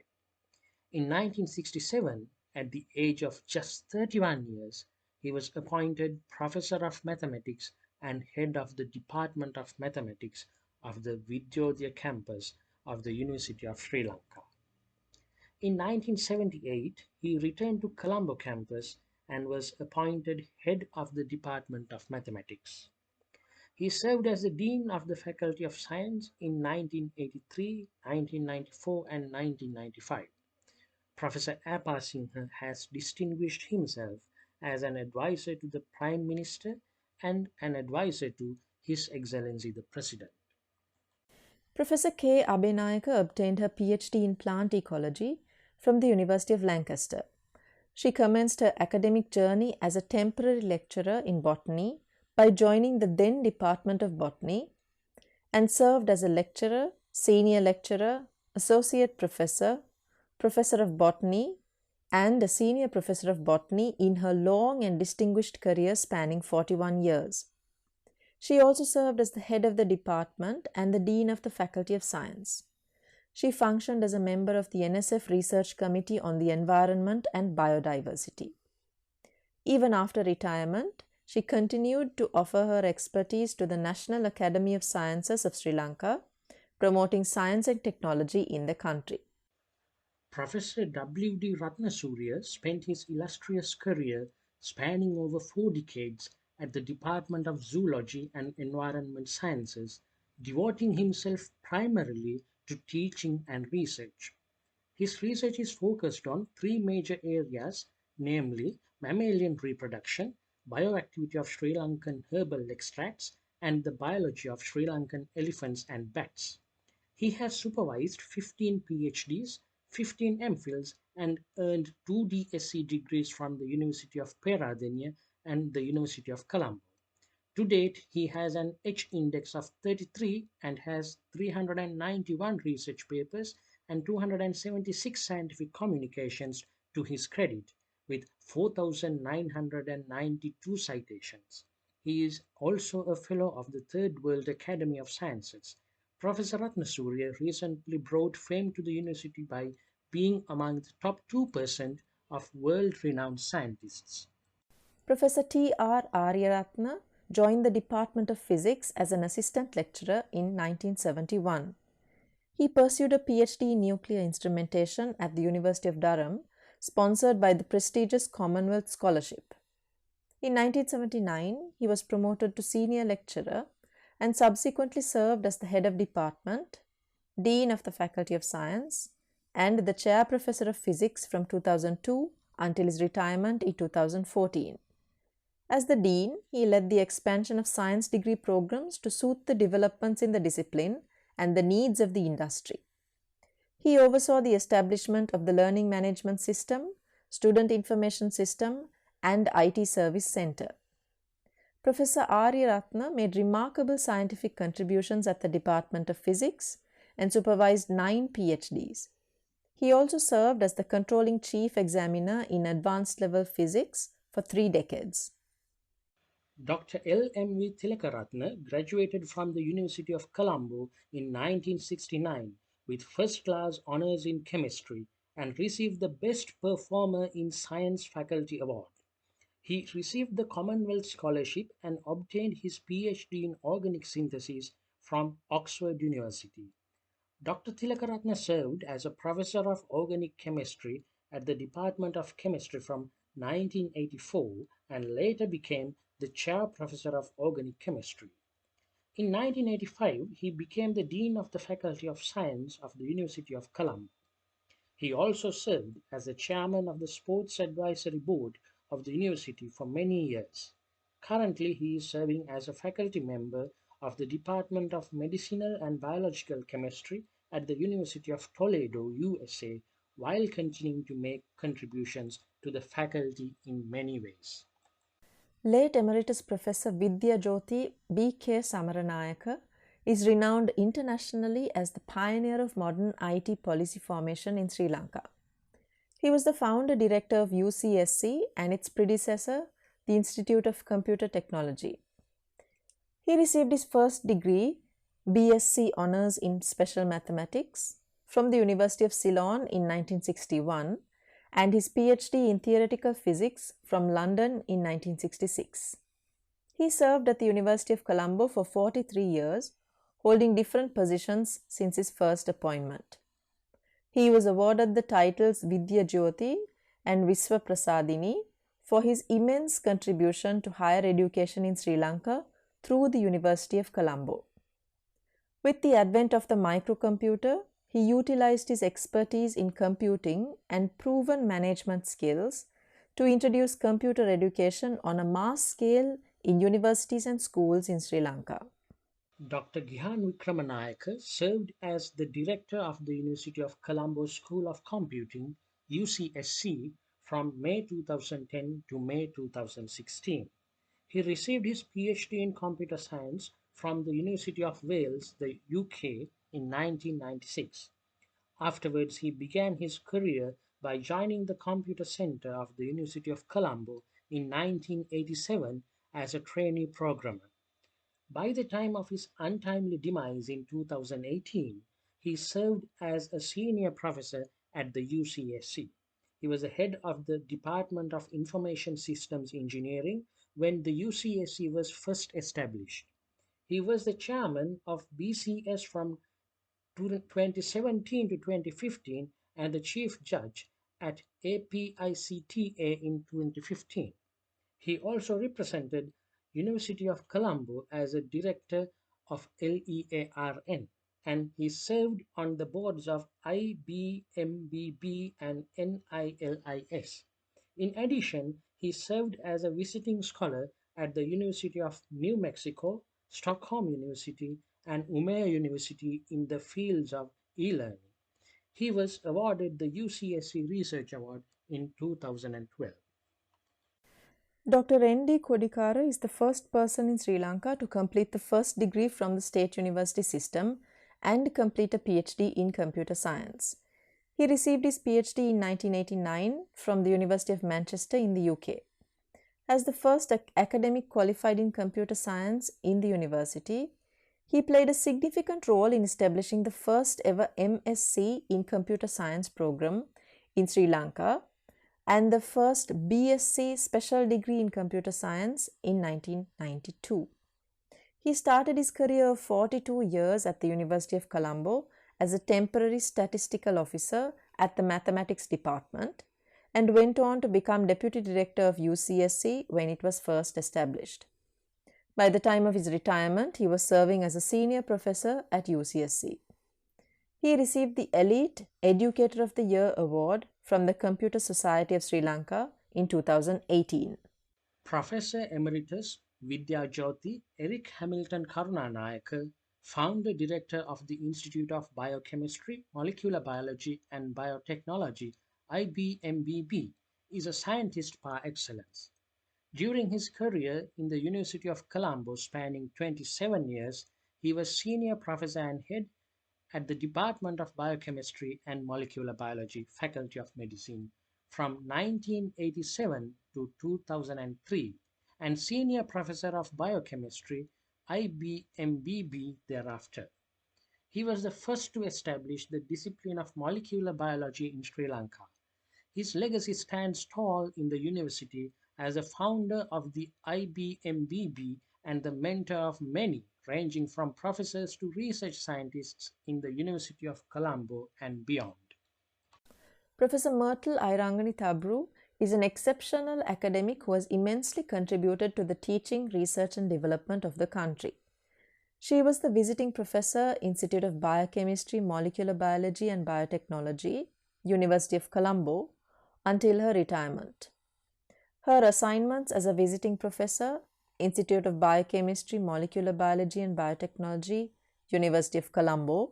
In 1967, at the age of just 31 years, he was appointed Professor of Mathematics and Head of the Department of Mathematics of the Vidodaya campus of the University of Sri Lanka. In 1978, he returned to Colombo campus and was appointed head of the Department of Mathematics. He served as the Dean of the Faculty of Science in 1983, 1994, and 1995. Professor Apasinghe has distinguished himself as an advisor to the Prime Minister and an advisor to His Excellency the President. Professor K. Abenayaka obtained her PhD in plant ecology from the University of Lancaster. She commenced her academic journey as a temporary lecturer in botany by joining the then Department of Botany and served as a lecturer, senior lecturer, associate professor, professor of botany, and a senior professor of botany in her long and distinguished career spanning 41 years. She also served as the head of the department and the dean of the Faculty of Science. She functioned as a member of the NSF Research Committee on the Environment and Biodiversity. Even after retirement, she continued to offer her expertise to the National Academy of Sciences of Sri Lanka, promoting science and technology in the country. Professor W.D. Ratnasurya spent his illustrious career spanning over 4 decades at the Department of Zoology and Environment Sciences, devoting himself primarily to teaching and research. His research is focused on 3 major areas, namely mammalian reproduction, bioactivity of Sri Lankan herbal extracts, and the biology of Sri Lankan elephants and bats. He has supervised 15 PhDs, 15 MPhils, and earned 2 DSc degrees from the University of Peradeniya and the University of Colombo. To date, he has an H index of 33 and has 391 research papers and 276 scientific communications to his credit, with 4,992 citations. He is also a fellow of the Third World Academy of Sciences, Professor Ratnasurya recently brought fame to the university by being among the top 2% of world-renowned scientists. Professor T.R. Aryaratna joined the Department of Physics as an assistant lecturer in 1971. He pursued a PhD in nuclear instrumentation at the University of Durham, sponsored by the prestigious Commonwealth Scholarship. In 1979, he was promoted to senior lecturer and subsequently served as the head of department, dean of the Faculty of Science, and the chair professor of physics from 2002 until his retirement in 2014. As the dean, he led the expansion of science degree programs to suit the developments in the discipline and the needs of the industry. He oversaw the establishment of the Learning Management System, Student Information System, and IT Service Center. Professor Aryaratna made remarkable scientific contributions at the Department of Physics and supervised 9 PhDs. He also served as the controlling chief examiner in advanced level physics for 3 decades. Dr. L.M.V. Tilakaratna graduated from the University of Colombo in 1969 with first-class honors in chemistry and received the Best Performer in Science Faculty Award. He received the Commonwealth Scholarship and obtained his PhD in Organic Synthesis from Oxford University. Dr. Tilakaratna served as a professor of organic chemistry at the Department of Chemistry from 1984 and later became the chair professor of organic chemistry. In 1985, he became the dean of the Faculty of Science of the University of Colombo. He also served as the chairman of the Sports Advisory Board of the university for many years. Currently, he is serving as a faculty member of the Department of Medicinal and Biological Chemistry at the University of Toledo, USA, while continuing to make contributions to the faculty in many ways. Late Emeritus Professor Jyoti Bk Samaranayaka is renowned internationally as the pioneer of modern IT policy formation in Sri Lanka. He was the founder director of UCSC and its predecessor, the Institute of Computer Technology. He received his first degree, BSc Honours in Special Mathematics, from the University of Ceylon in 1961 and his PhD in Theoretical Physics from London in 1966. He served at the University of Colombo for 43 years, holding different positions since his first appointment. He was awarded the titles Vidya Jyoti and Visva Prasadini for his immense contribution to higher education in Sri Lanka through the University of Colombo. With the advent of the microcomputer, he utilized his expertise in computing and proven management skills to introduce computer education on a mass scale in universities and schools in Sri Lanka. Dr. Gihan Vikramanayaka served as the director of the University of Colombo School of Computing, UCSC, from May 2010 to May 2016. He received his PhD in computer science from the University of Wales, the UK, in 1996. Afterwards, he began his career by joining the Computer Center of the University of Colombo in 1987 as a trainee programmer. By the time of his untimely demise in 2018, he served as a senior professor at the UCSC. He was the head of the Department of Information Systems Engineering when the UCSC was first established. He was the chairman of BCS from 2017 to 2015 and the chief judge at APICTA in 2015. He also represented University of Colombo as a director of LEARN, and he served on the boards of IBMBB and NILIS. In addition, he served as a visiting scholar at the University of New Mexico, Stockholm University, and Umeå University in the fields of e-learning. He was awarded the UCSC Research Award in 2012. Dr. Rendi Kodikara is the first person in Sri Lanka to complete the first degree from the state university system and complete a PhD in computer science. He received his PhD in 1989 from the University of Manchester in the UK. As the first academic qualified in computer science in the university, He played a significant role in establishing the first ever MSc in Computer Science program in Sri Lanka and the first BSc Special Degree in Computer Science in 1992. He started his career of 42 years at the University of Colombo as a temporary statistical officer at the Mathematics Department and went on to become Deputy Director of UCSC when it was first established. By the time of his retirement, he was serving as a senior professor at UCSC. He received the Elite Educator of the Year award from the Computer Society of Sri Lanka in 2018. Professor Emeritus Vidyajyoti Eric Hamilton Karunanayaka, founder director of the Institute of Biochemistry, Molecular Biology and Biotechnology, IBMBB, is a scientist par excellence. During his career in the University of Colombo spanning 27 years, he was senior professor and head at the Department of Biochemistry and Molecular Biology, Faculty of Medicine, from 1987 to 2003, and senior professor of biochemistry, IBMBB, thereafter. He was the first to establish the discipline of molecular biology in Sri Lanka. His legacy stands tall in the university as a founder of the IBMBB and the mentor of many, ranging from professors to research scientists in the University of Colombo and beyond. Professor Myrtle Irangani Thabru is an exceptional academic who has immensely contributed to the teaching, research and development of the country. She was the visiting professor, Institute of Biochemistry, Molecular Biology and Biotechnology, University of Colombo, until her retirement. Her assignments as a visiting professor, Institute of Biochemistry, Molecular Biology and Biotechnology, University of Colombo,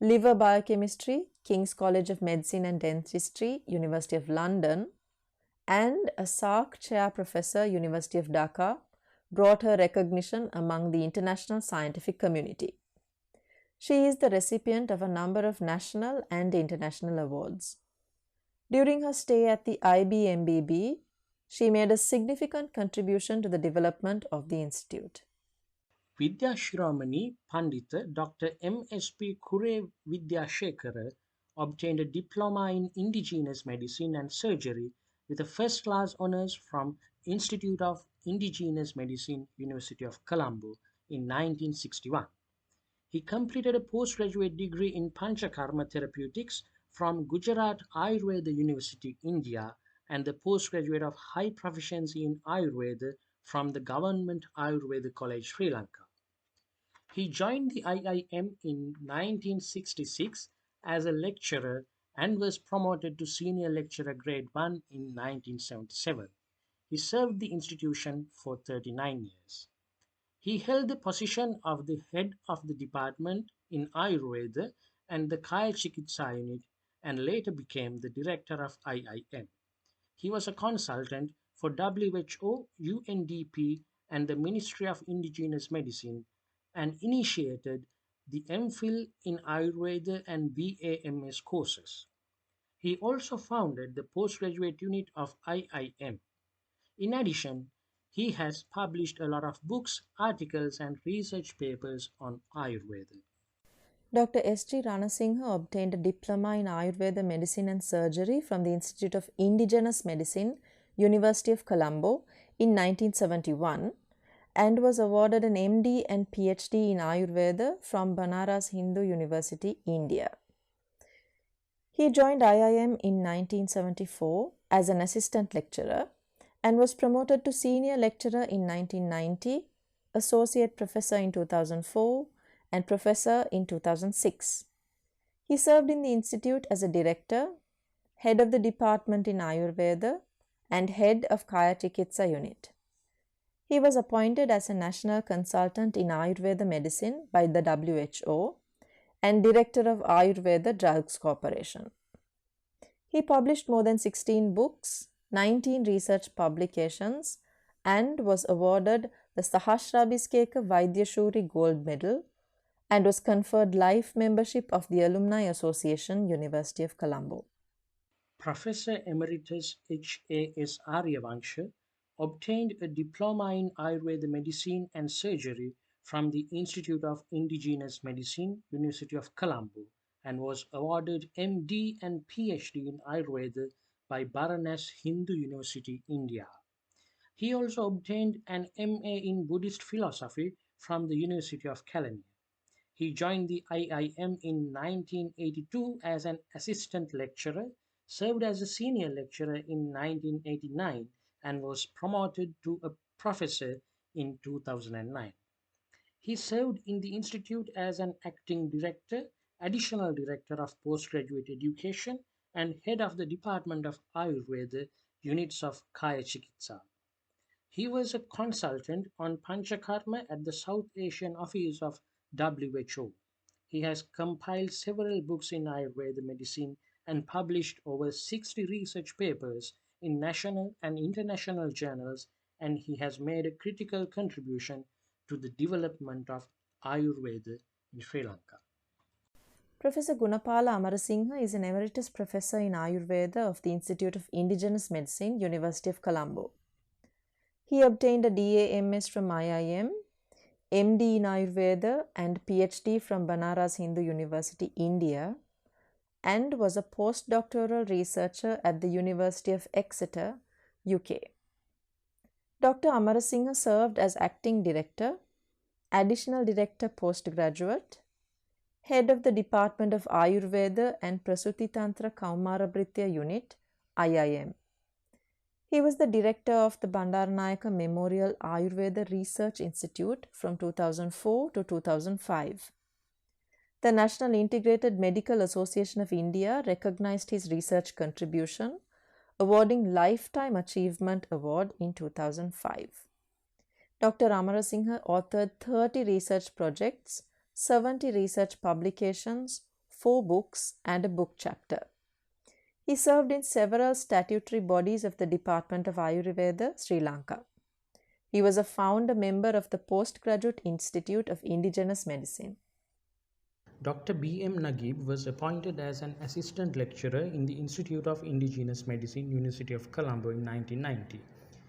Liver Biochemistry, King's College of Medicine and Dentistry, University of London, and a Salk Chair Professor, University of Dhaka, brought her recognition among the international scientific community. She is the recipient of a number of national and international awards. During her stay at the IBMBB, she made a significant contribution to the development of the institute. Vidya Shiromani Pandita Dr. M.S.P. Kure Vidyashekara obtained a diploma in indigenous medicine and surgery with a first-class honors from Institute of Indigenous Medicine, University of Colombo in 1961. He completed a postgraduate degree in Panchakarma Therapeutics from Gujarat Ayurveda University, India, and the postgraduate of High Proficiency in Ayurveda from the Government Ayurveda College, Sri Lanka. He joined the IIM in 1966 as a lecturer and was promoted to Senior Lecturer Grade 1 in 1977. He served the institution for 39 years. He held the position of the head of the department in Ayurveda and the Kaya Chikitsa unit and later became the director of IIM. He was a consultant for WHO, UNDP, and the Ministry of Indigenous Medicine and initiated the MPhil in Ayurveda and BAMS courses. He also founded the postgraduate unit of IIM. In addition, he has published a lot of books, articles, and research papers on Ayurveda. Dr. S.G. Ranasinghe obtained a diploma in Ayurveda Medicine and Surgery from the Institute of Indigenous Medicine, University of Colombo in 1971 and was awarded an MD and PhD in Ayurveda from Banaras Hindu University, India. He joined IIM in 1974 as an assistant lecturer and was promoted to senior lecturer in 1990, associate professor in 2004, and professor in 2006. He served in the institute as a director, head of the department in Ayurveda, and head of Kaya Chikitsa unit. He was appointed as a national consultant in Ayurveda medicine by the WHO and director of Ayurveda Drugs Corporation. He published more than 16 books, 19 research publications, and was awarded the Sahasrabiskeka Vaidyashuri Gold Medal and was conferred life membership of the Alumni Association, University of Colombo. Professor Emeritus H.A.S. Aryavansha obtained a diploma in Ayurveda medicine and surgery from the Institute of Indigenous Medicine, University of Colombo, and was awarded MD and PhD in Ayurveda by Baranas Hindu University, India. He also obtained an MA in Buddhist philosophy from the University of California. He joined the IIM in 1982 as an assistant lecturer, served as a senior lecturer in 1989, and was promoted to a professor in 2009. He served in the institute as an acting director, additional director of postgraduate education, and head of the Department of Ayurveda units of Kaya Chikitsa. He was a consultant on Panchakarma at the South Asian office of WHO. He has compiled several books in Ayurveda medicine and published over 60 research papers in national and international journals, and he has made a critical contribution to the development of Ayurveda in Sri Lanka. Professor Gunapala Amarasinghe is an emeritus professor in Ayurveda of the Institute of Indigenous Medicine, University of Colombo. He obtained a DAMS from IIM, MD in Ayurveda and PhD from Banaras Hindu University, India, and was a postdoctoral researcher at the University of Exeter, UK. Dr. Amarasinghe served as acting director, additional director postgraduate, head of the Department of Ayurveda and Prasuti Tantra Kaumarabritya Unit, IIM. He was the director of the Bandaranayaka Memorial Ayurveda Research Institute from 2004 to 2005. The National Integrated Medical Association of India recognized his research contribution, awarding Lifetime Achievement Award in 2005. Dr. Amarasinghe authored 30 research projects, 70 research publications, 4 books, and a book chapter. He served in several statutory bodies of the Department of Ayurveda, Sri Lanka. He was a founder member of the Postgraduate Institute of Indigenous Medicine. Dr. B.M. Naguib was appointed as an assistant lecturer in the Institute of Indigenous Medicine, University of Colombo in 1990.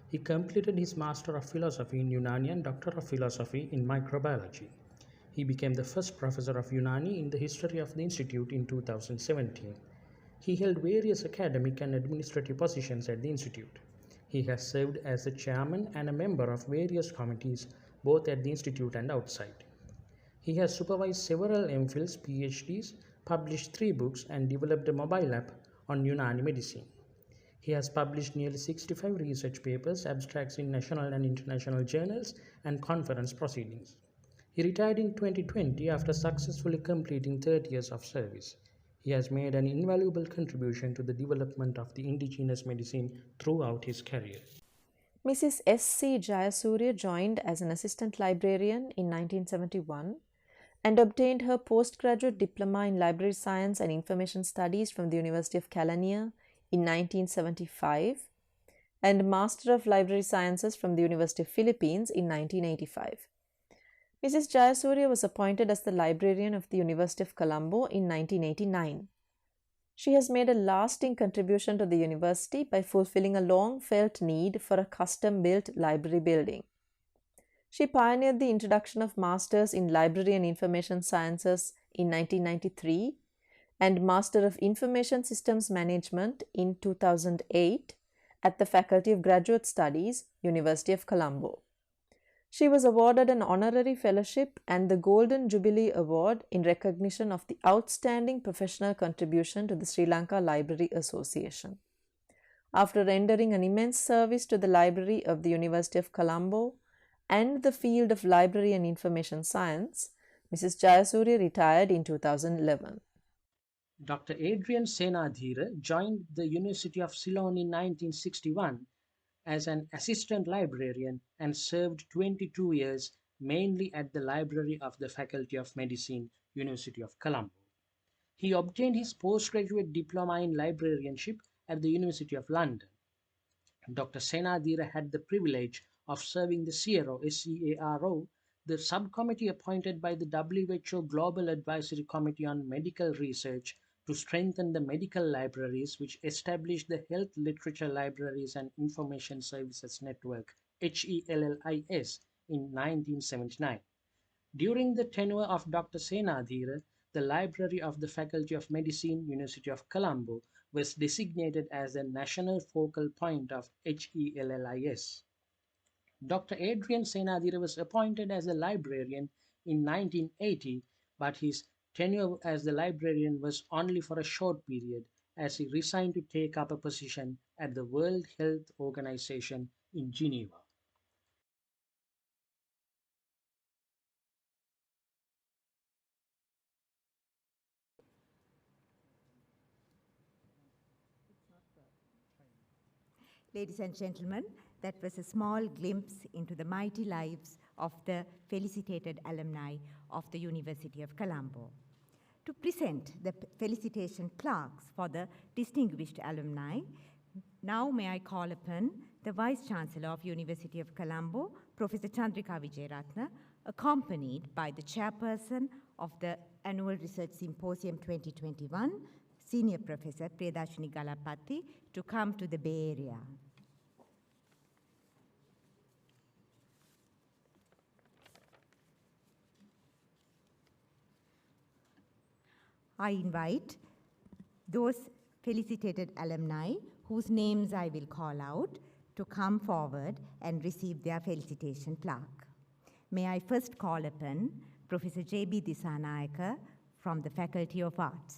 He completed his Master of Philosophy in Unani and Doctor of Philosophy in Microbiology. He became the first professor of Unani in the history of the institute in 2017. He held various academic and administrative positions at the institute. He has served as the chairman and a member of various committees both at the institute and outside. He has supervised several MPhils, PhDs, published 3 books, and developed a mobile app on Unani medicine. He has published nearly 65 research papers, abstracts in national and international journals, and conference proceedings. He retired in 2020 after successfully completing 30 years of service. He has made an invaluable contribution to the development of the indigenous medicine throughout his career. Mrs. S.C. Jayasuriya joined as an assistant librarian in 1971 and obtained her postgraduate diploma in library science and information studies from the University of California in 1975 and Master of Library Sciences from the University of Philippines in 1985. Mrs. Jayasuriya was appointed as the librarian of the University of Colombo in 1989. She has made a lasting contribution to the university by fulfilling a long-felt need for a custom-built library building. She pioneered the introduction of Masters in Library and Information Sciences in 1993 and Master of Information Systems Management in 2008 at the Faculty of Graduate Studies, University of Colombo. She was awarded an honorary fellowship and the Golden Jubilee Award in recognition of the outstanding professional contribution to the Sri Lanka Library Association. After rendering an immense service to the library of the University of Colombo and the field of library and information science, Mrs. Jayasuriya retired in 2011. Dr. Adrian Senadhira joined the University of Ceylon in 1961 as an assistant librarian and served 22 years mainly at the library of the Faculty of Medicine, University of Colombo. He obtained his postgraduate diploma in librarianship at the University of London. Dr. Senadhira had the privilege of serving the SEARO, the subcommittee appointed by the WHO Global Advisory Committee on Medical Research to strengthen the medical libraries, which established the Health Literature Libraries and Information Services Network, HELLIS, in 1979. During the tenure of Dr. Senadhira, the Library of the Faculty of Medicine, University of Colombo, was designated as the national focal point of HELLIS. Dr. Adrian Senadhira was appointed as a librarian in 1980, but his tenure as the librarian was only for a short period, as he resigned to take up a position at the World Health Organization in Geneva. Ladies and gentlemen, that was a small glimpse into the mighty lives of the felicitated alumni of the University of Colombo. To present the felicitation plaques for the distinguished alumni, now may I call upon the Vice Chancellor of University of Colombo, Professor Chandrika Vijayaratne, accompanied by the Chairperson of the Annual Research Symposium 2021, Senior Professor Priyadashini Galapati, to come to the Bay Area. I invite those felicitated alumni whose names I will call out to come forward and receive their felicitation plaque. May I first call upon Professor Jyoti Bk Samaranayaka from the Faculty of Arts.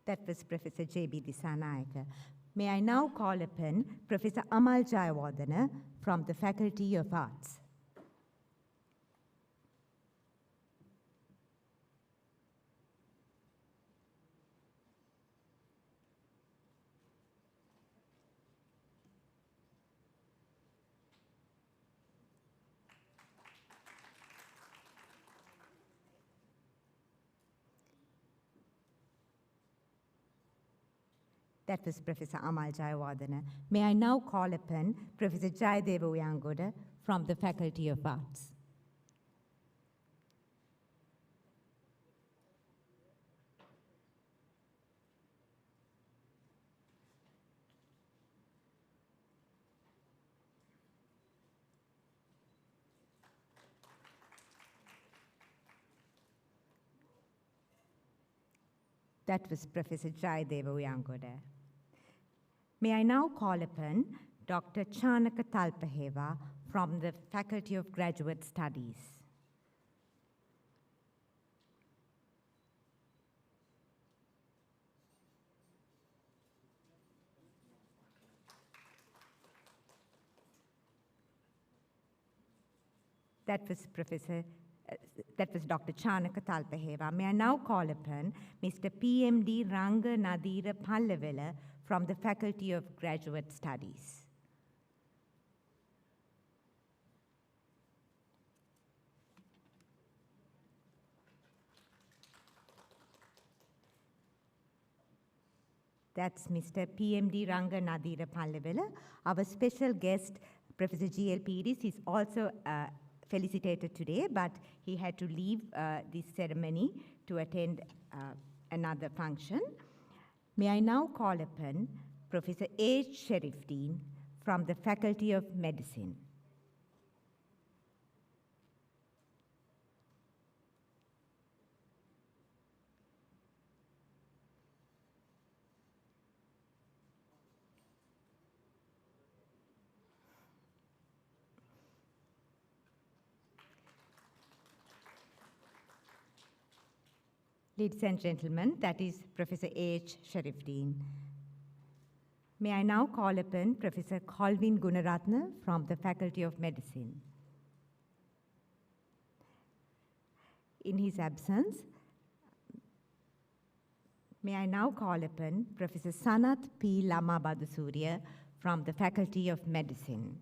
That was Professor Jyoti Bk Samaranayaka. May I now call upon Professor Amal Jayawardena from the Faculty of Arts. That was Professor Amal Jayawardena. May I now call upon Professor Jayadeva Yangoda from the Faculty of Arts. That was Professor Jayadeva Yangoda. May I now call upon Dr. Chanaka Talpaheva from the Faculty of Graduate Studies. That was Dr. Chanaka Talpaheva. May I now call upon Mr. PMD Ranga Nadira Pallavela from the Faculty of Graduate Studies. That's Mr. PMD Ranga Nadira Pallavela. Our special guest, Professor G.L. Piris, is also felicitated today, but he had to leave this ceremony to attend another function. May I now call upon Professor H. Sharifdeen from the Faculty of Medicine. Ladies and gentlemen, that is Professor H. Sharifdeen. May I now call upon Professor Colvin Gunaratne from the Faculty of Medicine. In his absence, may I now call upon Professor Sanath P. Lama Badasuriya from the Faculty of Medicine.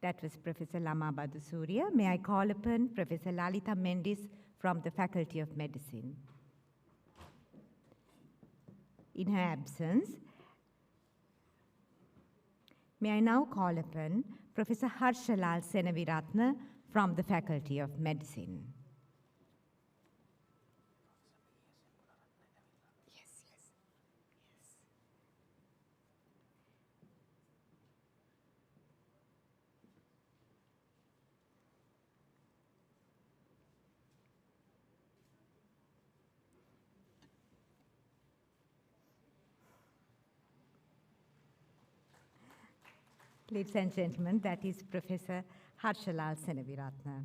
That was Professor Lama Badusuriya. May I call upon Professor Lalitha Mendes from the Faculty of Medicine. In her absence, may I now call upon Professor Harshalal Senaviratne from the Faculty of Medicine. Ladies and gentlemen, that is Professor Harshalal Senaviratne.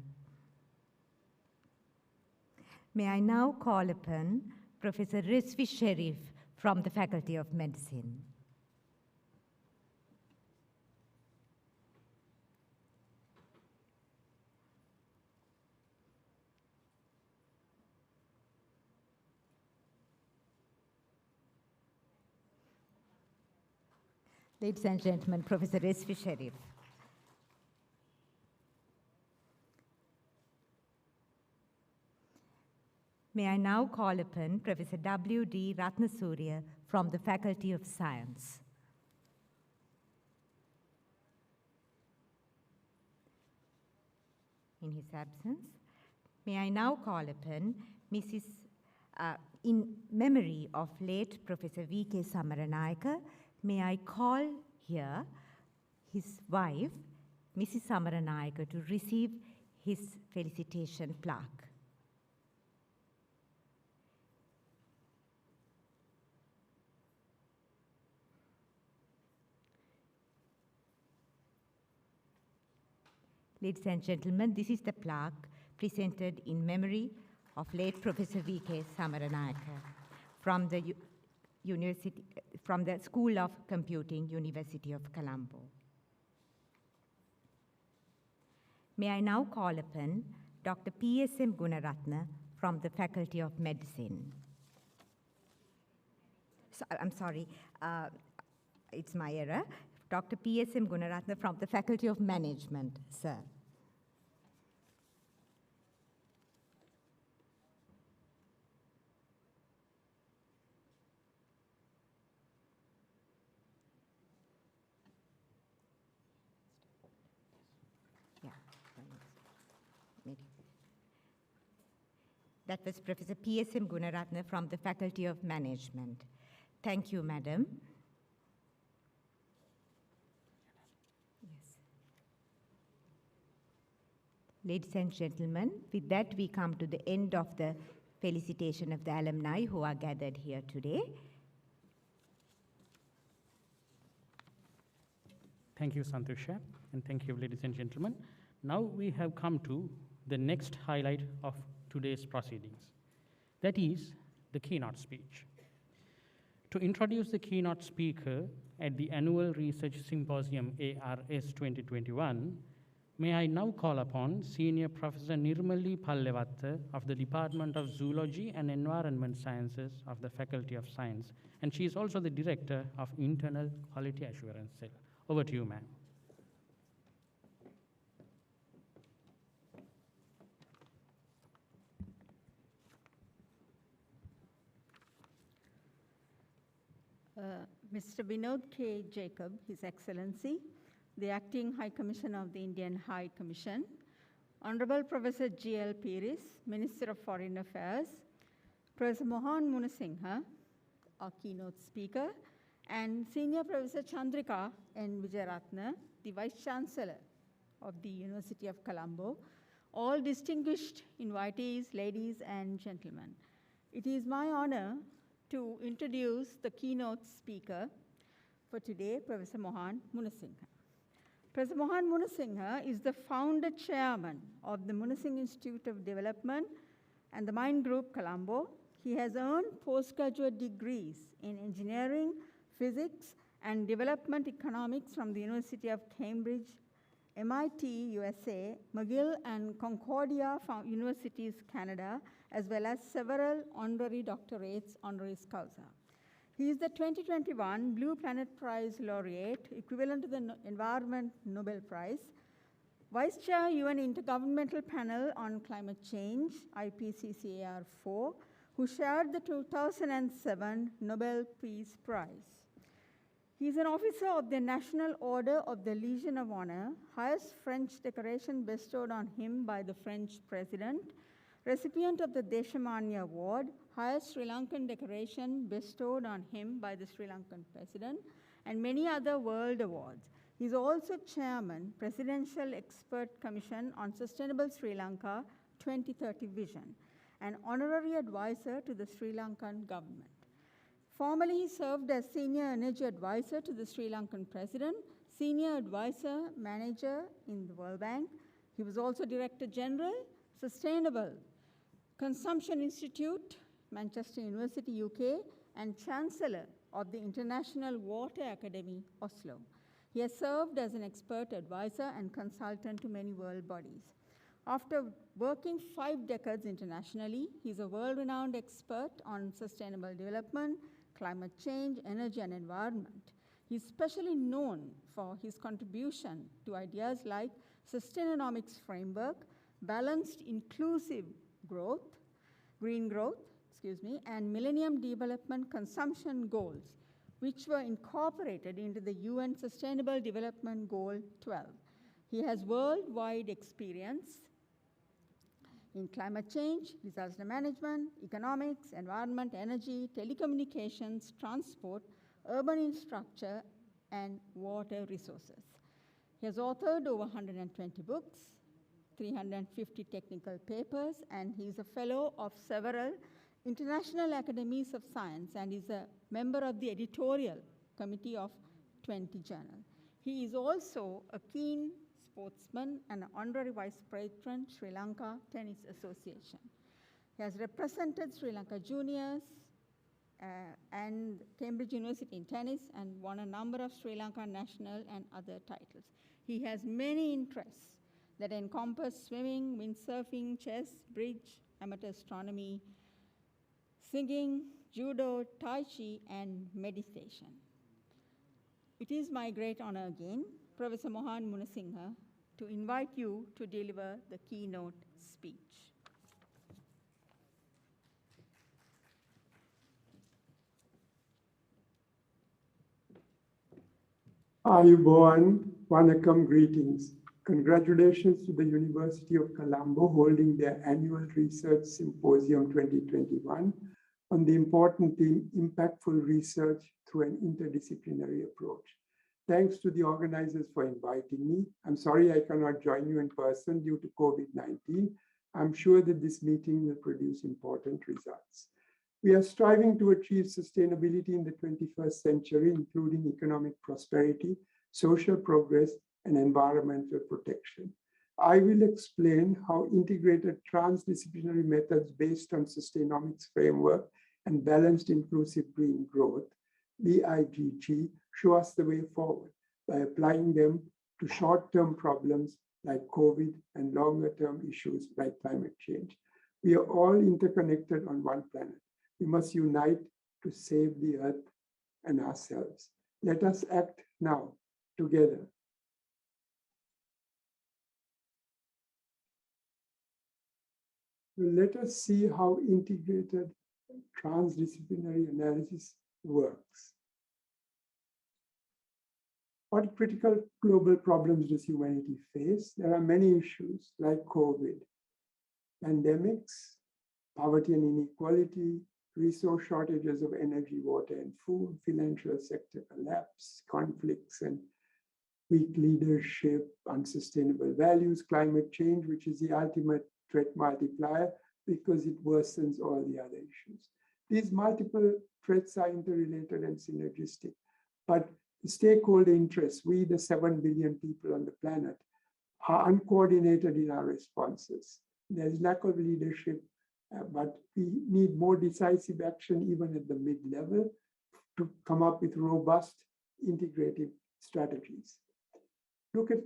May I now call upon Professor Rizvi Sharif from the Faculty of Medicine. Ladies and gentlemen, Professor Rizvi Sharif. May I now call upon Professor Wd Ratnasurya from the Faculty of Science. In his absence, may I now call upon in memory of late Professor Bk Samaranayaka, may I call here his wife, Mrs. Samaranayaka, to receive his felicitation plaque. Ladies and gentlemen, this is the plaque presented in memory of late Professor Bk Samaranayaka from the from the School of Computing, University of Colombo. May I now call upon Dr. P.S.M. Gunaratne from the Faculty of Medicine. I'm sorry, it's my error. Dr. P.S.M. Gunaratne from the Faculty of Management, sir. That was Professor P.S.M. Gunaratne from the Faculty of Management. Thank you, madam. Yes. Ladies and gentlemen, with that we come to the end of the felicitation of the alumni who are gathered here today. Thank you, Santosha, and thank you, ladies and gentlemen. Now we have come to the next highlight of today's proceedings. That is the keynote speech. To introduce the keynote speaker at the Annual Research Symposium ARS 2021, may I now call upon Senior Professor Nirmali Pallevatta of the Department of Zoology and Environment Sciences of the Faculty of Science, and she is also the Director of Internal Quality Assurance Cell. Over to you, ma'am. Mr. Vinod K. Jacob, His Excellency, the Acting High Commissioner of the Indian High Commission, Honorable Professor G.L. Piris, Minister of Foreign Affairs, Professor Mohan Munasingha, our keynote speaker, and Senior Professor Chandrika N. Vijayaratne, the Vice Chancellor of the University of Colombo, all distinguished invitees, ladies and gentlemen. It is my honor to introduce the keynote speaker for today, Professor Mohan Munasingha. Professor Mohan Munasingha is the founder chairman of the Munasingha Institute of Development and the Mind Group Colombo. He has earned postgraduate degrees in engineering, physics, and development economics from the University of Cambridge, MIT, USA, McGill and Concordia Universities, Canada, as well as several honorary doctorates honoris causa. He is the 2021 Blue Planet Prize laureate, equivalent to the Environment Nobel Prize, Vice Chair, UN Intergovernmental Panel on Climate Change, IPCCAR4, who shared the 2007 Nobel Peace Prize. He is an officer of the National Order of the Legion of Honor, highest French decoration bestowed on him by the French president, recipient of the Deshamanya Award, highest Sri Lankan decoration bestowed on him by the Sri Lankan president, and many other world awards. He is also chairman, Presidential Expert Commission on Sustainable Sri Lanka 2030 Vision, and honorary advisor to the Sri Lankan government. Formerly, he served as Senior Energy Advisor to the Sri Lankan President, Senior Advisor Manager in the World Bank. He was also Director General, Sustainable Consumption Institute, Manchester University, UK, and Chancellor of the International Water Academy, Oslo. He has served as an expert advisor and consultant to many world bodies. After working 5 decades internationally, he's a world-renowned expert on sustainable development, climate change, energy, and environment. He's especially known for his contribution to ideas like Sustainonomics Framework, Balanced Inclusive Growth, Green Growth, and Millennium Development Consumption Goals, which were incorporated into the UN Sustainable Development Goal 12. He has worldwide experience in climate change, disaster management, economics, environment, energy, telecommunications, transport, urban infrastructure, and water resources. He has authored over 120 books, 350 technical papers, and he is a fellow of several international academies of science and is a member of the editorial committee of 20 journals. He is also a keen sportsman and an honorary vice president, Sri Lanka Tennis Association. He has represented Sri Lanka juniors and Cambridge University in tennis and won a number of Sri Lanka national and other titles. He has many interests that encompass swimming, windsurfing, chess, bridge, amateur astronomy, singing, judo, tai chi, and meditation. It is my great honor again, Professor Mohan Munasingha, to invite you to deliver the keynote speech. Ayubowan, Vanakkam, greetings. Congratulations to the University of Colombo holding their Annual Research Symposium 2021 on the important theme, impactful research through an interdisciplinary approach. Thanks to the organizers for inviting me. I'm sorry I cannot join you in person due to COVID-19. I'm sure that this meeting will produce important results. We are striving to achieve sustainability in the 21st century, including economic prosperity, social progress, and environmental protection. I will explain how integrated transdisciplinary methods based on Sustainonomics framework and balanced inclusive green growth, BIGG, show us the way forward by applying them to short-term problems like COVID and longer-term issues like climate change. We are all interconnected on one planet. We must unite to save the earth and ourselves. Let us act now, together. Let us see how integrated transdisciplinary analysis works. What critical global problems does humanity face? There are many issues like COVID, pandemics, poverty and inequality, resource shortages of energy, water, and food, financial sector collapse, conflicts and weak leadership, unsustainable values, climate change, which is the ultimate threat multiplier because it worsens all the other issues. These multiple threats are interrelated and synergistic, but the stakeholder interests, we the 7 billion people on the planet, are uncoordinated in our responses. There's lack of leadership, but we need more decisive action even at the mid-level to come up with robust integrative strategies. Look at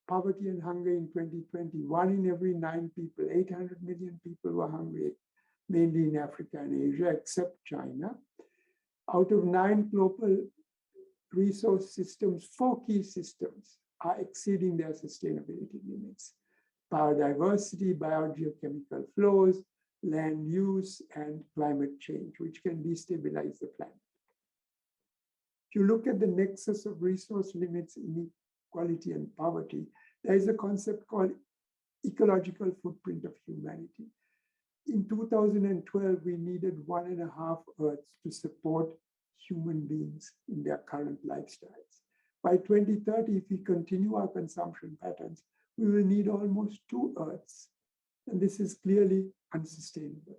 poverty and hunger in 2020. 1 in every 9 people, 800 million people were hungry, mainly in Africa and Asia, except China. Out of 9 global resource systems, 4 key systems, are exceeding their sustainability limits. Biodiversity, biogeochemical flows, land use, and climate change, which can destabilize the planet. If you look at the nexus of resource limits, inequality, and poverty, there is a concept called ecological footprint of humanity. In 2012, we needed 1.5 Earths to support human beings in their current lifestyles. By 2030, if we continue our consumption patterns, we will need almost 2 Earths. And this is clearly unsustainable.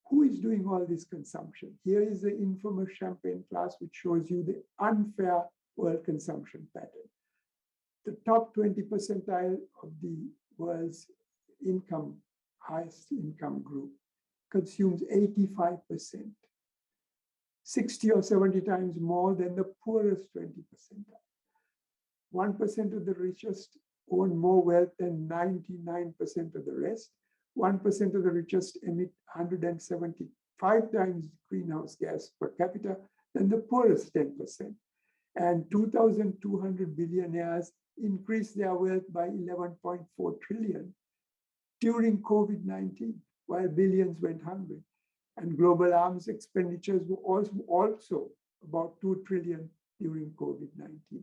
Who is doing all this consumption? Here is the infamous Champagne class, which shows you the unfair world consumption pattern. The top 20 percentile of the world's income, highest income group, consumes 85%, 60 or 70 times more than the poorest 20 percentile. 1% of the richest own more wealth than 99% of the rest. 1% of the richest emit 175 times greenhouse gas per capita than the poorest 10%. And 2,200 billionaires increased their wealth by 11.4 trillion during COVID-19, while billions went hungry. And global arms expenditures were also about 2 trillion during COVID-19.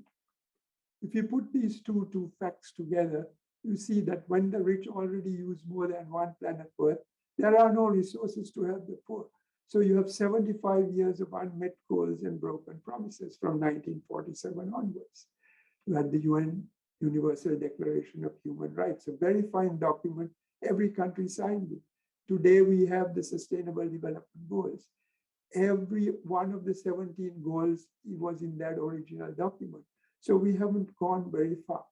If you put these two facts together, you see that when the rich already use more than one planet Earth, there are no resources to help the poor. So you have 75 years of unmet goals and broken promises from 1947 onwards. You had the UN Universal Declaration of Human Rights, a very fine document. Every country signed it. Today we have the Sustainable Development Goals. Every one of the 17 goals was in that original document. So we haven't gone very far.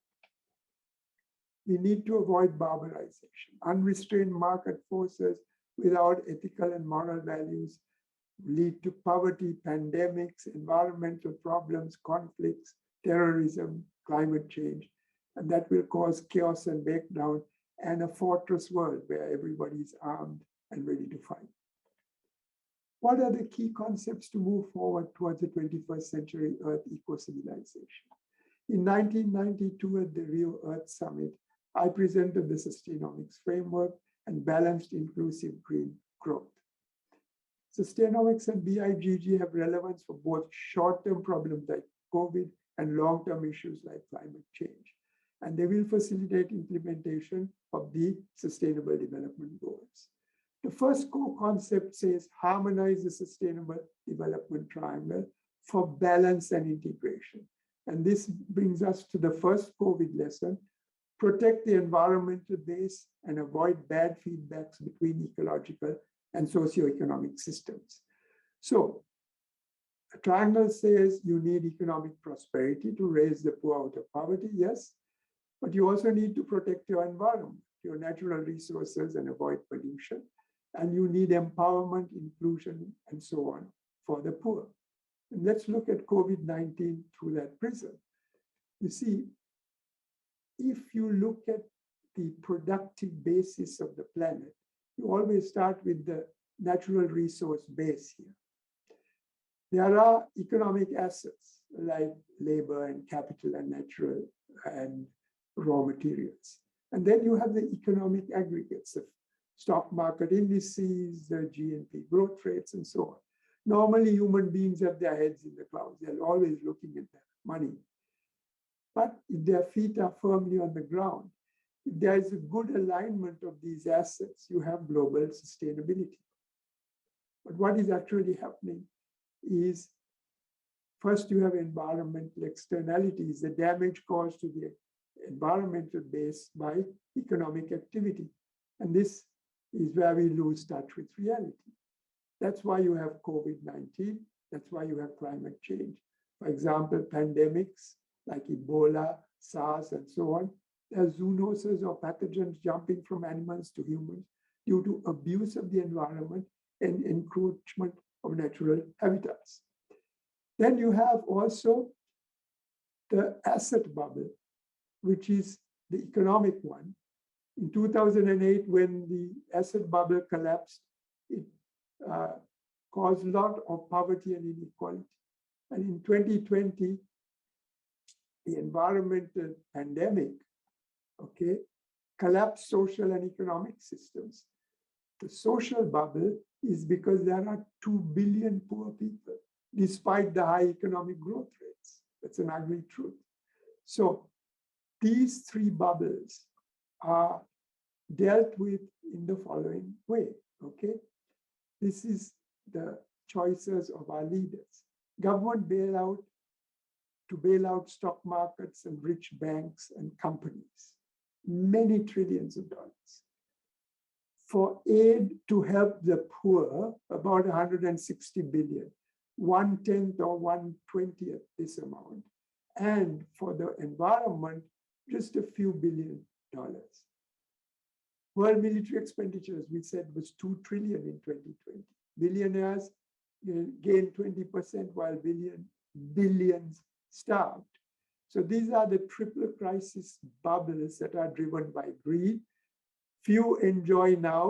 We need to avoid barbarization. Unrestrained market forces without ethical and moral values lead to poverty, pandemics, environmental problems, conflicts, terrorism, climate change, and that will cause chaos and breakdown and a fortress world where everybody is armed and ready to fight. What are the key concepts to move forward towards the 21st century Earth eco-civilization? In 1992 at the Rio Earth Summit, I presented the Sustainomics framework and balanced inclusive green growth. Sustainomics and BIGG have relevance for both short-term problems like COVID and long-term issues like climate change. And they will facilitate implementation of the Sustainable Development Goals. The first core concept says harmonize the Sustainable Development Triangle for balance and integration. And this brings us to the first COVID lesson: protect the environmental base and avoid bad feedbacks between ecological and socioeconomic systems. So the triangle says you need economic prosperity to raise the poor out of poverty, yes, but you also need to protect your environment, your natural resources, and avoid pollution. And you need empowerment, inclusion, and so on for the poor. And let's look at COVID-19 through that prism. You see, if you look at the productive basis of the planet, you always start with the natural resource base here. There are economic assets like labor and capital and natural and raw materials. And then you have the economic aggregates of stock market indices, the GNP growth rates, and so on. Normally, human beings have their heads in the clouds. They're always looking at their money. But if their feet are firmly on the ground, if there is a good alignment of these assets, you have global sustainability. But what is actually happening is, first you have environmental externalities, the damage caused to the environmental base by economic activity. And this is where we lose touch with reality. That's why you have COVID-19. That's why you have climate change. For example, pandemics like Ebola, SARS, and so on. There are zoonoses or pathogens jumping from animals to humans due to abuse of the environment and encroachment of natural habitats. Then you have also the asset bubble, which is the economic one. In 2008, when the asset bubble collapsed, it caused a lot of poverty and inequality. And in 2020, the environmental pandemic, okay, collapsed social and economic systems. The social bubble is because there are 2 billion poor people, despite the high economic growth rates. That's an ugly truth. So these three bubbles are dealt with in the following way, okay? This is the choices of our leaders. Government bailout to bail out stock markets and rich banks and companies, many trillions of dollars. For aid to help the poor, about 160 billion, 1/10 or 1/20 this amount. And for the environment, just a few $billion. World military expenditures, we said, was 2 trillion in 2020. Billionaires gained 20% while billions starved. So these are the triple crisis bubbles that are driven by greed. Few enjoy now,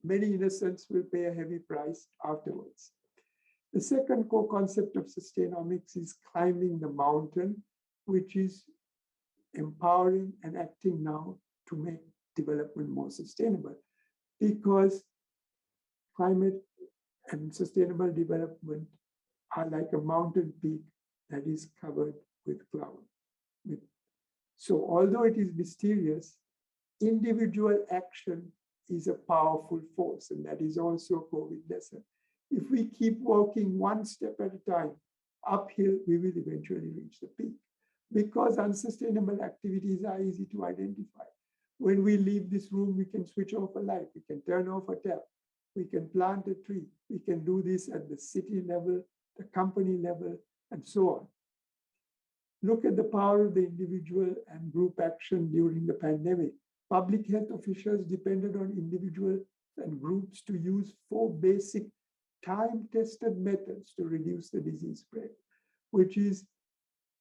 many innocents will pay a heavy price afterwards. The second core concept of Sustainomics is climbing the mountain, which is empowering and acting now to make development more sustainable, because climate and sustainable development are like a mountain peak that is covered with cloud. So although it is mysterious, individual action is a powerful force, and that is also a COVID lesson. If we keep walking one step at a time uphill, we will eventually reach the peak, because unsustainable activities are easy to identify. When we leave this room, we can switch off a light, we can turn off a tap, we can plant a tree, we can do this at the city level, the company level, and so on. Look at the power of the individual and group action during the pandemic. Public health officials depended on individuals and groups to use 4 basic time-tested methods to reduce the disease spread, which is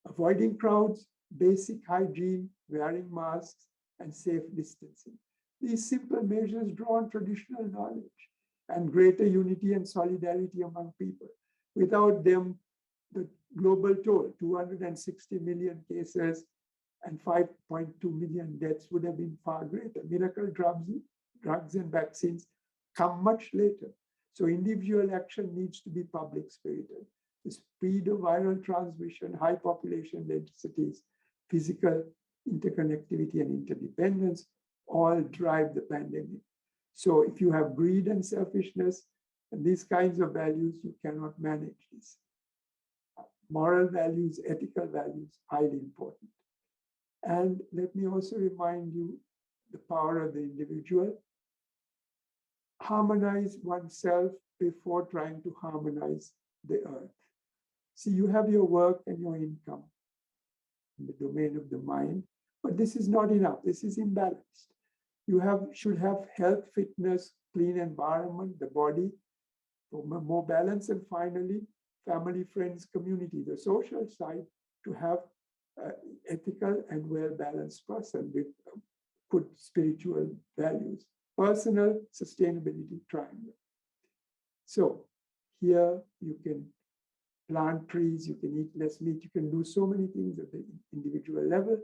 avoiding crowds, basic hygiene, wearing masks, and safe distancing. These simple measures draw on traditional knowledge and greater unity and solidarity among people. Without them, the global toll, 260 million cases and 5.2 million deaths, would have been far greater. Miracle drugs and vaccines come much later. So individual action needs to be public spirited. The speed of viral transmission, high population densities, physical interconnectivity and interdependence all drive the pandemic. So if you have greed and selfishness and these kinds of values, you cannot manage this. Moral values, ethical values, highly important. And let me also remind you the power of the individual. Harmonize oneself before trying to harmonize the earth. See, you have your work and your income in the domain of the mind, but this is not enough. This is imbalanced. You should have health, fitness, clean environment, the body, for more balance, and finally, family, friends, community, the social side, to have ethical and well-balanced person with good spiritual values. Personal sustainability triangle. So here you can plant trees, you can eat less meat, you can do so many things at the individual level.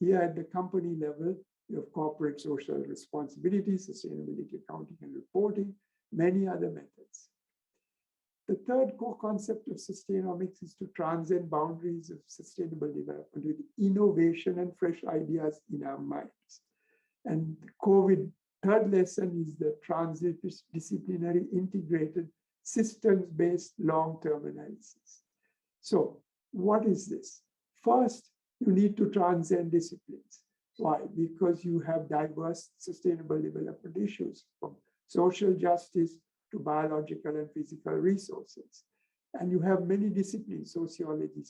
Here at the company level, you have corporate social responsibility, sustainability accounting and reporting, many other methods. The third core concept of Sustainomics is to transcend boundaries of sustainable development with innovation and fresh ideas in our minds. And the COVID third lesson is the transdisciplinary, integrated, systems-based long-term analysis. So what is this? First, you need to transcend disciplines. Why? Because you have diverse sustainable development issues, from social justice to biological and physical resources. And you have many disciplines, sociology,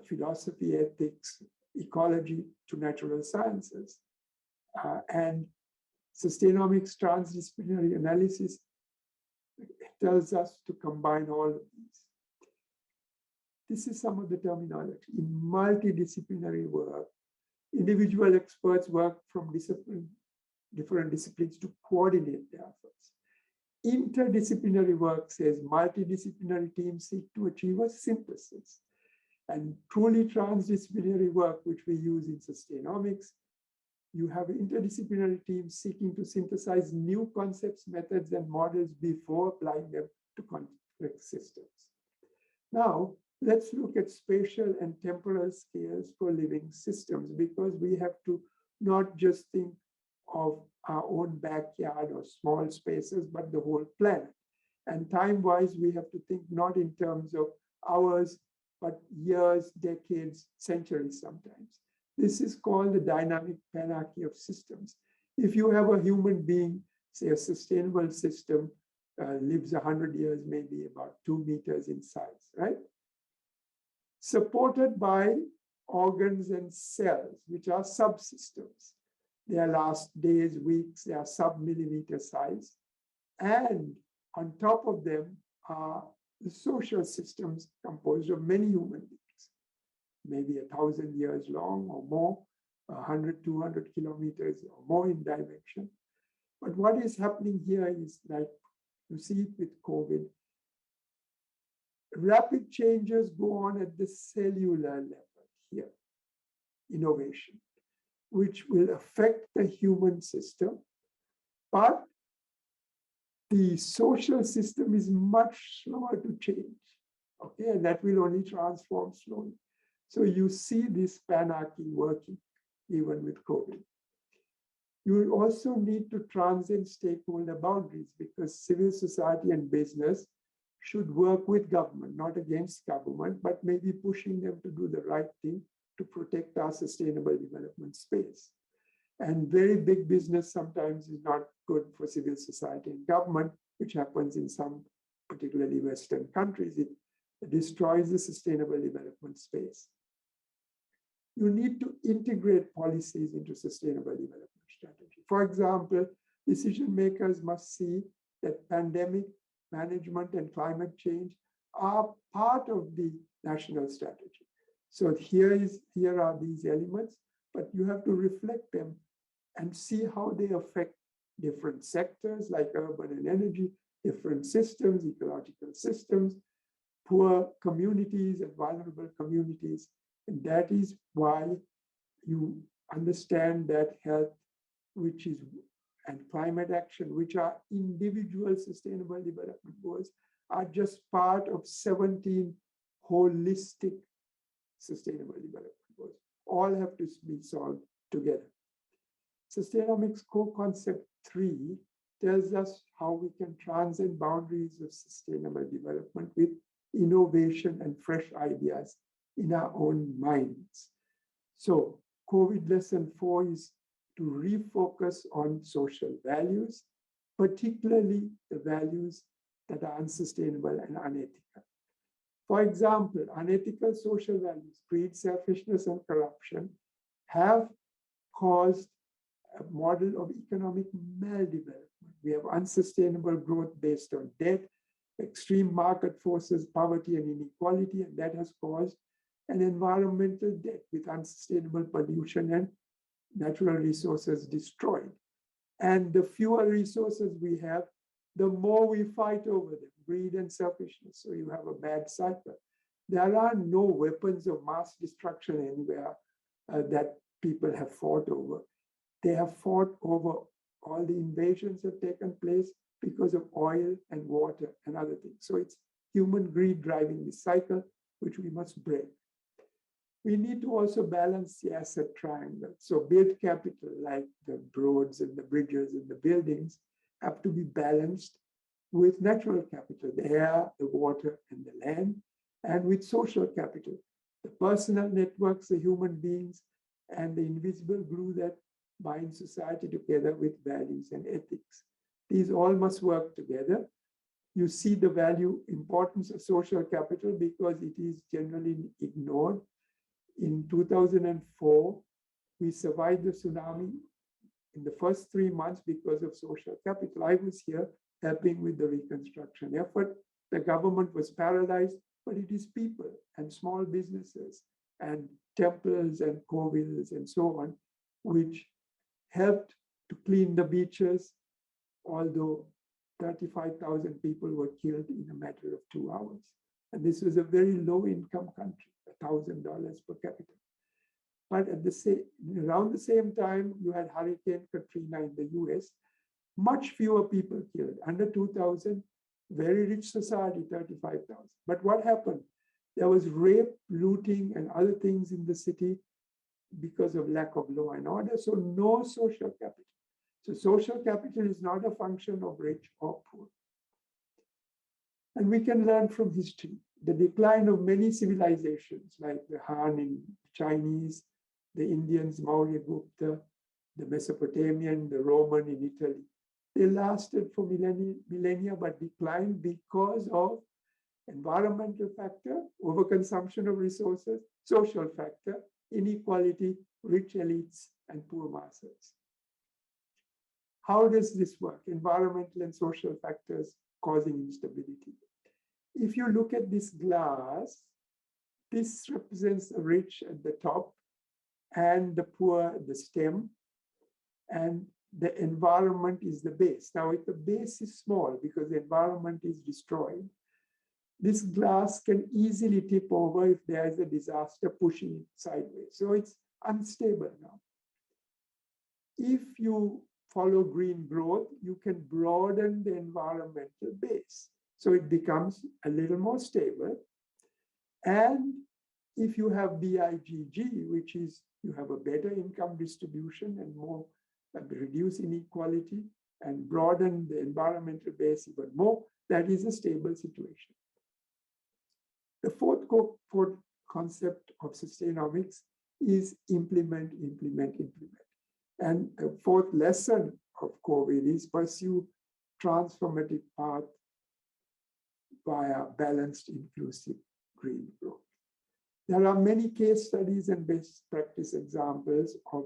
philosophy, ethics, ecology to natural sciences. And Sustainomics transdisciplinary analysis tells us to combine all of these. This is some of the terminology. In multidisciplinary work, individual experts work from different disciplines to coordinate their efforts. Interdisciplinary work says multidisciplinary teams seek to achieve a synthesis. and truly transdisciplinary work, which we use in Sustainomics. You have interdisciplinary teams seeking to synthesize new concepts, methods, and models before applying them to complex systems. Now, let's look at spatial and temporal scales for living systems, because we have to not just think of our own backyard or small spaces, but the whole planet. And time-wise, we have to think not in terms of hours, but years, decades, centuries sometimes. This is called the dynamic panarchy of systems. If you have a human being, say a sustainable system, lives 100 years, maybe about 2 meters in size, right? Supported by organs and cells, which are subsystems. They last days, weeks, they are sub-millimeter size. And on top of them are the social systems composed of many human beings, maybe 1,000 years long or more, 100, 200 kilometers or more in dimension. But what is happening here is, like you see it with COVID, rapid changes go on at the cellular level here, innovation, which will affect the human system, but the social system is much slower to change, okay? And that will only transform slowly. So you see this panarchy working even with COVID. You also need to transcend stakeholder boundaries, because civil society and business should work with government, not against government, but maybe pushing them to do the right thing to protect our sustainable development space. And very big business sometimes is not good for civil society and government, which happens in some particularly Western countries. It destroys the sustainable development space. You need to integrate policies into sustainable development strategy. For example, decision makers must see that pandemic management and climate change are part of the national strategy. So here are these elements, but you have to reflect them and see how they affect different sectors like urban and energy, different systems, ecological systems, poor communities and vulnerable communities. And that is why you understand that health, which is, and climate action, which are individual sustainable development goals, are just part of 17 holistic sustainable development goals. All have to be solved together. Sustainomics core concept 3 tells us how we can transcend boundaries of sustainable development with innovation and fresh ideas in our own minds. So COVID lesson 4 is to refocus on social values, particularly the values that are unsustainable and unethical. For example, unethical social values, greed, selfishness, and corruption have caused a model of economic maldevelopment. We have unsustainable growth based on debt, extreme market forces, poverty, and inequality, and that has caused an environmental debt with unsustainable pollution and natural resources destroyed. And the fewer resources we have, the more we fight over them, greed and selfishness. So you have a bad cycle. There are no weapons of mass destruction anywhere that people have fought over. They have fought over all the invasions that have taken place because of oil and water and other things. So it's human greed driving this cycle, which we must break. We need to also balance the asset triangle. So built capital, like the roads and the bridges and the buildings, have to be balanced with natural capital, the air, the water, and the land, and with social capital, the personal networks, the human beings, and the invisible glue that bind society together with values and ethics. These all must work together. You see the value, importance of social capital because it is generally ignored. In 2004, we survived the tsunami in the first 3 months because of social capital. I was here helping with the reconstruction effort. The government was paralyzed, but it is people and small businesses and temples and kovils and so on, which helped to clean the beaches, although 35,000 people were killed in a matter of 2 hours. And this was a very low income country, $1,000 per capita. But at around the same time, you had Hurricane Katrina in the US, much fewer people killed, under 2,000, very rich society, 35,000. But what happened? There was rape, looting, and other things in the city because of lack of law and order, so no social capital. So social capital is not a function of rich or poor. And we can learn from history. The decline of many civilizations like the Han in Chinese, the Indians, Maurya Gupta, the Mesopotamian, the Roman in Italy. They lasted for millennia, but declined because of environmental factor, overconsumption of resources, social factor, inequality, rich elites, and poor masses. How does this work? Environmental and social factors causing instability. If you look at this glass, this represents the rich at the top and the poor at the stem, and the environment is the base. Now, if the base is small because the environment is destroyed, this glass can easily tip over if there is a disaster pushing it sideways. So it's unstable now. If you follow green growth, you can broaden the environmental base. So it becomes a little more stable. And if you have BIGG, which is you have a better income distribution and more reduce inequality and broaden the environmental base even more, that is a stable situation. The fourth concept of Sustainomics is implement. And the fourth lesson of COVID is pursue transformative path via balanced, inclusive green growth. There are many case studies and best practice examples of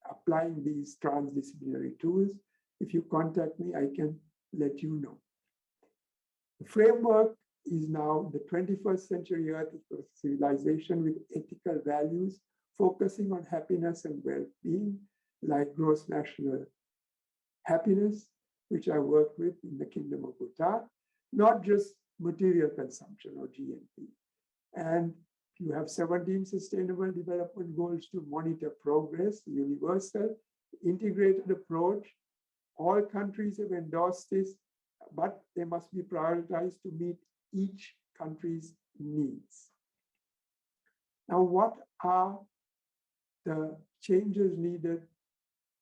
applying these transdisciplinary tools. If you contact me, I can let you know. The framework is now the 21st century Earth civilization with ethical values, focusing on happiness and well-being, like gross national happiness, which I work with in the Kingdom of Bhutan, not just material consumption or GNP. And you have 17 sustainable development goals to monitor progress, universal, integrated approach. All countries have endorsed this, but they must be prioritized to meet each country's needs. Now, what are the changes needed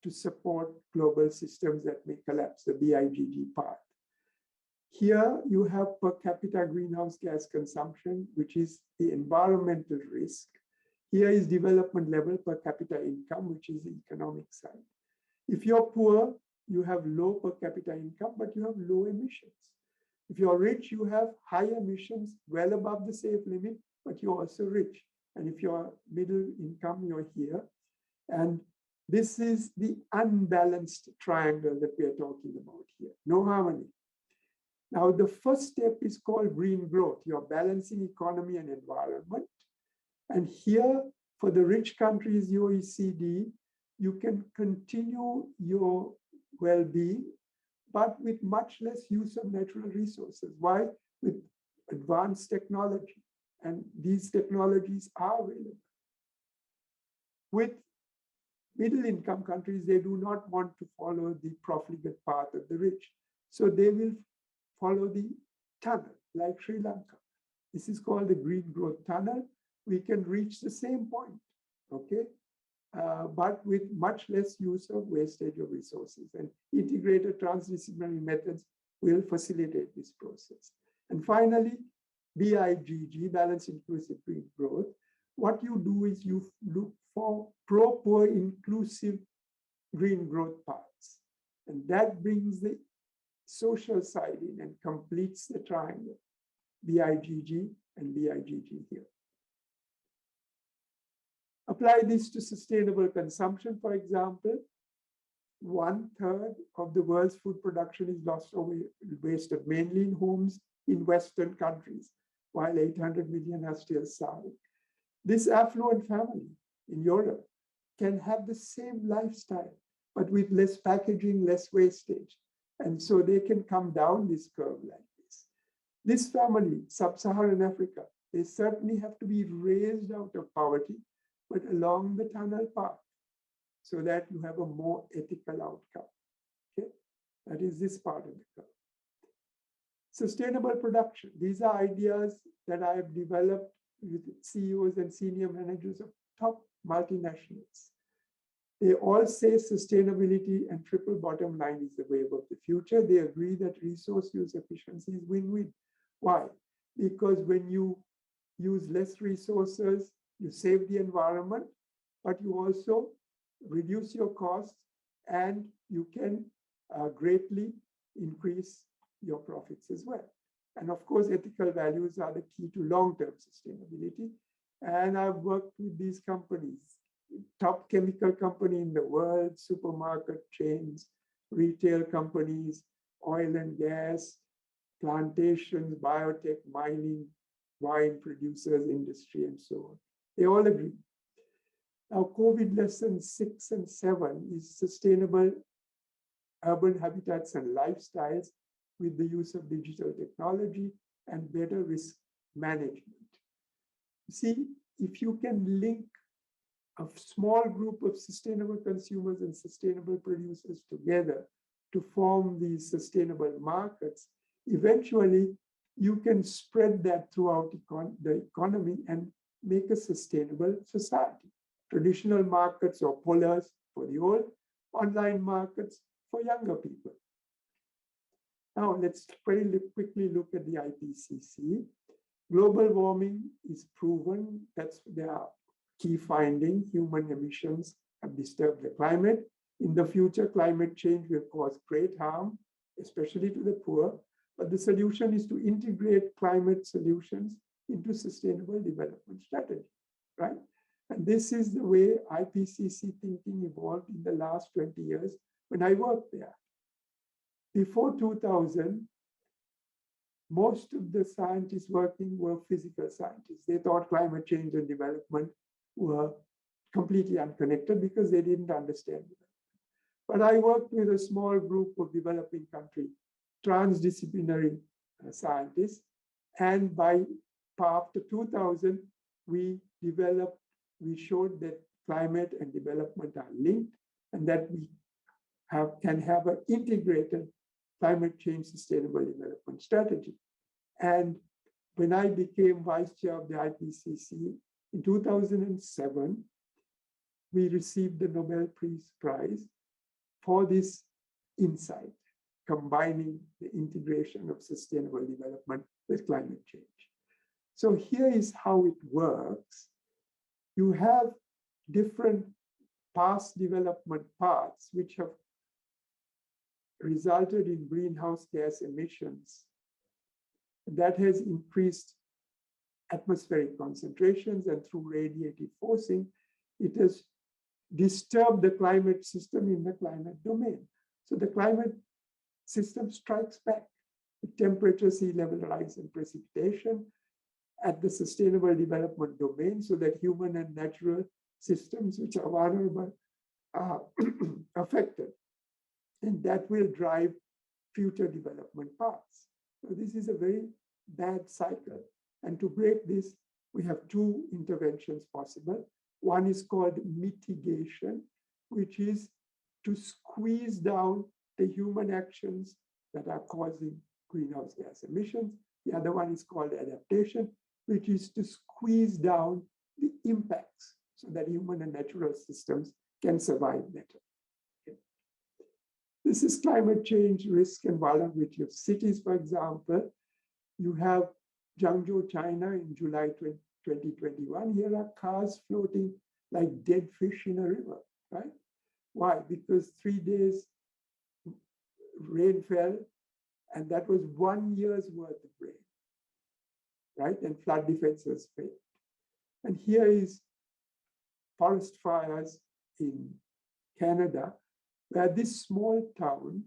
to support global systems that may collapse, the BIGG part? Here you have per capita greenhouse gas consumption, which is the environmental risk. Here is development level per capita income, which is the economic side. If you're poor, you have low per capita income, but you have low emissions. If you're rich, you have high emissions, well above the safe limit, but you're also rich. And if you're middle income, you're here. And this is the unbalanced triangle that we are talking about here. No harmony. Now, the first step is called green growth. You're balancing economy and environment. And here, for the rich countries, OECD, you can continue your well-being, but with much less use of natural resources. Why? With advanced technology. And these technologies are available. With middle-income countries, they do not want to follow the profligate path of the rich. So they will follow the tunnel, like Sri Lanka. This is called the green growth tunnel. We can reach the same point, okay? But with much less use of wastage of resources. And integrated transdisciplinary methods will facilitate this process. And finally, BIGG, Balanced Inclusive Green Growth. What you do is you look for proper inclusive green growth paths. And that brings the social side in and completes the triangle, BIGG and BIGG here. Apply this to sustainable consumption, for example. 1/3 of the world's food production is lost or wasted, mainly in homes in Western countries, while 800 million are still starving. This affluent family in Europe can have the same lifestyle, but with less packaging, less wastage. And so they can come down this curve like this. This family, Sub-Saharan Africa, They certainly have to be raised out of poverty, but along the tunnel path so that you have a more ethical outcome. Okay, that is this part of the curve. Sustainable production. These are ideas that I have developed with CEOs and senior managers of top multinationals. They all say sustainability and triple bottom line is the wave of the future. They agree that resource use efficiency is win-win. Why? Because when you use less resources, you save the environment, but you also reduce your costs and you can greatly increase your profits as well. And of course, ethical values are the key to long-term sustainability. And I've worked with these companies, top chemical company in the world, supermarket chains, retail companies, oil and gas, plantations, biotech, mining, wine producers, industry, and so on. They all agree. Now, COVID lessons 6 and 7 is sustainable urban habitats and lifestyles with the use of digital technology and better risk management. See, if you can link a small group of sustainable consumers and sustainable producers together to form these sustainable markets, eventually you can spread that throughout the economy and make a sustainable society. Traditional markets or polars for the old, online markets for younger people. Now let's very quickly look at the IPCC. Global warming is proven. That's their key finding. Human emissions have disturbed the climate. In the future, climate change will cause great harm, especially to the poor. But the solution is to integrate climate solutions into sustainable development strategy, right? And this is the way IPCC thinking evolved in the last 20 years when I worked there. Before 2000, most of the scientists working were physical scientists. They thought climate change and development were completely unconnected because they didn't understand it. But I worked with a small group of developing country, transdisciplinary scientists. And after 2000, we showed that climate and development are linked and that we can have an integrated climate change sustainable development strategy. And when I became vice chair of the IPCC in 2007, we received the Nobel Peace Prize for this insight, combining the integration of sustainable development with climate change. So here is how it works. You have different past development paths which have resulted in greenhouse gas emissions. That has increased atmospheric concentrations, and through radiative forcing, it has disturbed the climate system in the climate domain. So the climate system strikes back. The temperature, sea level rise, and precipitation at the sustainable development domain, so that human and natural systems which are vulnerable are affected. And that will drive future development paths. So this is a very bad cycle. And to break this, we have two interventions possible. One is called mitigation, which is to squeeze down the human actions that are causing greenhouse gas emissions. The other one is called adaptation, which is to squeeze down the impacts so that human and natural systems can survive better. Okay. This is climate change risk and vulnerability of cities, for example. You have Zhangzhou, China in July 2021. Here are cars floating like dead fish in a river, right? Why? Because 3 days rain fell, and that was 1 year's worth of rain, right? And flood defenses failed. And here is forest fires in Canada, where this small town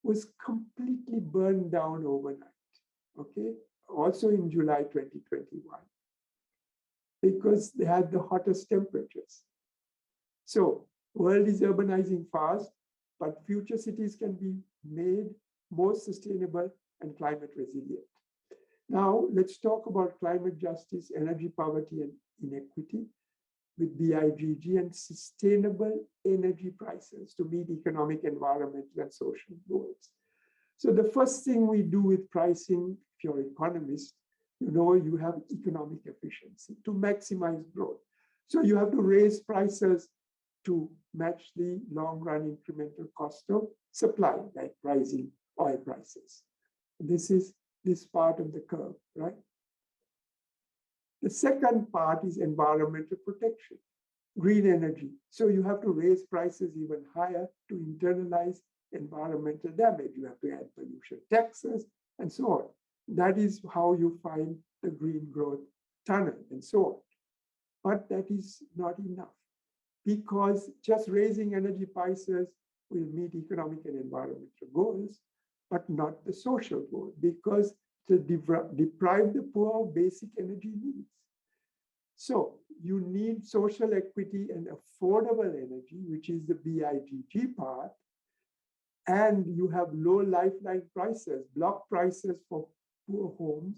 was completely burned down overnight, okay? Also in July 2021, because they had the hottest temperatures. So, world is urbanizing fast, but future cities can be made more sustainable and climate resilient. Now, let's talk about climate justice, energy poverty, and inequity with BIGG and sustainable energy prices to meet economic, environmental, and social goals. So the first thing we do with pricing, if you're an economist, you know you have economic efficiency to maximize growth. So you have to raise prices to match the long-run incremental cost of supply, like rising oil prices. This is this part of the curve, right? The second part is environmental protection, green energy. So you have to raise prices even higher to internalize environmental damage. You have to add pollution taxes and so on. That is how you find the green growth tunnel and so on. But that is not enough, because just raising energy prices will meet economic and environmental goals, but not the social goal, because to deprive the poor of basic energy needs. So you need social equity and affordable energy, which is the BIGG part, and you have low lifeline prices, block prices for poor homes,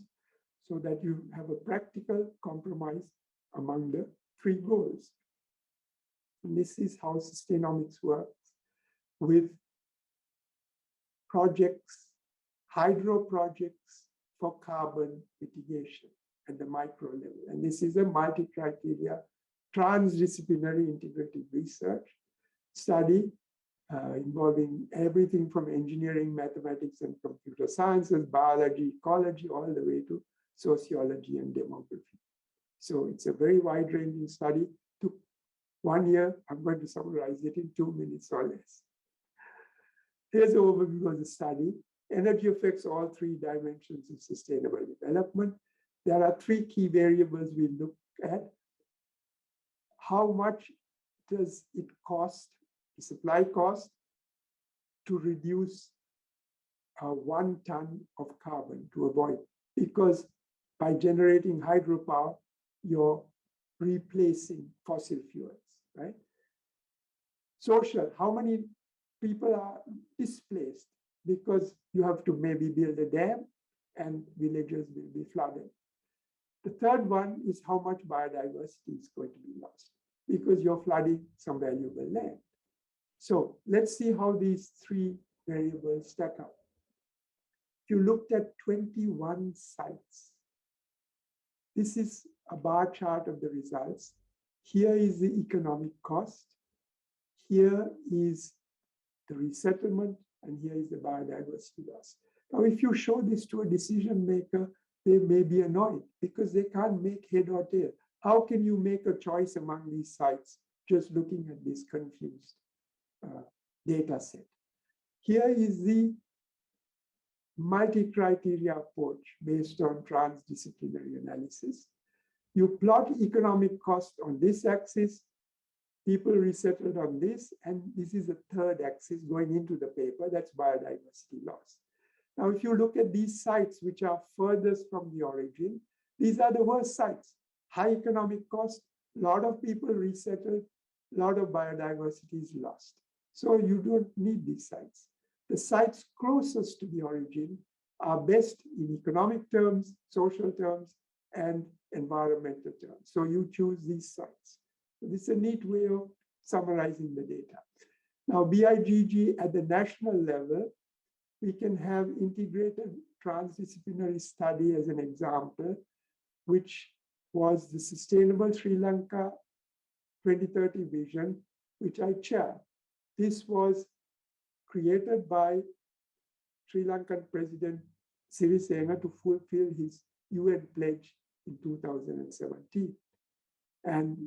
so that you have a practical compromise among the three goals. And this is how Sustainomics works with projects, hydro projects for carbon mitigation at the micro level. And this is a multi-criteria, transdisciplinary integrative research study involving everything from engineering, mathematics, and computer sciences, biology, ecology, all the way to sociology and demography. So it's a very wide-ranging study. Took 1 year. I'm going to summarize it in 2 minutes or less. Here's an overview of the study. Energy affects all three dimensions of sustainable development. There are three key variables we look at. How much does it cost, the supply cost, to reduce 1 ton of carbon to avoid? Because by generating hydropower, you're replacing fossil fuels, right? Social, how many people are displaced because you have to maybe build a dam and villages will be flooded. The third one is how much biodiversity is going to be lost because you're flooding some valuable land. So let's see how these three variables stack up. If you looked at 21 sites, this is a bar chart of the results. Here is the economic cost. Here is the resettlement, and here is the biodiversity loss. Now, if you show this to a decision maker, they may be annoyed because they can't make head or tail. How can you make a choice among these sites just looking at this confused data set? Here is the multi-criteria approach based on transdisciplinary analysis. You plot economic cost on this axis, people resettled on this, and this is the third axis going into the paper, that's biodiversity loss. Now, if you look at these sites which are furthest from the origin, these are the worst sites. High economic cost, a lot of people resettled, a lot of biodiversity is lost. So you don't need these sites. The sites closest to the origin are best in economic terms, social terms, and environmental terms. So you choose these sites. So this is a neat way of summarizing the data. Now, BIGG at the national level, we can have integrated transdisciplinary study as an example, which was the Sustainable Sri Lanka 2030 vision, which I chair. This was created by Sri Lankan President Sirisena to fulfill his UN pledge in 2017. And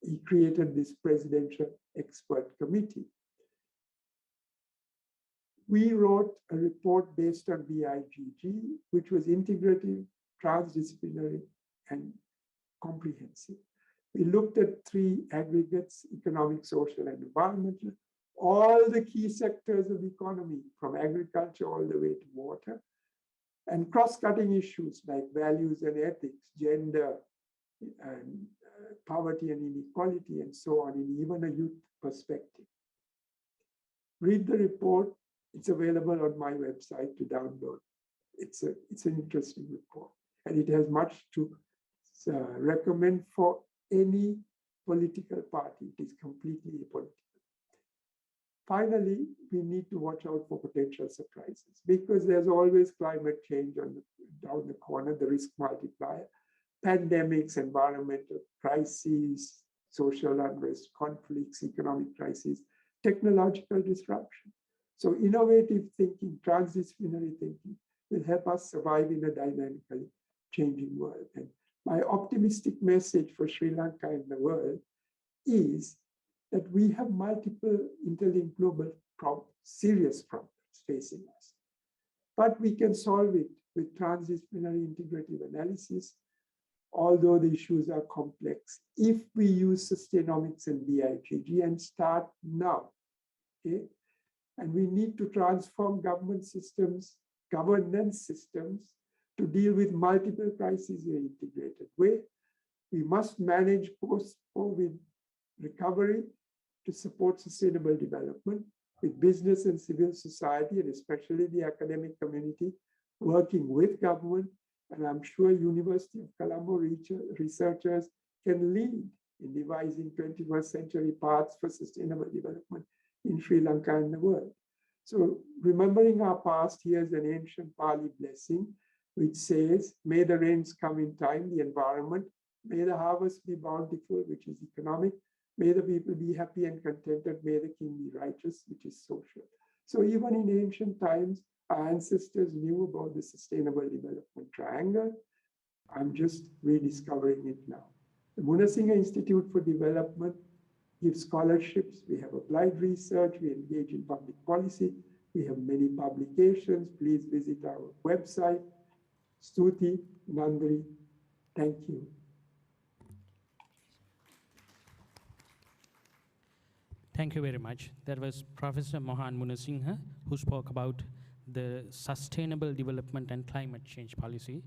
he created this presidential expert committee. We wrote a report based on BIGG, which was integrative, transdisciplinary, and comprehensive. We looked at three aggregates: economic, social, and environmental, all the key sectors of the economy, from agriculture all the way to water, and cross-cutting issues like values and ethics, gender, and poverty and inequality, and so on, in even a youth perspective. Read the report. It's available on my website to download. It's an interesting report, and it has much to recommend for any political party. It is completely apolitical. Finally, we need to watch out for potential surprises because there's always climate change down the corner, the risk multiplier, pandemics, environmental crises, social unrest, conflicts, economic crises, technological disruption. So innovative thinking, transdisciplinary thinking will help us survive in a dynamically changing world. And my optimistic message for Sri Lanka and the world is that we have multiple interlinked global problems, serious problems facing us. But we can solve it with transdisciplinary integrative analysis, although the issues are complex, if we use Sustainomics and BIGG and start now. Okay? And we need to transform governance systems to deal with multiple crises in an integrated way. We must manage post-COVID recovery to support sustainable development with business and civil society, and especially the academic community, working with government. And I'm sure University of Colombo researchers can lead in devising 21st century paths for sustainable development in Sri Lanka and the world. So remembering our past, here's an ancient Pali blessing, which says, may the rains come in time, the environment, may the harvest be bountiful, which is economic, may the people be happy and contented, may the king be righteous, which is social. So even in ancient times, our ancestors knew about the sustainable development triangle. I'm just rediscovering it now. The Munasingha Institute for Development gives scholarships. We have applied research. We engage in public policy. We have many publications. Please visit our website. Stuti, Nandri, thank you. Thank you very much. That was Professor Mohan Munasingha, who spoke about the sustainable development and climate change policy.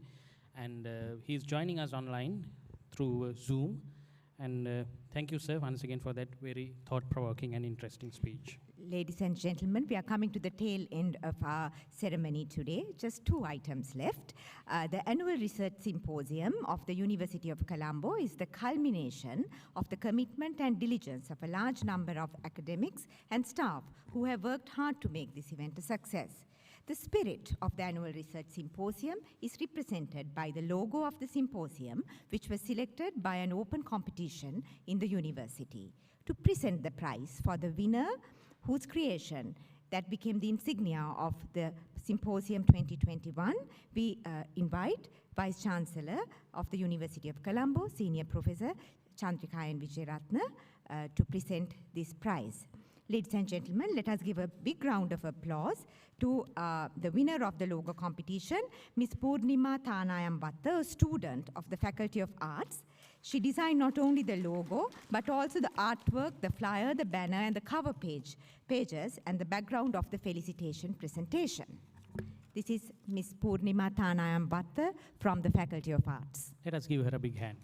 And he's joining us online through Zoom. And thank you, sir, once again for that very thought-provoking and interesting speech. Ladies and gentlemen, we are coming to the tail end of our ceremony today. Just 2 items left. The Annual Research Symposium of the University of Colombo is the culmination of the commitment and diligence of a large number of academics and staff who have worked hard to make this event a success. The spirit of the Annual Research Symposium is represented by the logo of the symposium, which was selected by an open competition in the university. To present the prize for the winner, whose creation that became the insignia of the Symposium 2021, we invite Vice Chancellor of the University of Colombo, Senior Professor Chandrika and Vijayaratna, to present this prize. Ladies and gentlemen, let us give a big round of applause to the winner of the logo competition, Ms. Purnima Thanayambatta, a student of the Faculty of Arts. She designed not only the logo, but also the artwork, the flyer, the banner, and the cover pages, and the background of the felicitation presentation. This is Ms. Purnima Thanayambatta from the Faculty of Arts. Let us give her a big hand.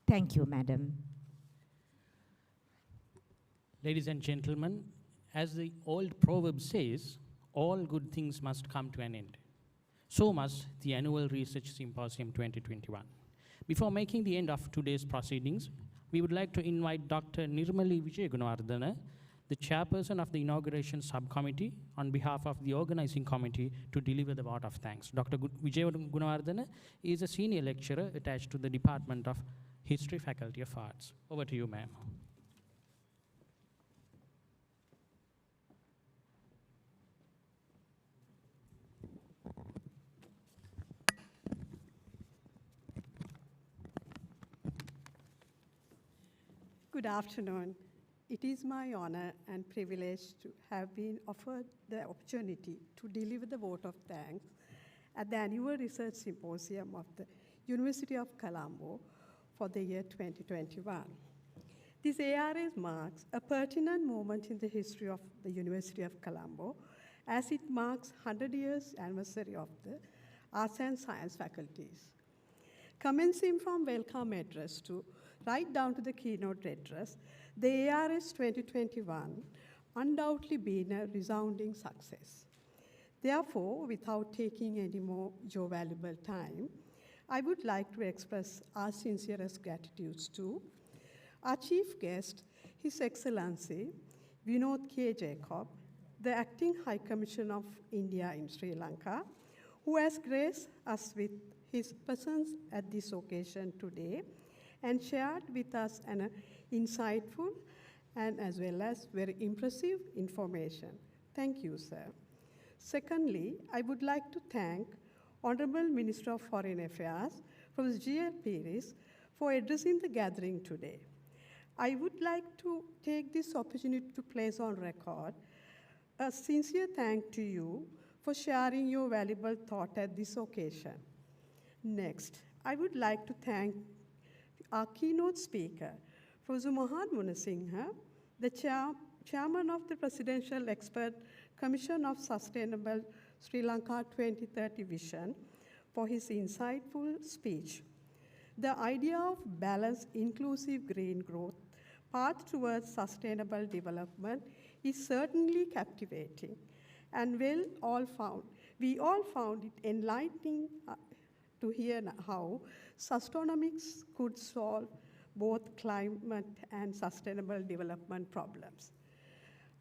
Thank you, madam. Ladies and gentlemen, as the old proverb says, all good things must come to an end. So must the Annual Research Symposium 2021. Before making the end of today's proceedings, we would like to invite Dr. Nirmali Vijayagunawardena, the chairperson of the Inauguration Subcommittee, on behalf of the organizing committee, to deliver the vote of thanks. Dr. Vijayagunawardena is a senior lecturer attached to the Department of History, Faculty of Arts. Over to you, ma'am. Good afternoon. It is my honor and privilege to have been offered the opportunity to deliver the vote of thanks at the Annual Research Symposium of the University of Colombo for the year 2021. This ARS marks a pertinent moment in the history of the University of Colombo, as it marks 100 years anniversary of the Arts and Science faculties. Commencing from welcome address to right down to the keynote address, the ARS 2021 undoubtedly been a resounding success. Therefore, without taking any more your valuable time, I would like to express our sincerest gratitude to our chief guest, His Excellency Vinod K. Jacob, the Acting High Commissioner of India in Sri Lanka, who has graced us with his presence at this occasion today and shared with us an insightful and as well as very impressive information. Thank you, sir. Secondly, I would like to thank Honorable Minister of Foreign Affairs, Professor G.L. Pires, for addressing the gathering today. I would like to take this opportunity to place on record a sincere thank to you for sharing your valuable thought at this occasion. Next, I would like to thank our keynote speaker, Professor Munasingha, the chairman of the Presidential Expert Commission of Sustainable Sri Lanka 2030 Vision, for his insightful speech. The idea of balanced, inclusive green growth, path towards sustainable development, is certainly captivating, and we all found it enlightening to hear how sustainomics could solve both climate and sustainable development problems.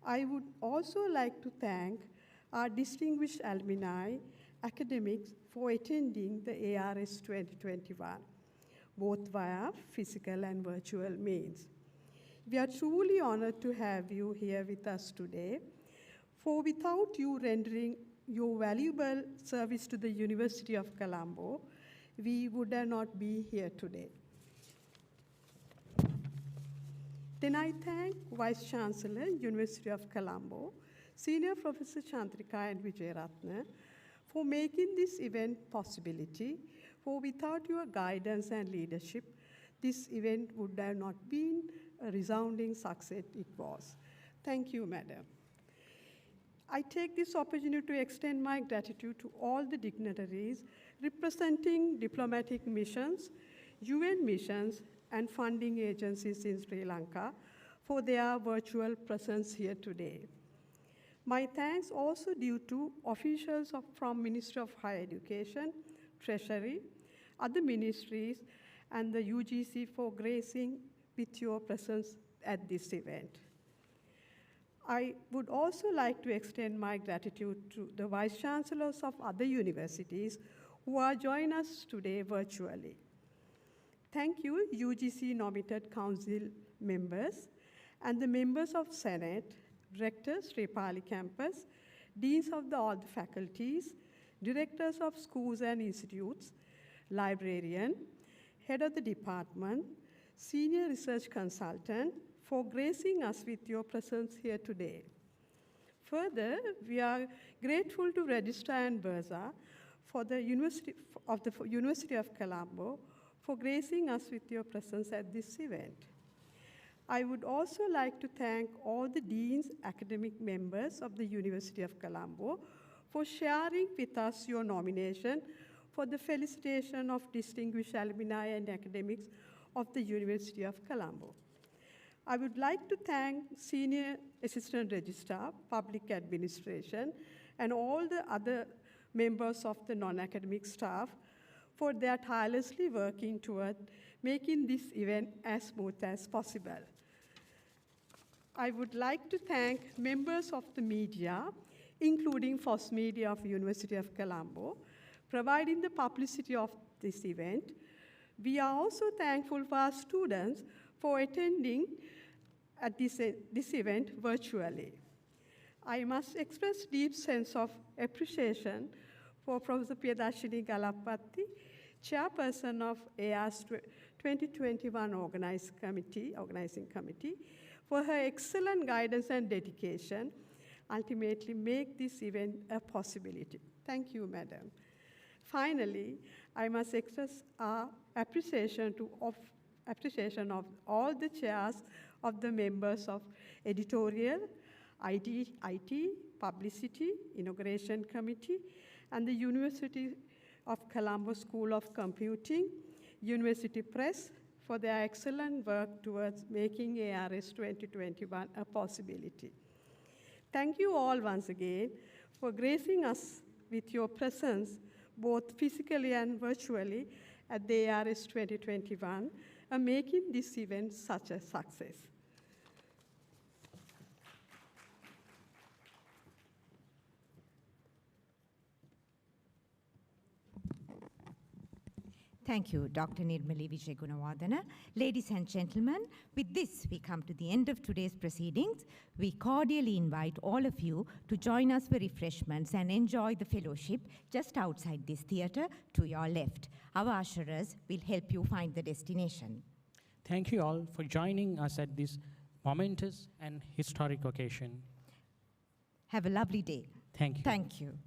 I would also like to thank our distinguished alumni, academics, for attending the ARS 2021, both via physical and virtual means. We are truly honored to have you here with us today, for without you rendering your valuable service to the University of Colombo, we would not be here today. Then I thank Vice Chancellor, University of Colombo, Senior Professor Chandrika and Vijayaratna, for making this event possibility, for without your guidance and leadership, this event would have not been a resounding success it was. Thank you, Madam. I take this opportunity to extend my gratitude to all the dignitaries representing diplomatic missions, UN missions, and funding agencies in Sri Lanka for their virtual presence here today. My thanks also due to officials from Ministry of Higher Education, Treasury, other ministries, and the UGC for gracing with your presence at this event. I would also like to extend my gratitude to the Vice Chancellors of other universities who are joining us today virtually. Thank you, UGC nominated council members and the members of Senate, rectors, Sri Pali campus, deans of all the faculties, directors of schools and institutes, librarian, head of the department, senior research consultant, for gracing us with your presence here today. Further, we are grateful to Registrar and Bursa for the University of Colombo for gracing us with your presence at this event. I would also like to thank all the deans, academic members of the University of Colombo for sharing with us your nomination for the felicitation of distinguished alumni and academics of the University of Colombo. I would like to thank Senior Assistant Registrar, Public Administration, and all the other members of the non-academic staff for their tirelessly working toward making this event as smooth as possible. I would like to thank members of the media, including FOS Media of University of Colombo, providing the publicity of this event. We are also thankful for our students for attending at this event virtually. I must express deep sense of appreciation for Professor Priyadashini Galapatti, chairperson of ARS 2021 organizing committee, for her excellent guidance and dedication, ultimately make this event a possibility. Thank you, Madam. Finally, I must express our appreciation of all the chairs of the members of editorial, IT, publicity, inauguration committee, and the University of Colombo School of Computing, University Press, for their excellent work towards making ARS 2021 a possibility. Thank you all once again for gracing us with your presence, both physically and virtually, at the ARS 2021, and making this event such a success. Thank you, Dr. Nirmali Vijayagunawardena. Ladies and gentlemen, with this, we come to the end of today's proceedings. We cordially invite all of you to join us for refreshments and enjoy the fellowship just outside this theater to your left. Our usherers will help you find the destination. Thank you all for joining us at this momentous and historic occasion. Have a lovely day. Thank you. Thank you.